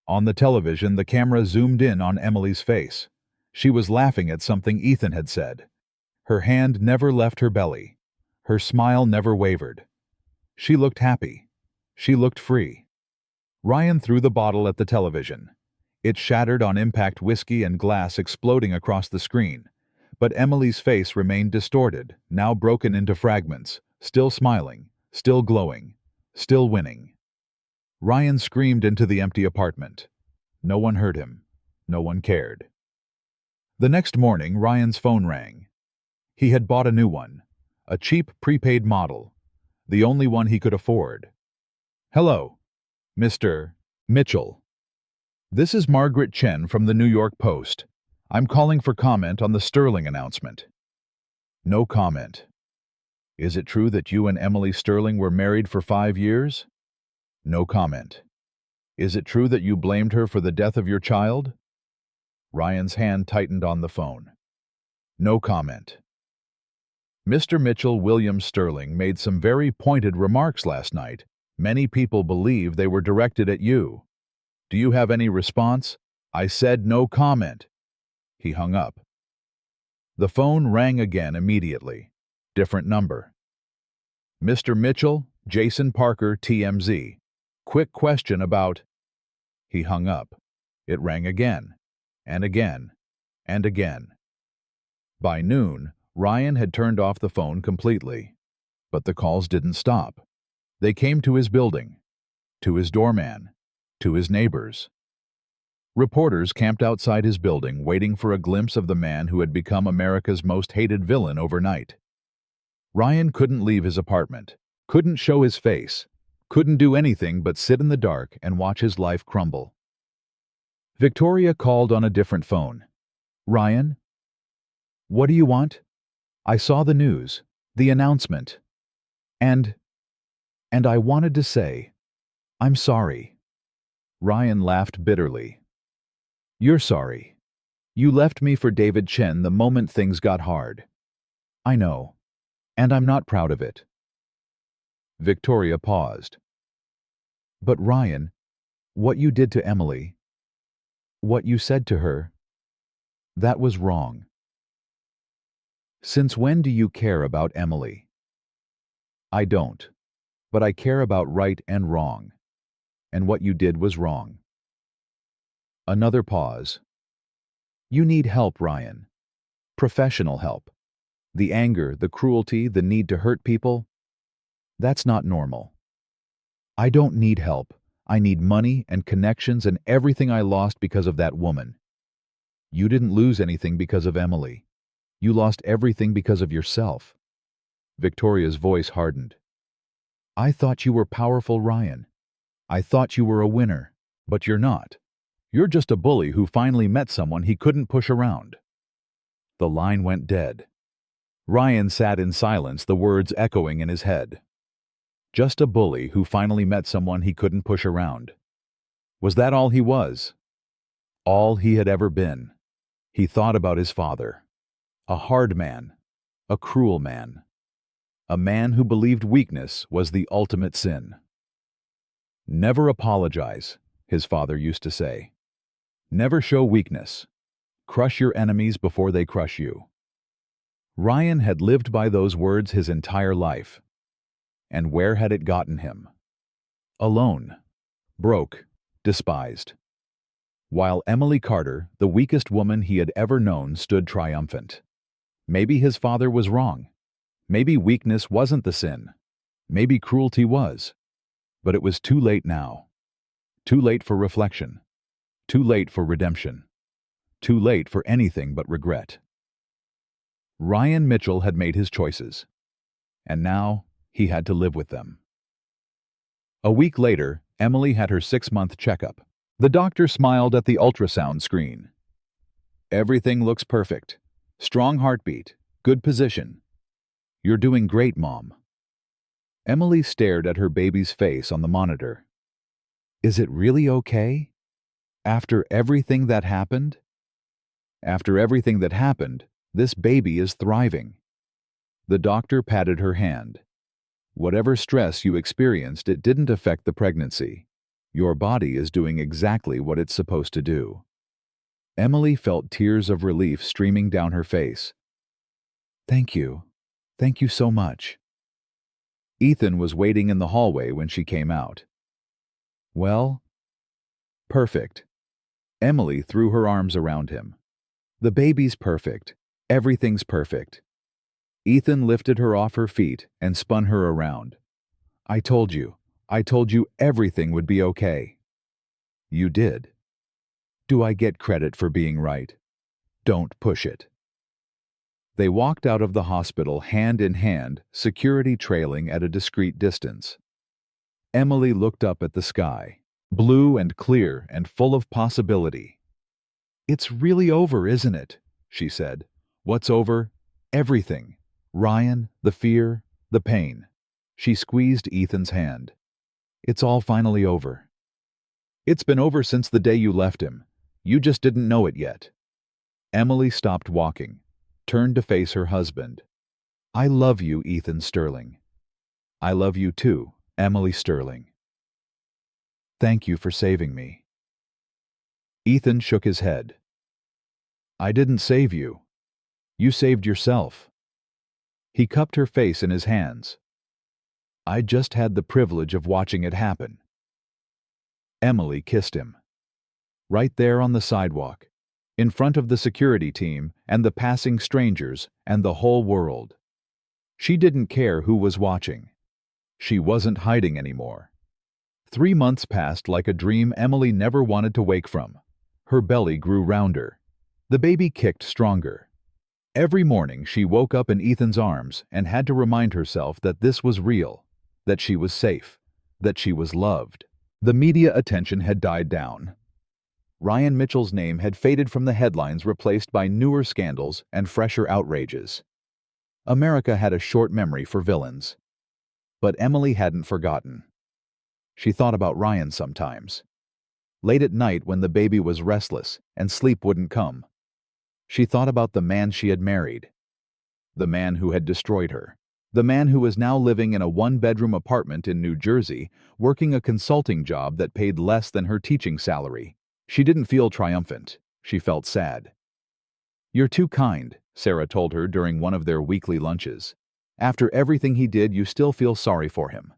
On the television, the camera zoomed in on Emily's face. She was laughing at something Ethan had said. Her hand never left her belly. Her smile never wavered. She looked happy. She looked free. Ryan threw the bottle at the television. It shattered on impact, whiskey and glass exploding across the screen. But Emily's face remained distorted, now broken into fragments, still smiling, still glowing, still winning. Ryan screamed into the empty apartment. No one heard him. No one cared. The next morning, Ryan's phone rang. He had bought a new one, a cheap prepaid model. the only one he could afford. "Hello, Mr. Mitchell. This is Margaret Chen from the New York Post. I'm calling for comment on the Sterling announcement." "No comment. Is it true that you and Emily Sterling were married for 5 years?" "No comment. Is it true that you blamed her for the death of your child?" Ryan's hand tightened on the phone. "No comment. Mr. Mitchell, William Sterling made some very pointed remarks last night. Many people believe they were directed at you. Do you have any response?" "I said no comment." He hung up. The phone rang again immediately. Different number. "Mr. Mitchell, Jason Parker, TMZ. Quick question about—" He hung up. It rang again, and again, and again. By noon, Ryan had turned off the phone completely. But the calls didn't stop. They came to his building, to his doorman, to his neighbors. Reporters camped outside his building waiting for a glimpse of the man who had become America's most hated villain overnight. Ryan couldn't leave his apartment, couldn't show his face, couldn't do anything but sit in the dark and watch his life crumble. Victoria called on a different phone. "Ryan? What do you want? I saw the news, the announcement. And I wanted to say, I'm sorry." Ryan laughed bitterly. "You're sorry. You left me for David Chen the moment things got hard. I know, and I'm not proud of it." Victoria paused. "But Ryan, what you did to Emily, what you said to her, that was wrong. Since when do you care about Emily?" "I don't, but I care about right and wrong, and what you did was wrong." Another pause. "You need help, Ryan. Professional help. The anger, the cruelty, the need to hurt people, that's not normal." "I don't need help. I need money and connections and everything I lost because of that woman." "You didn't lose anything because of Emily. You lost everything because of yourself." Victoria's voice hardened. "I thought you were powerful, Ryan. I thought you were a winner, but you're not. You're just a bully who finally met someone he couldn't push around." The line went dead. Ryan sat in silence, the words echoing in his head. Just a bully who finally met someone he couldn't push around. Was that all he was? All he had ever been? He thought about his father. A hard man. A cruel man. A man who believed weakness was the ultimate sin. "Never apologize," his father used to say. "Never show weakness. Crush your enemies before they crush you." Ryan had lived by those words his entire life. And where had it gotten him? Alone. Broke. Despised. While Emily Carter, the weakest woman he had ever known, stood triumphant. Maybe his father was wrong. Maybe weakness wasn't the sin. Maybe cruelty was. But it was too late now. Too late for reflection. Too late for redemption. Too late for anything but regret. Ryan Mitchell had made his choices. And now he had to live with them. A week later, Emily had her 6-month checkup. The doctor smiled at the ultrasound screen. "Everything looks perfect. Strong heartbeat. Good position. You're doing great, Mom." Emily stared at her baby's face on the monitor. "Is it really okay? After everything that happened?" "After everything that happened, this baby is thriving." The doctor patted her hand. "Whatever stress you experienced, it didn't affect the pregnancy. Your body is doing exactly what it's supposed to do." Emily felt tears of relief streaming down her face. "Thank you. Thank you so much." Ethan was waiting in the hallway when she came out. "Well?" "Perfect." Emily threw her arms around him. "The baby's perfect. Everything's perfect." Ethan lifted her off her feet and spun her around. I told you everything would be okay." "You did." "Do I get credit for being right? Don't push it." They walked out of the hospital hand in hand, security trailing at a discreet distance. Emily looked up at the sky, blue and clear and full of possibility. "It's really over, isn't it?" she said. "What's over?" "Everything. Ryan, the fear, the pain." She squeezed Ethan's hand. "It's all finally over." "It's been over since the day you left him. You just didn't know it yet." Emily stopped walking, turned to face her husband. "I love you, Ethan Sterling." "I love you too, Emily Sterling." "Thank you for saving me." Ethan shook his head. "I didn't save you. You saved yourself." He cupped her face in his hands. "I just had the privilege of watching it happen." Emily kissed him. Right there on the sidewalk, in front of the security team and the passing strangers and the whole world. She didn't care who was watching. She wasn't hiding anymore. 3 months passed like a dream Emily never wanted to wake from. Her belly grew rounder. The baby kicked stronger. Every morning she woke up in Ethan's arms and had to remind herself that this was real, that she was safe, that she was loved. The media attention had died down. Ryan Mitchell's name had faded from the headlines, replaced by newer scandals and fresher outrages. America had a short memory for villains. But Emily hadn't forgotten. She thought about Ryan sometimes. Late at night when the baby was restless and sleep wouldn't come. She thought about the man she had married. The man who had destroyed her. The man who was now living in a one-bedroom apartment in New Jersey, working a consulting job that paid less than her teaching salary. She didn't feel triumphant. She felt sad. "You're too kind," Sarah told her during one of their weekly lunches. "After everything he did, you still feel sorry for him."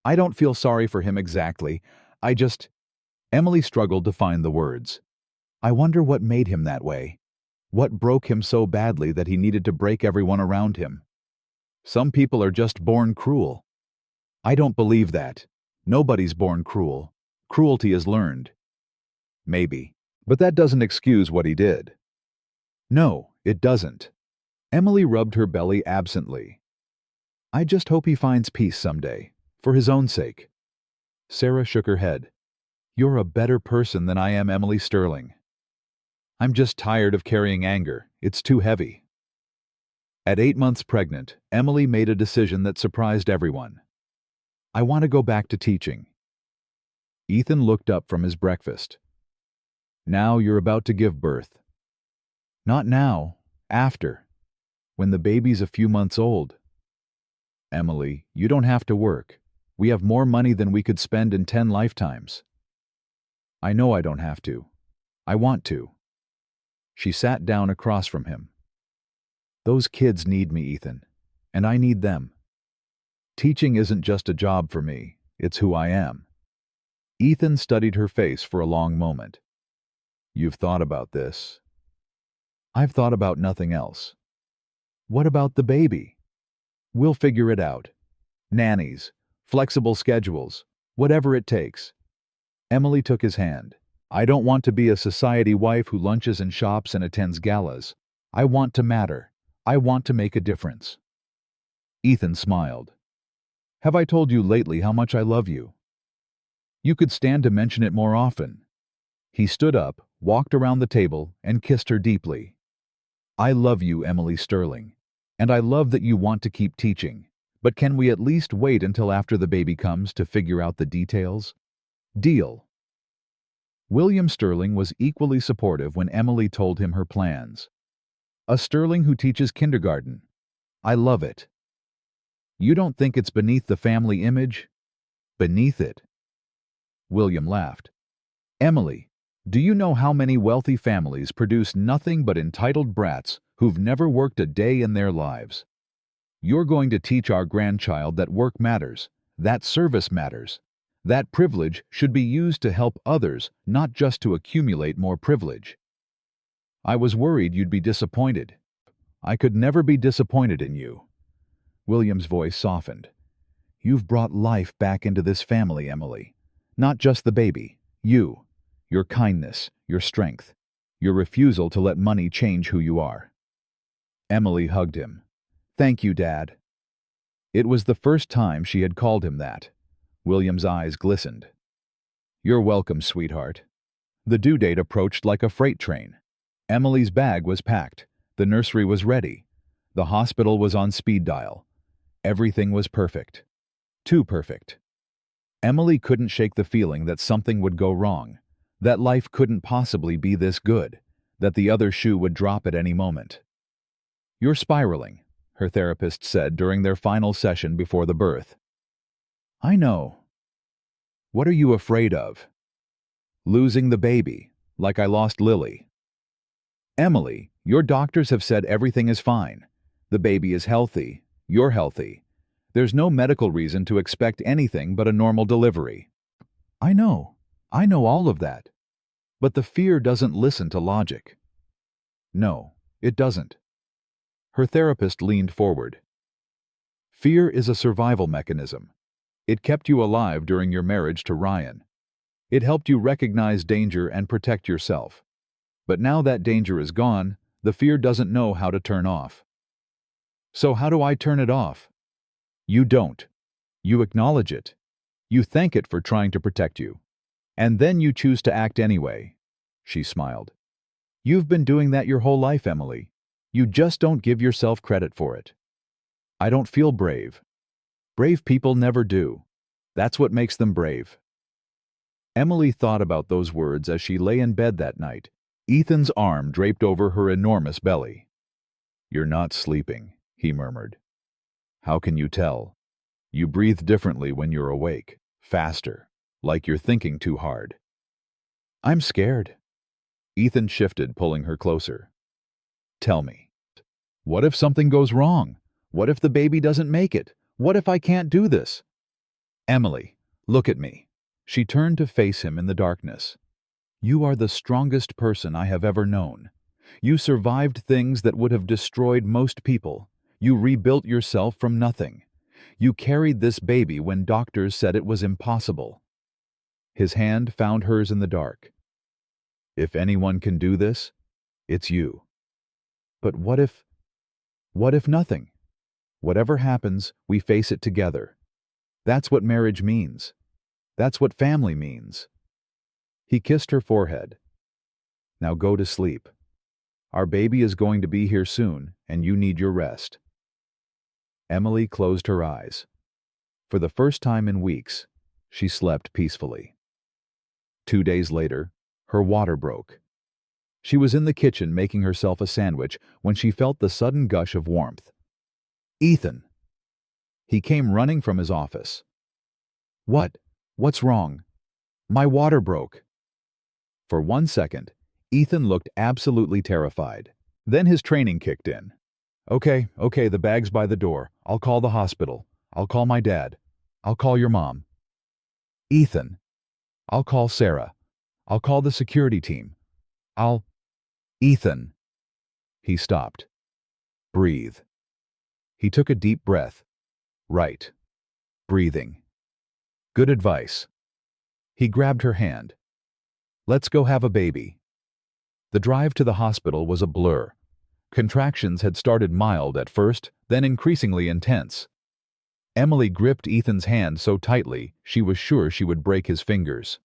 "I don't feel sorry for him exactly. I just—" Emily struggled to find the words. "I wonder what made him that way. What broke him so badly that he needed to break everyone around him? Some people are just born cruel." "I don't believe that. Nobody's born cruel. Cruelty is learned." "Maybe. But that doesn't excuse what he did." "No, it doesn't." Emily rubbed her belly absently. "I just hope he finds peace someday, for his own sake." Sarah shook her head. "You're a better person than I am, Emily Sterling." "I'm just tired of carrying anger. It's too heavy." At 8 months pregnant, Emily made a decision that surprised everyone. "I want to go back to teaching." Ethan looked up from his breakfast. "Now you're about to give birth." "Not now. After. When the baby's a few months old." "Emily, you don't have to work. We have more money than we could spend in 10 lifetimes." "I know I don't have to. I want to." She sat down across from him. "Those kids need me, Ethan, and I need them. Teaching isn't just a job for me, it's who I am." Ethan studied her face for a long moment. "You've thought about this." "I've thought about nothing else." "What about the baby?" "We'll figure it out. Nannies, flexible schedules, whatever it takes." Emily took his hand. "I don't want to be a society wife who lunches in shops and attends galas. I want to matter. I want to make a difference." Ethan smiled. "Have I told you lately how much I love you? You could stand to mention it more often." He stood up, walked around the table, and kissed her deeply. "I love you, Emily Sterling, and I love that you want to keep teaching. But can we at least wait until after the baby comes to figure out the details?" "Deal." William Sterling was equally supportive when Emily told him her plans. "A Sterling who teaches kindergarten. I love it." "You don't think it's beneath the family image?" "Beneath it." William laughed. "Emily, do you know how many wealthy families produce nothing but entitled brats who've never worked a day in their lives? You're going to teach our grandchild that work matters, that service matters, that privilege should be used to help others, not just to accumulate more privilege." "I was worried you'd be disappointed." "I could never be disappointed in you." William's voice softened. "You've brought life back into this family, Emily. Not just the baby, you. Your kindness, your strength, your refusal to let money change who you are." Emily hugged him. "Thank you, Dad." It was the first time she had called him that. William's eyes glistened. "You're welcome, sweetheart." The due date approached like a freight train. Emily's bag was packed. The nursery was ready. The hospital was on speed dial. Everything was perfect. Too perfect. Emily couldn't shake the feeling that something would go wrong, that life couldn't possibly be this good, that the other shoe would drop at any moment. "You're spiraling," her therapist said during their final session before the birth. "I know." "What are you afraid of?" "Losing the baby, like I lost Lily." "Emily, your doctors have said everything is fine. The baby is healthy. You're healthy. There's no medical reason to expect anything but a normal delivery." I know all of that. But the fear doesn't listen to logic." "No, it doesn't." Her therapist leaned forward. "Fear is a survival mechanism. It kept you alive during your marriage to Ryan. It helped you recognize danger and protect yourself. But now that danger is gone, the fear doesn't know how to turn off." "So how do I turn it off?" "You don't. You acknowledge it. You thank it for trying to protect you. And then you choose to act anyway." She smiled. "You've been doing that your whole life, Emily. You just don't give yourself credit for it." "I don't feel brave." "Brave people never do. That's what makes them brave." Emily thought about those words as she lay in bed that night, Ethan's arm draped over her enormous belly. "You're not sleeping," he murmured. "How can you tell? You breathe differently when you're awake, faster, like you're thinking too hard." "I'm scared." Ethan shifted, pulling her closer. "Tell me. What if something goes wrong? What if the baby doesn't make it? What if I can't do this?" "Emily, look at me." She turned to face him in the darkness. "You are the strongest person I have ever known. You survived things that would have destroyed most people. You rebuilt yourself from nothing. You carried this baby when doctors said it was impossible." His hand found hers in the dark. "If anyone can do this, it's you." "But what if nothing? Whatever happens, we face it together. That's what marriage means. That's what family means." He kissed her forehead. "Now go to sleep. Our baby is going to be here soon, and you need your rest." Emily closed her eyes. For the first time in weeks, she slept peacefully. 2 days later, her water broke. She was in the kitchen making herself a sandwich when she felt the sudden gush of warmth. "Ethan!" He came running from his office. "What? What's wrong?" "My water broke." For 1 second, Ethan looked absolutely terrified. Then his training kicked in. Okay, the bag's by the door. I'll call the hospital. I'll call my dad. I'll call your mom." "Ethan." "I'll call Sarah. I'll call the security team. I'll—" "Ethan." He stopped. "Breathe." He took a deep breath. "Right. Breathing. Good advice." He grabbed her hand. "Let's go have a baby." The drive to the hospital was a blur. Contractions had started mild at first, then increasingly intense. Emily gripped Ethan's hand so tightly she was sure she would break his fingers.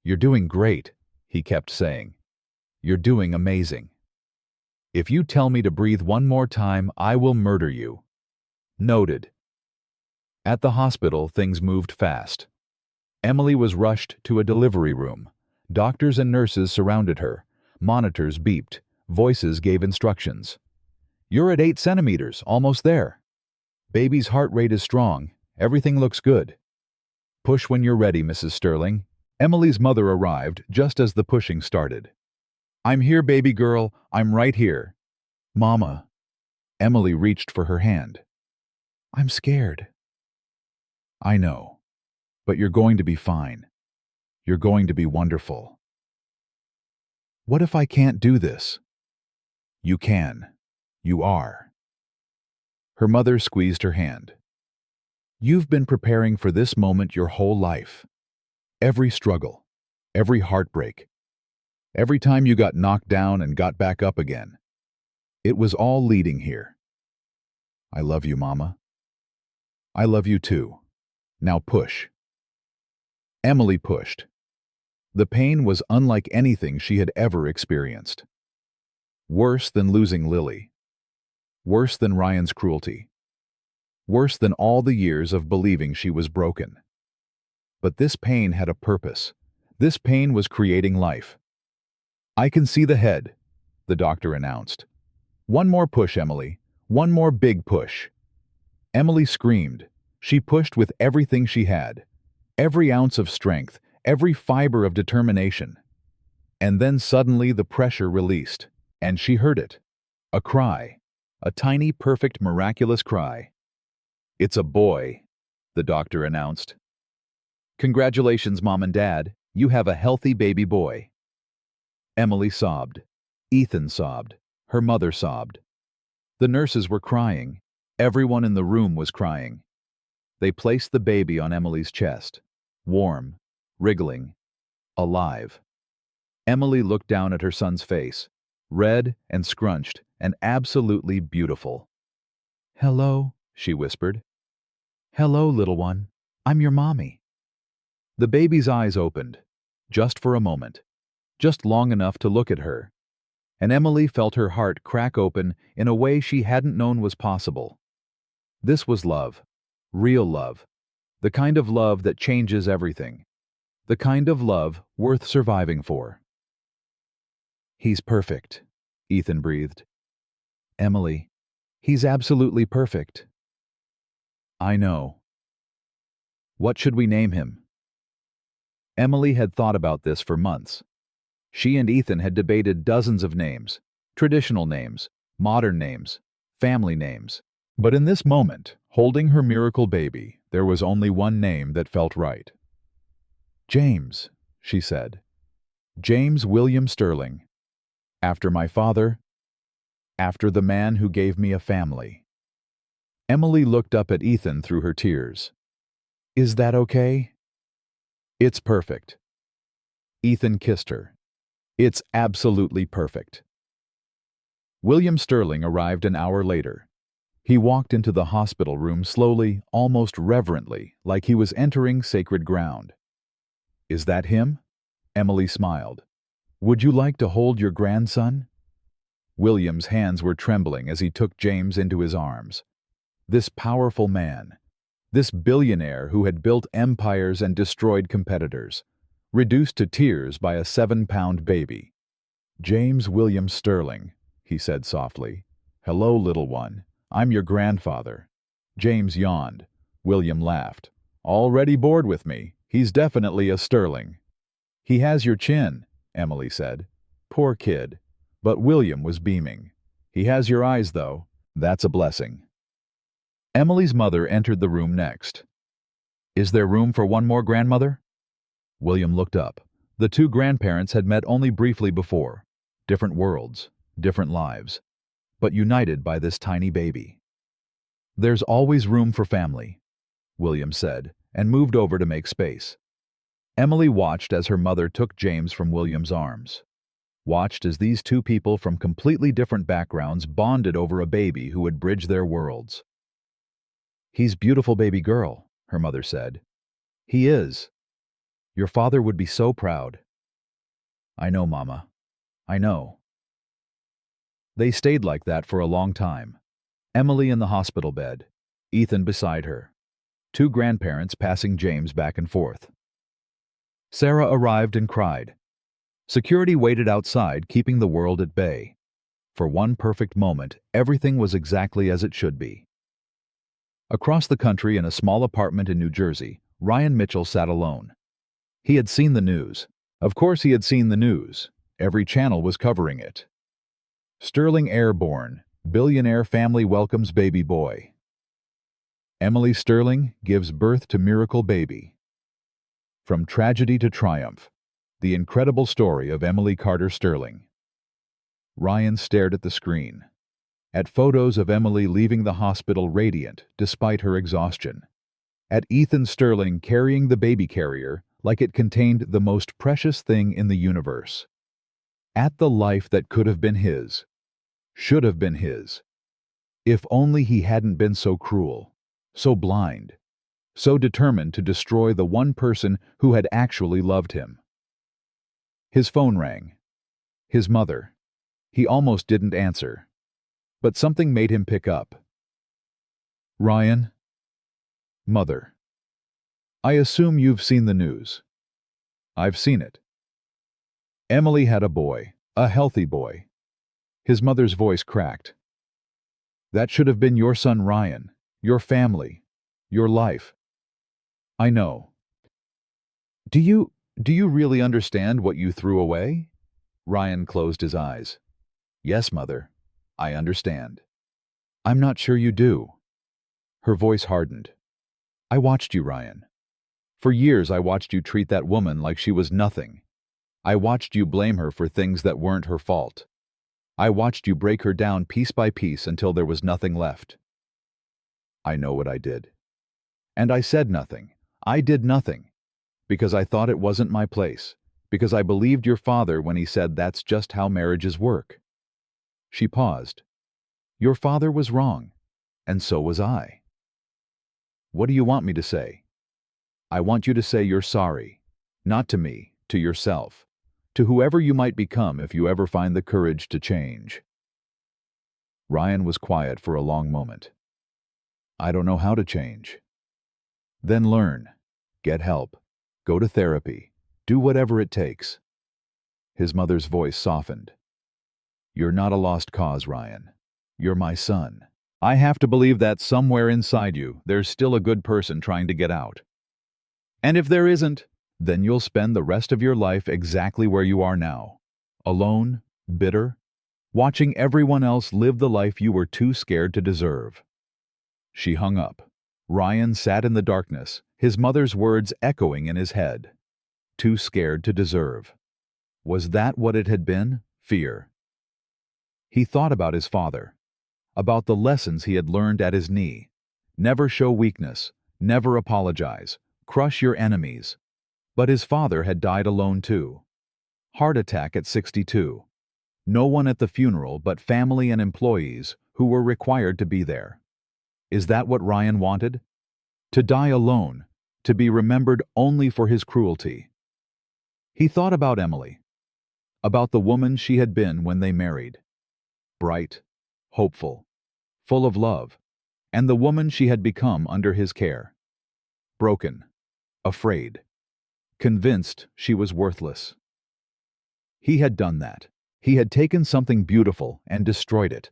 "You're doing great," he kept saying. "You're doing amazing. If you tell me to breathe one more time, I will murder you." Noted. At the hospital, things moved fast. Emily was rushed to a delivery room. Doctors and nurses surrounded her. Monitors beeped. Voices gave instructions. "You're at 8 centimeters, almost there. Baby's heart rate is strong. Everything looks good." "Push when you're ready, Mrs. Sterling." Emily's mother arrived just as the pushing started. "I'm here, baby girl. I'm right here." "Mama." Emily reached for her hand. "I'm scared." "I know. But you're going to be fine. You're going to be wonderful." "What if I can't do this?" "You can. You are." Her mother squeezed her hand. "You've been preparing for this moment your whole life. Every struggle, every heartbreak, every time you got knocked down and got back up again. It was all leading here. I love you, Mama. I love you too. Now push. Emily pushed. The pain was unlike anything she had ever experienced. Worse than losing Lily. Worse than Ryan's cruelty. Worse than all the years of believing she was broken. But this pain had a purpose. This pain was creating life. I can see the head, the doctor announced. One more push, Emily. One more big push. Emily screamed. She pushed with everything she had. Every ounce of strength, every fiber of determination. And then suddenly the pressure released, and she heard it. A cry. A tiny, perfect, miraculous cry. It's a boy, the doctor announced. Congratulations, Mom and Dad. You have a healthy baby boy. Emily sobbed. Ethan sobbed. Her mother sobbed. The nurses were crying. Everyone in the room was crying. They placed the baby on Emily's chest. Warm, wriggling, alive. Emily looked down at her son's face, red and scrunched and absolutely beautiful. Hello, she whispered. Hello, little one. I'm your mommy. The baby's eyes opened, just for a moment, just long enough to look at her, and Emily felt her heart crack open in a way she hadn't known was possible. This was love, real love, the kind of love that changes everything, the kind of love worth surviving for. He's perfect, Ethan breathed. Emily, he's absolutely perfect. I know. What should we name him? Emily had thought about this for months. She and Ethan had debated dozens of names, traditional names, modern names, family names. But in this moment, holding her miracle baby, there was only one name that felt right. James, she said. James William Sterling. After my father, after the man who gave me a family. Emily looked up at Ethan through her tears. Is that okay? It's perfect. Ethan kissed her. It's absolutely perfect. William Sterling arrived an hour later. He walked into the hospital room slowly, almost reverently, like he was entering sacred ground. Is that him? Emily smiled. Would you like to hold your grandson? William's hands were trembling as he took James into his arms. This powerful man, this billionaire who had built empires and destroyed competitors, reduced to tears by a 7-pound baby. James William Sterling, he said softly. Hello, little one. I'm your grandfather. James yawned. William laughed. Already bored with me. He's definitely a Sterling. He has your chin, Emily said. Poor kid. But William was beaming. He has your eyes, though. That's a blessing. Emily's mother entered the room next. Is there room for one more grandmother? William looked up. The two grandparents had met only briefly before. Different worlds, different lives, but united by this tiny baby. There's always room for family, William said, and moved over to make space. Emily watched as her mother took James from William's arms. Watched as these two people from completely different backgrounds bonded over a baby who would bridge their worlds. He's beautiful baby girl, her mother said. He is. Your father would be so proud. I know, Mama. I know. They stayed like that for a long time. Emily in the hospital bed, Ethan beside her. Two grandparents passing James back and forth. Sarah arrived and cried. Security waited outside, keeping the world at bay. For one perfect moment, everything was exactly as it should be. Across the country in a small apartment in New Jersey, Ryan Mitchell sat alone. He had seen the news. Of course he had seen the news. Every channel was covering it. Sterling airborne, billionaire family welcomes baby boy. Emily Sterling gives birth to miracle baby. From tragedy to triumph, the incredible story of Emily Carter Sterling. Ryan stared at the screen, at photos of Emily leaving the hospital radiant despite her exhaustion, at Ethan Sterling carrying the baby carrier like it contained the most precious thing in the universe, at the life that could have been his, should have been his. If only he hadn't been so cruel, so blind, so determined to destroy the one person who had actually loved him. His phone rang. His mother. He almost didn't answer, but something made him pick up. Ryan? Mother. I assume you've seen the news. I've seen it. Emily had a boy, a healthy boy. His mother's voice cracked. That should have been your son Ryan, your family, your life. I know. Do you really understand what you threw away? Ryan closed his eyes. Yes, Mother. I understand. I'm not sure you do. Her voice hardened. I watched you, Ryan. For years I watched you treat that woman like she was nothing. I watched you blame her for things that weren't her fault. I watched you break her down piece by piece until there was nothing left. I know what I did. And I said nothing. I did nothing. Because I thought it wasn't my place. Because I believed your father when he said that's just how marriages work. She paused. Your father was wrong, and so was I. What do you want me to say? I want you to say you're sorry. Not to me, to yourself. To whoever you might become if you ever find the courage to change. Ryan was quiet for a long moment. I don't know how to change. Then learn. Get help. Go to therapy. Do whatever it takes. His mother's voice softened. You're not a lost cause, Ryan. You're my son. I have to believe that somewhere inside you, there's still a good person trying to get out. And if there isn't, then you'll spend the rest of your life exactly where you are now. Alone, bitter, watching everyone else live the life you were too scared to deserve. She hung up. Ryan sat in the darkness, his mother's words echoing in his head. Too scared to deserve. Was that what it had been? Fear. He thought about his father, about the lessons he had learned at his knee. Never show weakness, never apologize, crush your enemies. But his father had died alone too. Heart attack at 62. No one at the funeral but family and employees who were required to be there. Is that what Ryan wanted? To die alone, to be remembered only for his cruelty. He thought about Emily, about the woman she had been when they married. Bright, hopeful, full of love, and the woman she had become under his care. Broken, afraid, convinced she was worthless. He had done that. He had taken something beautiful and destroyed it.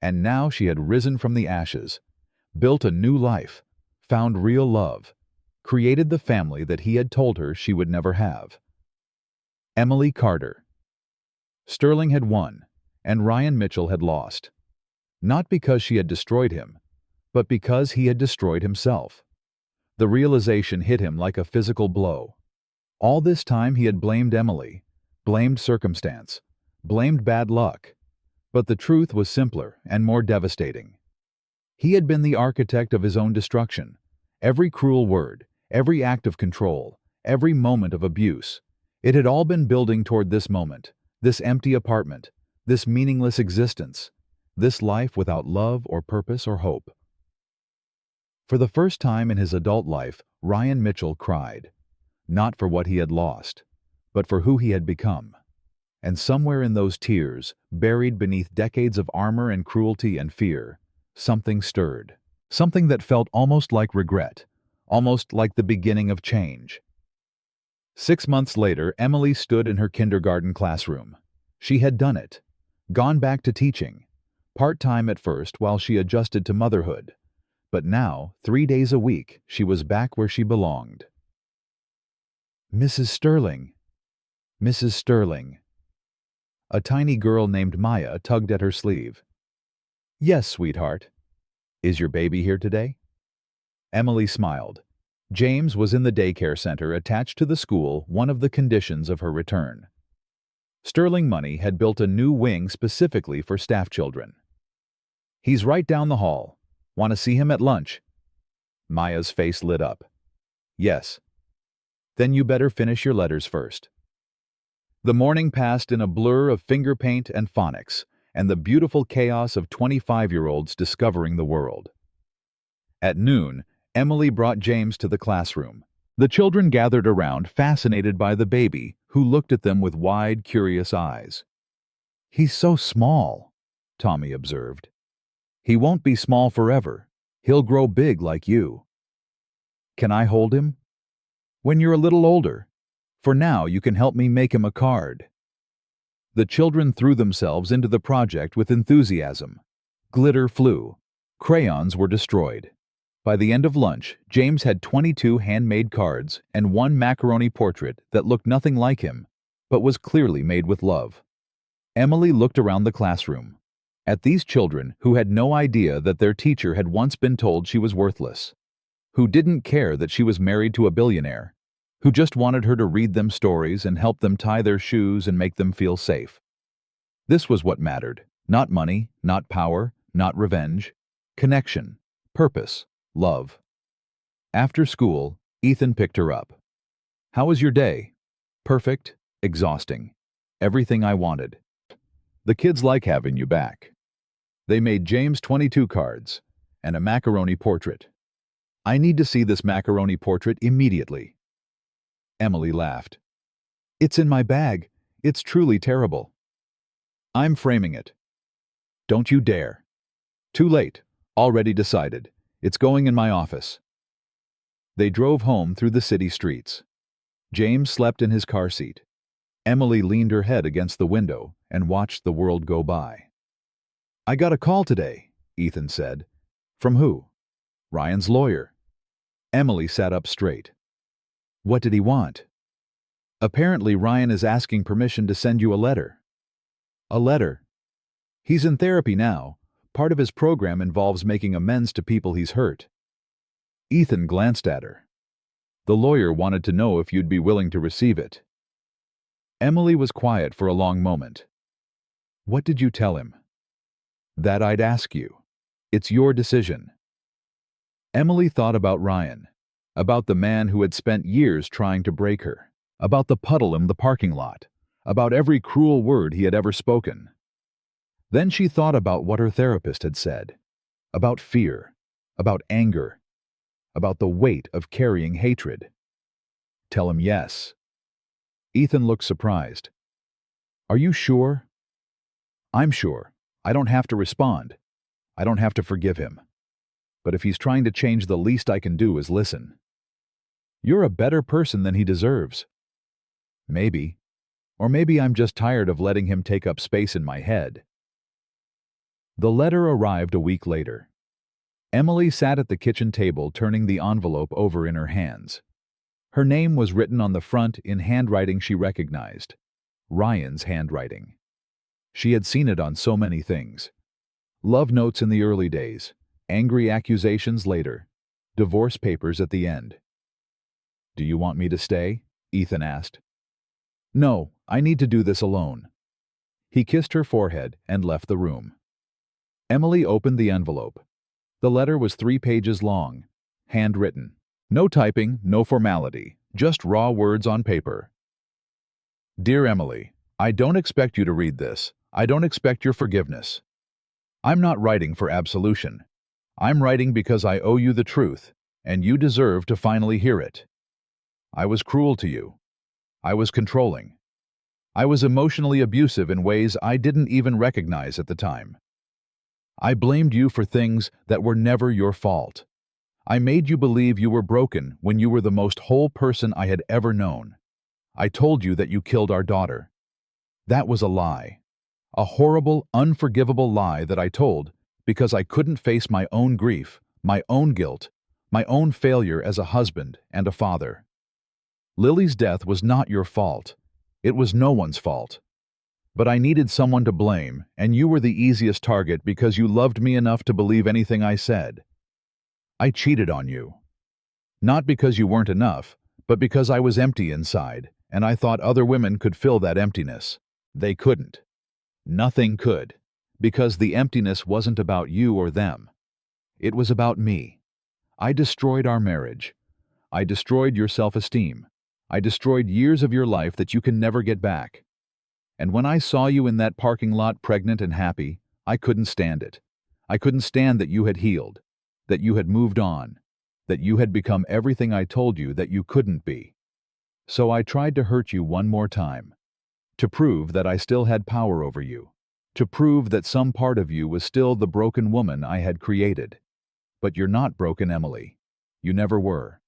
And now she had risen from the ashes, built a new life, found real love, created the family that he had told her she would never have. Emily Carter. Sterling had won, and Ryan Mitchell had lost. Not because she had destroyed him, but because he had destroyed himself. The realization hit him like a physical blow. All this time he had blamed Emily, blamed circumstance, blamed bad luck. But the truth was simpler and more devastating. He had been the architect of his own destruction. Every cruel word, every act of control, every moment of abuse, it had all been building toward this moment, this empty apartment, this meaningless existence, this life without love or purpose or hope. For the first time in his adult life, Ryan Mitchell cried, not for what he had lost, but for who he had become. And somewhere in those tears, buried beneath decades of armor and cruelty and fear, something stirred, something that felt almost like regret, almost like the beginning of change. 6 months later, Emily stood in her kindergarten classroom. She had done it, gone back to teaching, part-time at first while she adjusted to motherhood. But now, 3 days a week, she was back where she belonged. Mrs. Sterling. Mrs. Sterling. A tiny girl named Maya tugged at her sleeve. Yes, sweetheart. Is your baby here today? Emily smiled. James was in the daycare center attached to the school, one of the conditions of her return. Sterling Money had built a new wing specifically for staff children. He's right down the hall. Want to see him at lunch? Maya's face lit up. Yes. Then you better finish your letters first. The morning passed in a blur of finger paint and phonics, and the beautiful chaos of 25-year-olds discovering the world. At noon, Emily brought James to the classroom. The children gathered around, fascinated by the baby, who looked at them with wide, curious eyes. "He's so small," Tommy observed. "He won't be small forever. He'll grow big like you." "Can I hold him?" "When you're a little older. For now, you can help me make him a card." The children threw themselves into the project with enthusiasm. Glitter flew. Crayons were destroyed. By the end of lunch, James had 22 handmade cards and one macaroni portrait that looked nothing like him, but was clearly made with love. Emily looked around the classroom, at these children who had no idea that their teacher had once been told she was worthless, who didn't care that she was married to a billionaire, who just wanted her to read them stories and help them tie their shoes and make them feel safe. This was what mattered, not money, not power, not revenge. Connection, purpose, love. After school, Ethan picked her up. "How was your day?" "Perfect, exhausting. Everything I wanted." "The kids like having you back." They made James 22 cards and a macaroni portrait. "I need to see this macaroni portrait immediately." Emily laughed. "It's in my bag. It's truly terrible." "I'm framing it." "Don't you dare." "Too late. Already decided. It's going in my office." They drove home through the city streets. James slept in his car seat. Emily leaned her head against the window and watched the world go by. "I got a call today," Ethan said. "From who?" "Ryan's lawyer." Emily sat up straight. "What did he want?" "Apparently Ryan is asking permission to send you a letter." "A letter?" "He's in therapy now. Part of his program involves making amends to people he's hurt." Ethan glanced at her. "The lawyer wanted to know if you'd be willing to receive it." Emily was quiet for a long moment. "What did you tell him?" "That I'd ask you. It's your decision." Emily thought about Ryan, about the man who had spent years trying to break her, about the puddle in the parking lot, about every cruel word he had ever spoken. Then she thought about what her therapist had said, about fear, about anger, about the weight of carrying hatred. "Tell him yes." Ethan looked surprised. "Are you sure?" "I'm sure. I don't have to respond. I don't have to forgive him. But if he's trying to change, the least I can do is listen." "You're a better person than he deserves." "Maybe. Or maybe I'm just tired of letting him take up space in my head." The letter arrived a week later. Emily sat at the kitchen table turning the envelope over in her hands. Her name was written on the front in handwriting she recognized. Ryan's handwriting. She had seen it on so many things. Love notes in the early days, angry accusations later, divorce papers at the end. "Do you want me to stay?" Ethan asked. "No, I need to do this alone." He kissed her forehead and left the room. Emily opened the envelope. The letter was 3 pages long, handwritten. No typing, no formality, just raw words on paper. "Dear Emily, I don't expect you to read this. I don't expect your forgiveness. I'm not writing for absolution. I'm writing because I owe you the truth, and you deserve to finally hear it. I was cruel to you. I was controlling. I was emotionally abusive in ways I didn't even recognize at the time. I blamed you for things that were never your fault. I made you believe you were broken when you were the most whole person I had ever known. I told you that you killed our daughter. That was a lie. A horrible, unforgivable lie that I told because I couldn't face my own grief, my own guilt, my own failure as a husband and a father. Lily's death was not your fault. It was no one's fault. But I needed someone to blame, and you were the easiest target because you loved me enough to believe anything I said. I cheated on you. Not because you weren't enough, but because I was empty inside, and I thought other women could fill that emptiness. They couldn't. Nothing could, because the emptiness wasn't about you or them. It was about me. I destroyed our marriage. I destroyed your self-esteem. I destroyed years of your life that you can never get back. And when I saw you in that parking lot pregnant and happy, I couldn't stand it. I couldn't stand that you had healed, that you had moved on, that you had become everything I told you that you couldn't be. So I tried to hurt you one more time, to prove that I still had power over you, to prove that some part of you was still the broken woman I had created. But you're not broken, Emily. You never were.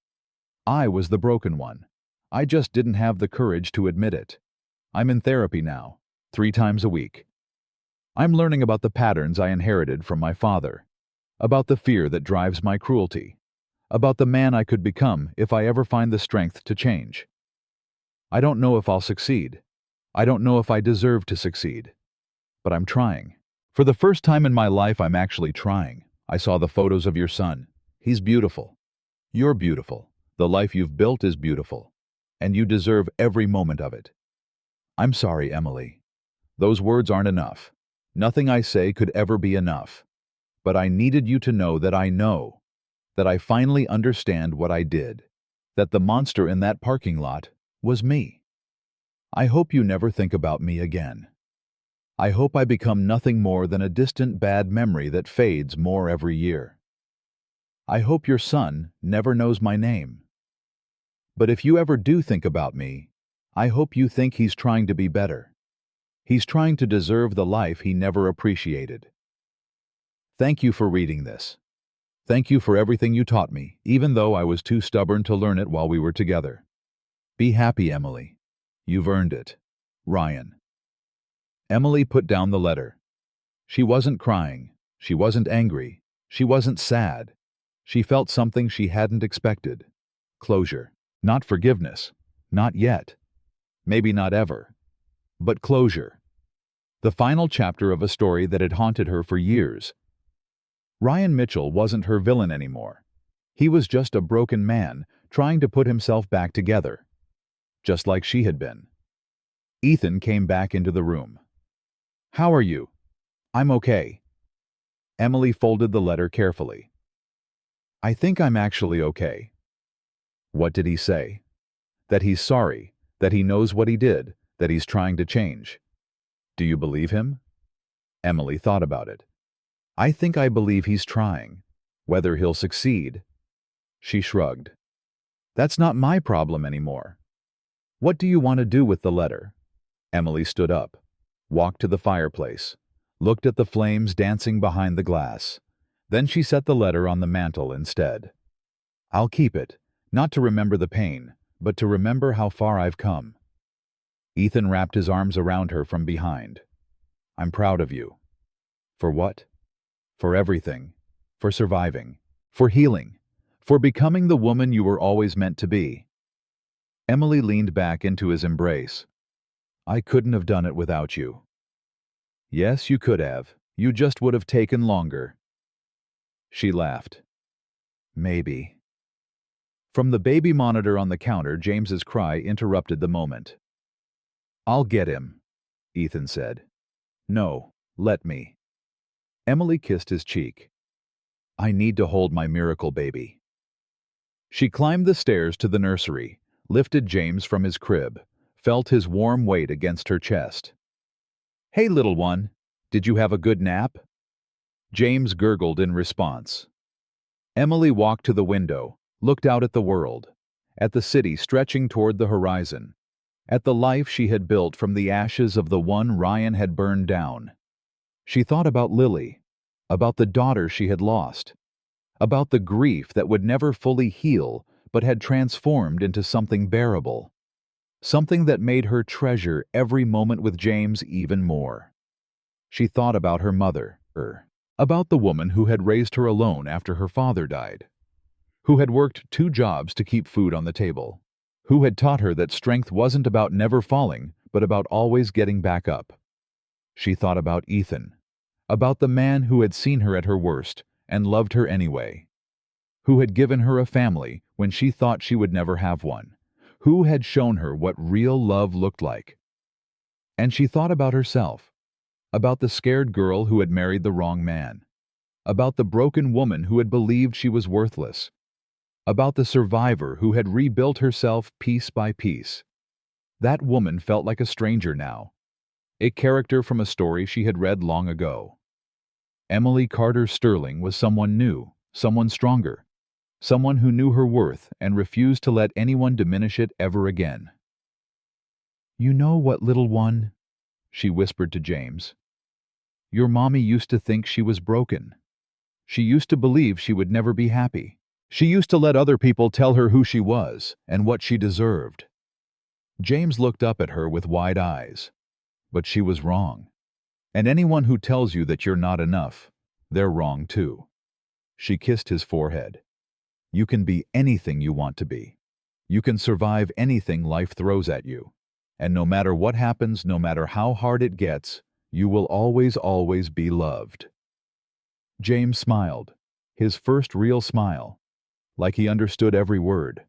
I was the broken one. I just didn't have the courage to admit it. I'm in therapy now, 3 times a week. I'm learning about the patterns I inherited from my father, about the fear that drives my cruelty, about the man I could become if I ever find the strength to change. I don't know if I'll succeed. I don't know if I deserve to succeed. But I'm trying. For the first time in my life, I'm actually trying. I saw the photos of your son. He's beautiful. You're beautiful. The life you've built is beautiful. And you deserve every moment of it. I'm sorry, Emily. Those words aren't enough. Nothing I say could ever be enough. But I needed you to know that I finally understand what I did, that the monster in that parking lot was me. I hope you never think about me again. I hope I become nothing more than a distant bad memory that fades more every year. I hope your son never knows my name. But if you ever do think about me, I hope you think he's trying to be better. He's trying to deserve the life he never appreciated. Thank you for reading this. Thank you for everything you taught me, even though I was too stubborn to learn it while we were together. Be happy, Emily. You've earned it. Ryan. Emily put down the letter. She wasn't crying. She wasn't angry. She wasn't sad. She felt something she hadn't expected. Closure. Not forgiveness. Not yet. Maybe not ever. But closure. The final chapter of a story that had haunted her for years. Ryan Mitchell wasn't her villain anymore. He was just a broken man trying to put himself back together. Just like she had been. Ethan came back into the room. How are you? I'm okay. Emily folded the letter carefully. I think I'm actually okay. What did he say? That he's sorry, that he knows what he did, that he's trying to change. Do you believe him? Emily thought about it. I think I believe he's trying. Whether he'll succeed. She shrugged. That's not my problem anymore. What do you want to do with the letter? Emily stood up, walked to the fireplace, looked at the flames dancing behind the glass. Then she set the letter on the mantel instead. I'll keep it, not to remember the pain, but to remember how far I've come. Ethan wrapped his arms around her from behind. I'm proud of you. For what? For everything. For surviving. For healing. For becoming the woman you were always meant to be. Emily leaned back into his embrace. I couldn't have done it without you. Yes, you could have. You just would have taken longer. She laughed. Maybe. From the baby monitor on the counter, James's cry interrupted the moment. I'll get him, Ethan said. No, let me. Emily kissed his cheek. I need to hold my miracle baby. She climbed the stairs to the nursery, lifted James from his crib, felt his warm weight against her chest. Hey, little one, did you have a good nap? James gurgled in response. Emily walked to the window, looked out at the world, at the city stretching toward the horizon, at the life she had built from the ashes of the one Ryan had burned down. She thought about Lily, about the daughter she had lost, about the grief that would never fully heal but had transformed into something bearable, something that made her treasure every moment with James even more. She thought about her mother, about the woman who had raised her alone after her father died, who had worked 2 jobs to keep food on the table, who had taught her that strength wasn't about never falling, but about always getting back up. She thought about Ethan, about the man who had seen her at her worst and loved her anyway, who had given her a family when she thought she would never have one, who had shown her what real love looked like. And she thought about herself, about the scared girl who had married the wrong man, about the broken woman who had believed she was worthless, about the survivor who had rebuilt herself piece by piece. That woman felt like a stranger now. a character from a story she had read long ago. Emily Carter Sterling was someone new, someone stronger, someone who knew her worth and refused to let anyone diminish it ever again. "You know what, little one?" she whispered to James. "Your mommy used to think she was broken. She used to believe she would never be happy. She used to let other people tell her who she was and what she deserved." James looked up at her with wide eyes. But she was wrong. And anyone who tells you that you're not enough, they're wrong too. She kissed his forehead. "You can be anything you want to be. You can survive anything life throws at you. And no matter what happens, no matter how hard it gets, you will always, always be loved." James smiled, his first real smile, like he understood every word.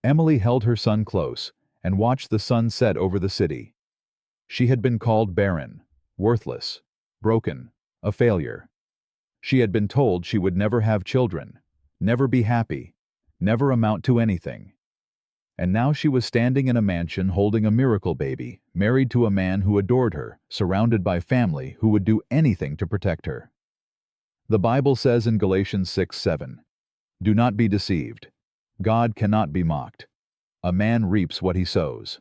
Emily held her son close and watched the sun set over the city. She had been called barren, worthless, broken, a failure. She had been told she would never have children, never be happy, never amount to anything. And now she was standing in a mansion holding a miracle baby, married to a man who adored her, surrounded by family who would do anything to protect her. The Bible says in Galatians 6:7, "Do not be deceived. God cannot be mocked. A man reaps what he sows."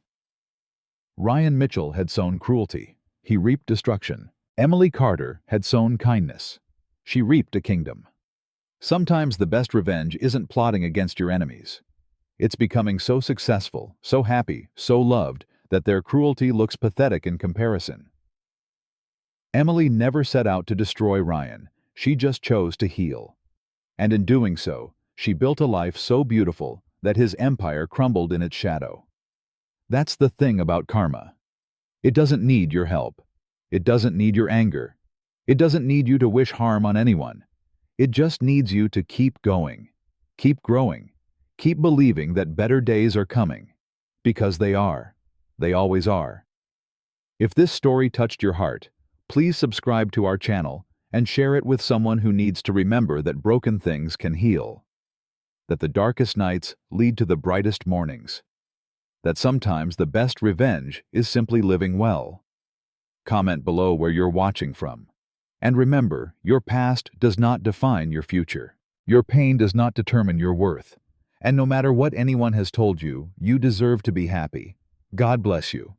Ryan Mitchell had sown cruelty. He reaped destruction. Emily Carter had sown kindness. She reaped a kingdom. Sometimes the best revenge isn't plotting against your enemies. It's becoming so successful, so happy, so loved, that their cruelty looks pathetic in comparison. Emily never set out to destroy Ryan. She just chose to heal. And in doing so, she built a life so beautiful that his empire crumbled in its shadow. That's the thing about karma. It doesn't need your help. It doesn't need your anger. It doesn't need you to wish harm on anyone. It just needs you to keep going, keep growing, keep believing that better days are coming. Because they are. They always are. If this story touched your heart, please subscribe to our channel and share it with someone who needs to remember that broken things can heal. That the darkest nights lead to the brightest mornings. That sometimes the best revenge is simply living well. Comment below where you're watching from. And remember, your past does not define your future. Your pain does not determine your worth. And no matter what anyone has told you, you deserve to be happy. God bless you.